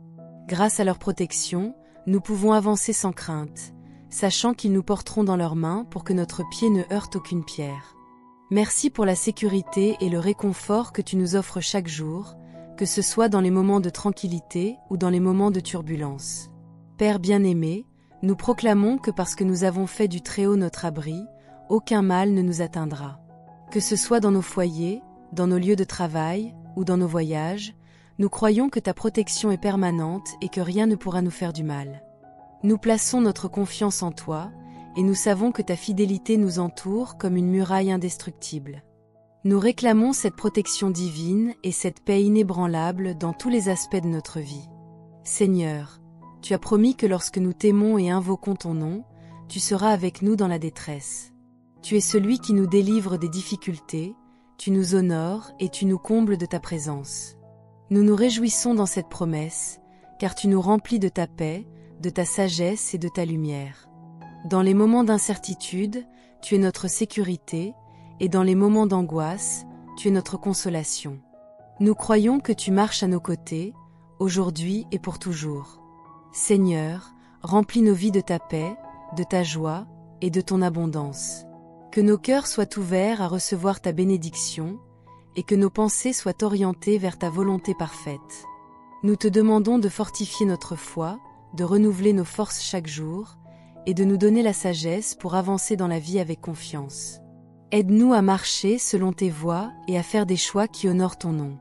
Grâce à leur protection, nous pouvons avancer sans crainte, sachant qu'ils nous porteront dans leurs mains pour que notre pied ne heurte aucune pierre. Merci pour la sécurité et le réconfort que tu nous offres chaque jour, que ce soit dans les moments de tranquillité ou dans les moments de turbulence. Père bien-aimé, nous proclamons que parce que nous avons fait du Très-Haut notre abri, aucun mal ne nous atteindra. Que ce soit dans nos foyers, dans nos lieux de travail ou dans nos voyages, nous croyons que ta protection est permanente et que rien ne pourra nous faire du mal. Nous plaçons notre confiance en toi, et nous savons que ta fidélité nous entoure comme une muraille indestructible. Nous réclamons cette protection divine et cette paix inébranlable dans tous les aspects de notre vie. Seigneur, tu as promis que lorsque nous t'aimons et invoquons ton nom, tu seras avec nous dans la détresse. Tu es celui qui nous délivre des difficultés, tu nous honores et tu nous combles de ta présence. Nous nous réjouissons dans cette promesse, car tu nous remplis de ta paix, de ta sagesse et de ta lumière. Dans les moments d'incertitude, tu es notre sécurité, et dans les moments d'angoisse, tu es notre consolation. Nous croyons que tu marches à nos côtés, aujourd'hui et pour toujours. Seigneur, remplis nos vies de ta paix, de ta joie et de ton abondance. Que nos cœurs soient ouverts à recevoir ta bénédiction, et que nos pensées soient orientées vers ta volonté parfaite. Nous te demandons de fortifier notre foi, de renouveler nos forces chaque jour, et de nous donner la sagesse pour avancer dans la vie avec confiance. Aide-nous à marcher selon tes voies et à faire des choix qui honorent ton nom.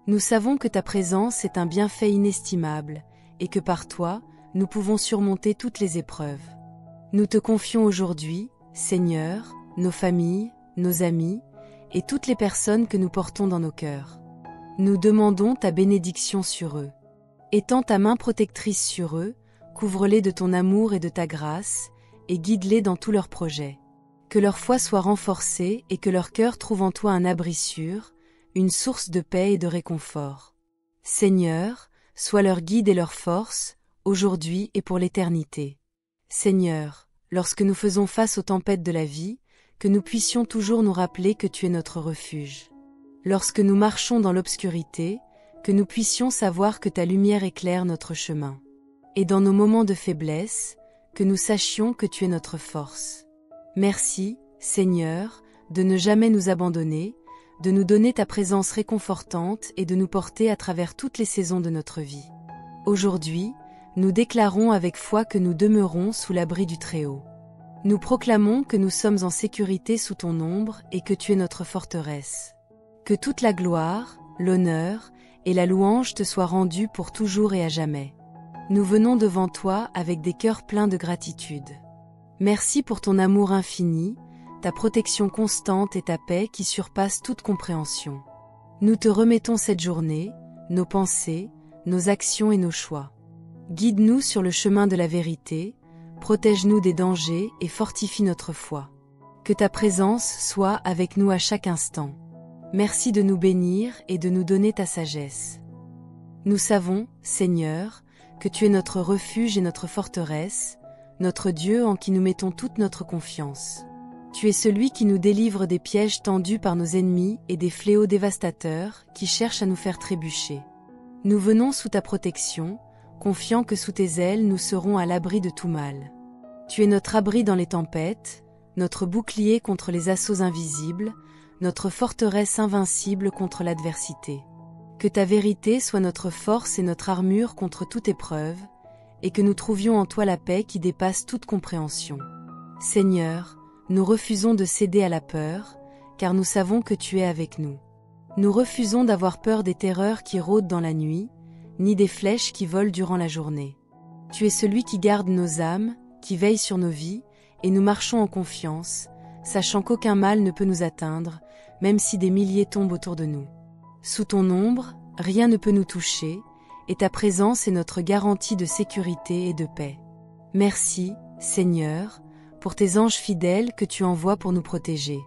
Nous savons que ta présence est un bienfait inestimable, et que par toi, nous pouvons surmonter toutes les épreuves. Nous te confions aujourd'hui, Seigneur, nos familles, nos amis, et toutes les personnes que nous portons dans nos cœurs. Nous demandons ta bénédiction sur eux. Étends ta main protectrice sur eux, couvre-les de ton amour et de ta grâce, et guide-les dans tous leurs projets. Que leur foi soit renforcée et que leur cœur trouve en toi un abri sûr, une source de paix et de réconfort. Seigneur, sois leur guide et leur force, aujourd'hui et pour l'éternité. Seigneur, lorsque nous faisons face aux tempêtes de la vie, que nous puissions toujours nous rappeler que tu es notre refuge. Lorsque nous marchons dans l'obscurité, que nous puissions savoir que ta lumière éclaire notre chemin. Et dans nos moments de faiblesse, que nous sachions que tu es notre force. Merci, Seigneur, de ne jamais nous abandonner, de nous donner ta présence réconfortante et de nous porter à travers toutes les saisons de notre vie. Aujourd'hui, nous déclarons avec foi que nous demeurons sous l'abri du Très-Haut. Nous proclamons que nous sommes en sécurité sous ton ombre et que tu es notre forteresse. Que toute la gloire, l'honneur et la louange te soient rendues pour toujours et à jamais. Nous venons devant toi avec des cœurs pleins de gratitude. Merci pour ton amour infini, ta protection constante et ta paix qui surpassent toute compréhension. Nous te remettons cette journée, nos pensées, nos actions et nos choix. Guide-nous sur le chemin de la vérité, protège-nous des dangers et fortifie notre foi. Que ta présence soit avec nous à chaque instant. Merci de nous bénir et de nous donner ta sagesse. Nous savons, Seigneur, que tu es notre refuge et notre forteresse, notre Dieu en qui nous mettons toute notre confiance. Tu es celui qui nous délivre des pièges tendus par nos ennemis et des fléaux dévastateurs qui cherchent à nous faire trébucher. Nous venons sous ta protection, confiant que sous tes ailes nous serons à l'abri de tout mal. Tu es notre abri dans les tempêtes, notre bouclier contre les assauts invisibles, notre forteresse invincible contre l'adversité. Que ta vérité soit notre force et notre armure contre toute épreuve, et que nous trouvions en toi la paix qui dépasse toute compréhension. Seigneur, nous refusons de céder à la peur, car nous savons que tu es avec nous. Nous refusons d'avoir peur des terreurs qui rôdent dans la nuit, ni des flèches qui volent durant la journée. Tu es celui qui garde nos âmes, qui veille sur nos vies, et nous marchons en confiance, sachant qu'aucun mal ne peut nous atteindre, même si des milliers tombent autour de nous. Sous ton ombre, rien ne peut nous toucher, et ta présence est notre garantie de sécurité et de paix. Merci, Seigneur, pour tes anges fidèles que tu envoies pour nous protéger.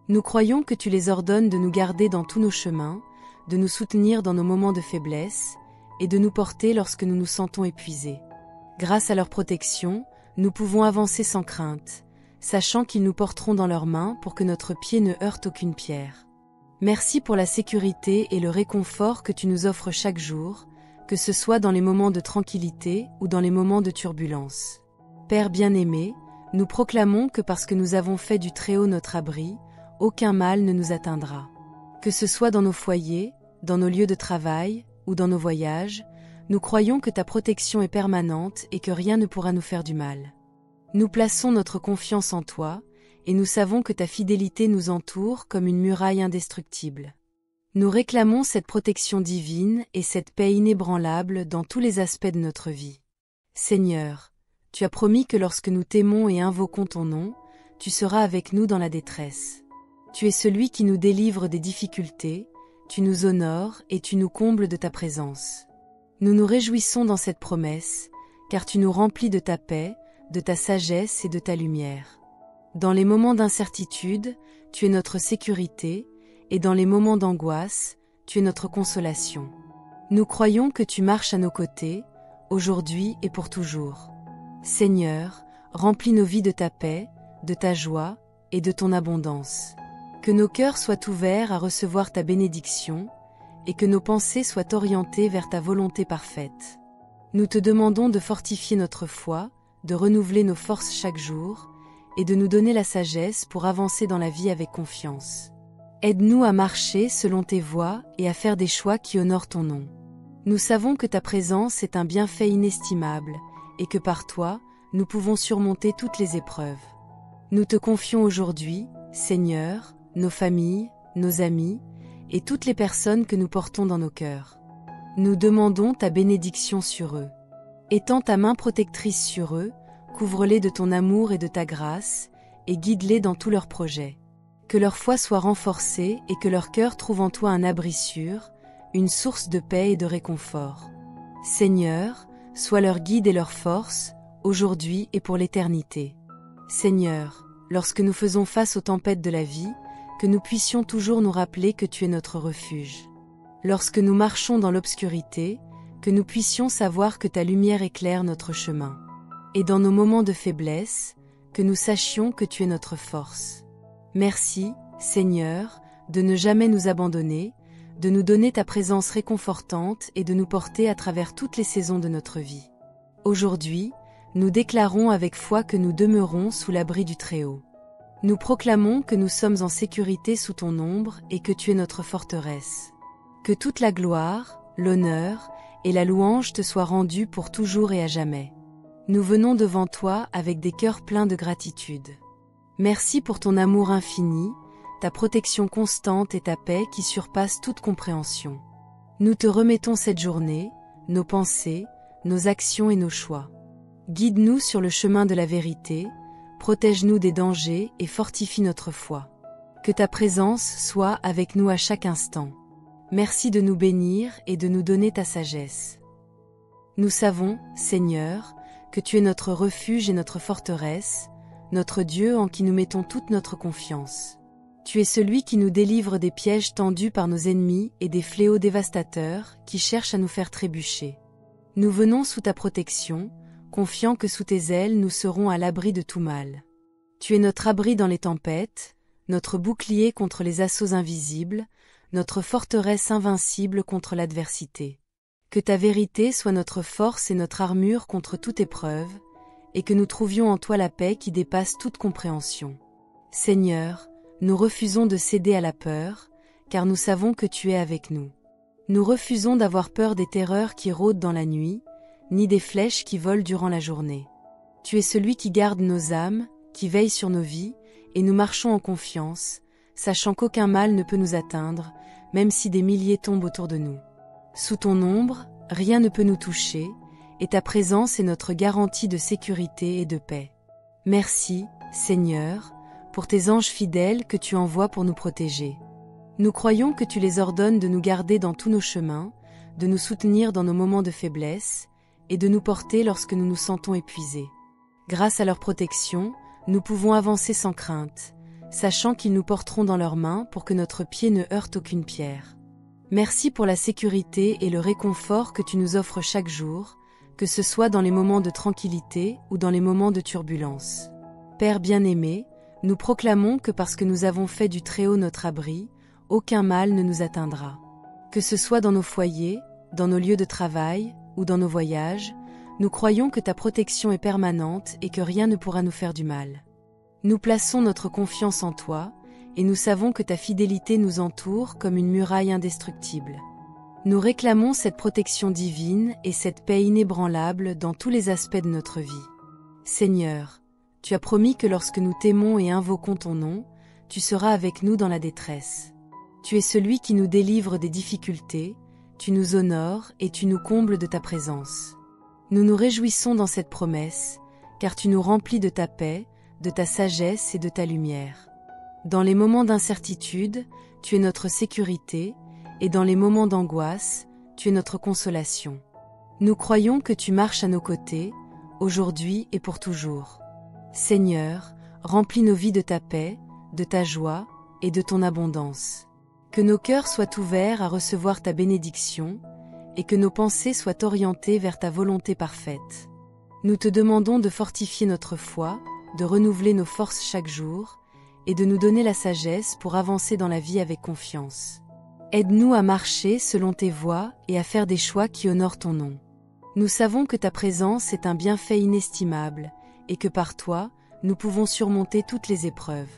Nous croyons que tu les ordonnes de nous garder dans tous nos chemins, de nous soutenir dans nos moments de faiblesse, et de nous porter lorsque nous nous sentons épuisés. Grâce à leur protection, nous pouvons avancer sans crainte, sachant qu'ils nous porteront dans leurs mains pour que notre pied ne heurte aucune pierre. Merci pour la sécurité et le réconfort que tu nous offres chaque jour, que ce soit dans les moments de tranquillité ou dans les moments de turbulence. Père bien-aimé, nous proclamons que parce que nous avons fait du Très-Haut notre abri, aucun mal ne nous atteindra. Que ce soit dans nos foyers, dans nos lieux de travail ou dans nos voyages, nous croyons que ta protection est permanente et que rien ne pourra nous faire du mal. Nous plaçons notre confiance en toi, et nous savons que ta fidélité nous entoure comme une muraille indestructible. Nous réclamons cette protection divine et cette paix inébranlable dans tous les aspects de notre vie. Seigneur, tu as promis que lorsque nous t'aimons et invoquons ton nom, tu seras avec nous dans la détresse. Tu es celui qui nous délivre des difficultés, tu nous honores et tu nous combles de ta présence. Nous nous réjouissons dans cette promesse, car tu nous remplis de ta paix, de ta sagesse et de ta lumière. Dans les moments d'incertitude, tu es notre sécurité, et dans les moments d'angoisse, tu es notre consolation. Nous croyons que tu marches à nos côtés, aujourd'hui et pour toujours. Seigneur, remplis nos vies de ta paix, de ta joie et de ton abondance. Que nos cœurs soient ouverts à recevoir ta bénédiction, et que nos pensées soient orientées vers ta volonté parfaite. Nous te demandons de fortifier notre foi, de renouveler nos forces chaque jour, et de nous donner la sagesse pour avancer dans la vie avec confiance. Aide-nous à marcher selon tes voies et à faire des choix qui honorent ton nom. Nous savons que ta présence est un bienfait inestimable, et que par toi, nous pouvons surmonter toutes les épreuves. Nous te confions aujourd'hui, Seigneur, nos familles, nos amis, et toutes les personnes que nous portons dans nos cœurs. Nous demandons ta bénédiction sur eux. Étends ta main protectrice sur eux, couvre-les de ton amour et de ta grâce, et guide-les dans tous leurs projets. Que leur foi soit renforcée et que leur cœur trouve en toi un abri sûr, une source de paix et de réconfort. Seigneur, sois leur guide et leur force, aujourd'hui et pour l'éternité. Seigneur, lorsque nous faisons face aux tempêtes de la vie, que nous puissions toujours nous rappeler que tu es notre refuge. Lorsque nous marchons dans l'obscurité, que nous puissions savoir que ta lumière éclaire notre chemin. Et dans nos moments de faiblesse, que nous sachions que tu es notre force. Merci, Seigneur, de ne jamais nous abandonner, de nous donner ta présence réconfortante et de nous porter à travers toutes les saisons de notre vie. Aujourd'hui, nous déclarons avec foi que nous demeurons sous l'abri du Très-Haut. Nous proclamons que nous sommes en sécurité sous ton ombre et que tu es notre forteresse. Que toute la gloire, l'honneur et la louange te soient rendues pour toujours et à jamais. Nous venons devant toi avec des cœurs pleins de gratitude. Merci pour ton amour infini, ta protection constante et ta paix qui surpassent toute compréhension. Nous te remettons cette journée, nos pensées, nos actions et nos choix. Guide-nous sur le chemin de la vérité, protège-nous des dangers et fortifie notre foi. Que ta présence soit avec nous à chaque instant. Merci de nous bénir et de nous donner ta sagesse. Nous savons, Seigneur, que tu es notre refuge et notre forteresse, notre Dieu en qui nous mettons toute notre confiance. Tu es celui qui nous délivre des pièges tendus par nos ennemis et des fléaux dévastateurs qui cherchent à nous faire trébucher. Nous venons sous ta protection, confiants que sous tes ailes nous serons à l'abri de tout mal. Tu es notre abri dans les tempêtes, notre bouclier contre les assauts invisibles, notre forteresse invincible contre l'adversité. Que ta vérité soit notre force et notre armure contre toute épreuve, et que nous trouvions en toi la paix qui dépasse toute compréhension. Seigneur, nous refusons de céder à la peur, car nous savons que tu es avec nous. Nous refusons d'avoir peur des terreurs qui rôdent dans la nuit, ni des flèches qui volent durant la journée. Tu es celui qui garde nos âmes, qui veille sur nos vies, et nous marchons en confiance, sachant qu'aucun mal ne peut nous atteindre, même si des milliers tombent autour de nous. Sous ton ombre, rien ne peut nous toucher, et ta présence est notre garantie de sécurité et de paix. Merci, Seigneur, pour tes anges fidèles que tu envoies pour nous protéger. Nous croyons que tu les ordonnes de nous garder dans tous nos chemins, de nous soutenir dans nos moments de faiblesse, et de nous porter lorsque nous nous sentons épuisés. Grâce à leur protection, nous pouvons avancer sans crainte, sachant qu'ils nous porteront dans leurs mains pour que notre pied ne heurte aucune pierre. Merci pour la sécurité et le réconfort que tu nous offres chaque jour, que ce soit dans les moments de tranquillité ou dans les moments de turbulence. Père bien-aimé, nous proclamons que parce que nous avons fait du Très-Haut notre abri, aucun mal ne nous atteindra. Que ce soit dans nos foyers, dans nos lieux de travail ou dans nos voyages, nous croyons que ta protection est permanente et que rien ne pourra nous faire du mal. Nous plaçons notre confiance en toi, et nous savons que ta fidélité nous entoure comme une muraille indestructible. Nous réclamons cette protection divine et cette paix inébranlable dans tous les aspects de notre vie. Seigneur, tu as promis que lorsque nous t'aimons et invoquons ton nom, tu seras avec nous dans la détresse. Tu es celui qui nous délivre des difficultés, tu nous honores et tu nous combles de ta présence. Nous nous réjouissons dans cette promesse, car tu nous remplis de ta paix, de ta sagesse et de ta lumière. Dans les moments d'incertitude, tu es notre sécurité, et dans les moments d'angoisse, tu es notre consolation. Nous croyons que tu marches à nos côtés, aujourd'hui et pour toujours. Seigneur, remplis nos vies de ta paix, de ta joie et de ton abondance. Que nos cœurs soient ouverts à recevoir ta bénédiction, et que nos pensées soient orientées vers ta volonté parfaite. Nous te demandons de fortifier notre foi, de renouveler nos forces chaque jour, et de nous donner la sagesse pour avancer dans la vie avec confiance. Aide-nous à marcher selon tes voies et à faire des choix qui honorent ton nom. Nous savons que ta présence est un bienfait inestimable, et que par toi, nous pouvons surmonter toutes les épreuves.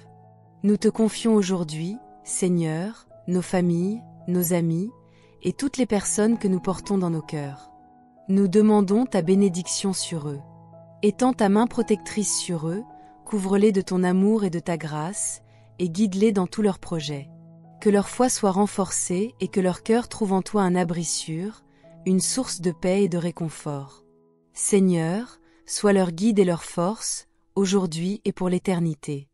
Nous te confions aujourd'hui, Seigneur, nos familles, nos amis, et toutes les personnes que nous portons dans nos cœurs. Nous demandons ta bénédiction sur eux. Étends ta main protectrice sur eux, couvre-les de ton amour et de ta grâce, et guide-les dans tous leurs projets. Que leur foi soit renforcée et que leur cœur trouve en toi un abri sûr, une source de paix et de réconfort. Seigneur, sois leur guide et leur force, aujourd'hui et pour l'éternité.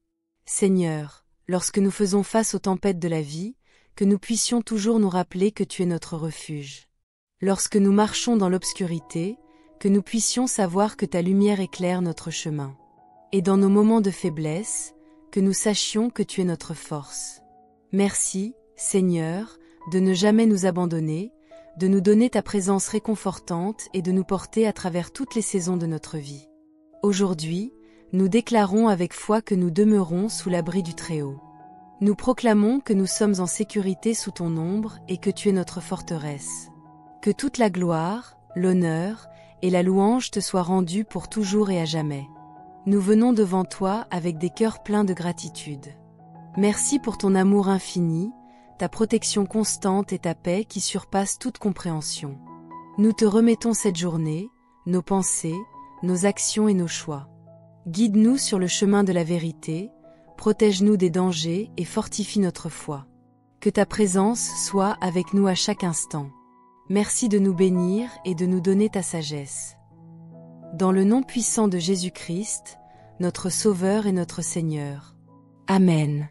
Seigneur, lorsque nous faisons face aux tempêtes de la vie, que nous puissions toujours nous rappeler que tu es notre refuge. Lorsque nous marchons dans l'obscurité, que nous puissions savoir que ta lumière éclaire notre chemin. Et dans nos moments de faiblesse, que nous sachions que tu es notre force. Merci, Seigneur, de ne jamais nous abandonner, de nous donner ta présence réconfortante et de nous porter à travers toutes les saisons de notre vie. Aujourd'hui, nous déclarons avec foi que nous demeurons sous l'abri du Très-Haut. Nous proclamons que nous sommes en sécurité sous ton ombre et que tu es notre forteresse. Que toute la gloire, l'honneur et la louange te soient rendues pour toujours et à jamais. Nous venons devant toi avec des cœurs pleins de gratitude. Merci pour ton amour infini, ta protection constante et ta paix qui surpassent toute compréhension. Nous te remettons cette journée, nos pensées, nos actions et nos choix. Guide-nous sur le chemin de la vérité, protège-nous des dangers et fortifie notre foi. Que ta présence soit avec nous à chaque instant. Merci de nous bénir et de nous donner ta sagesse. Dans le nom puissant de Jésus-Christ, notre Sauveur et notre Seigneur. Amen.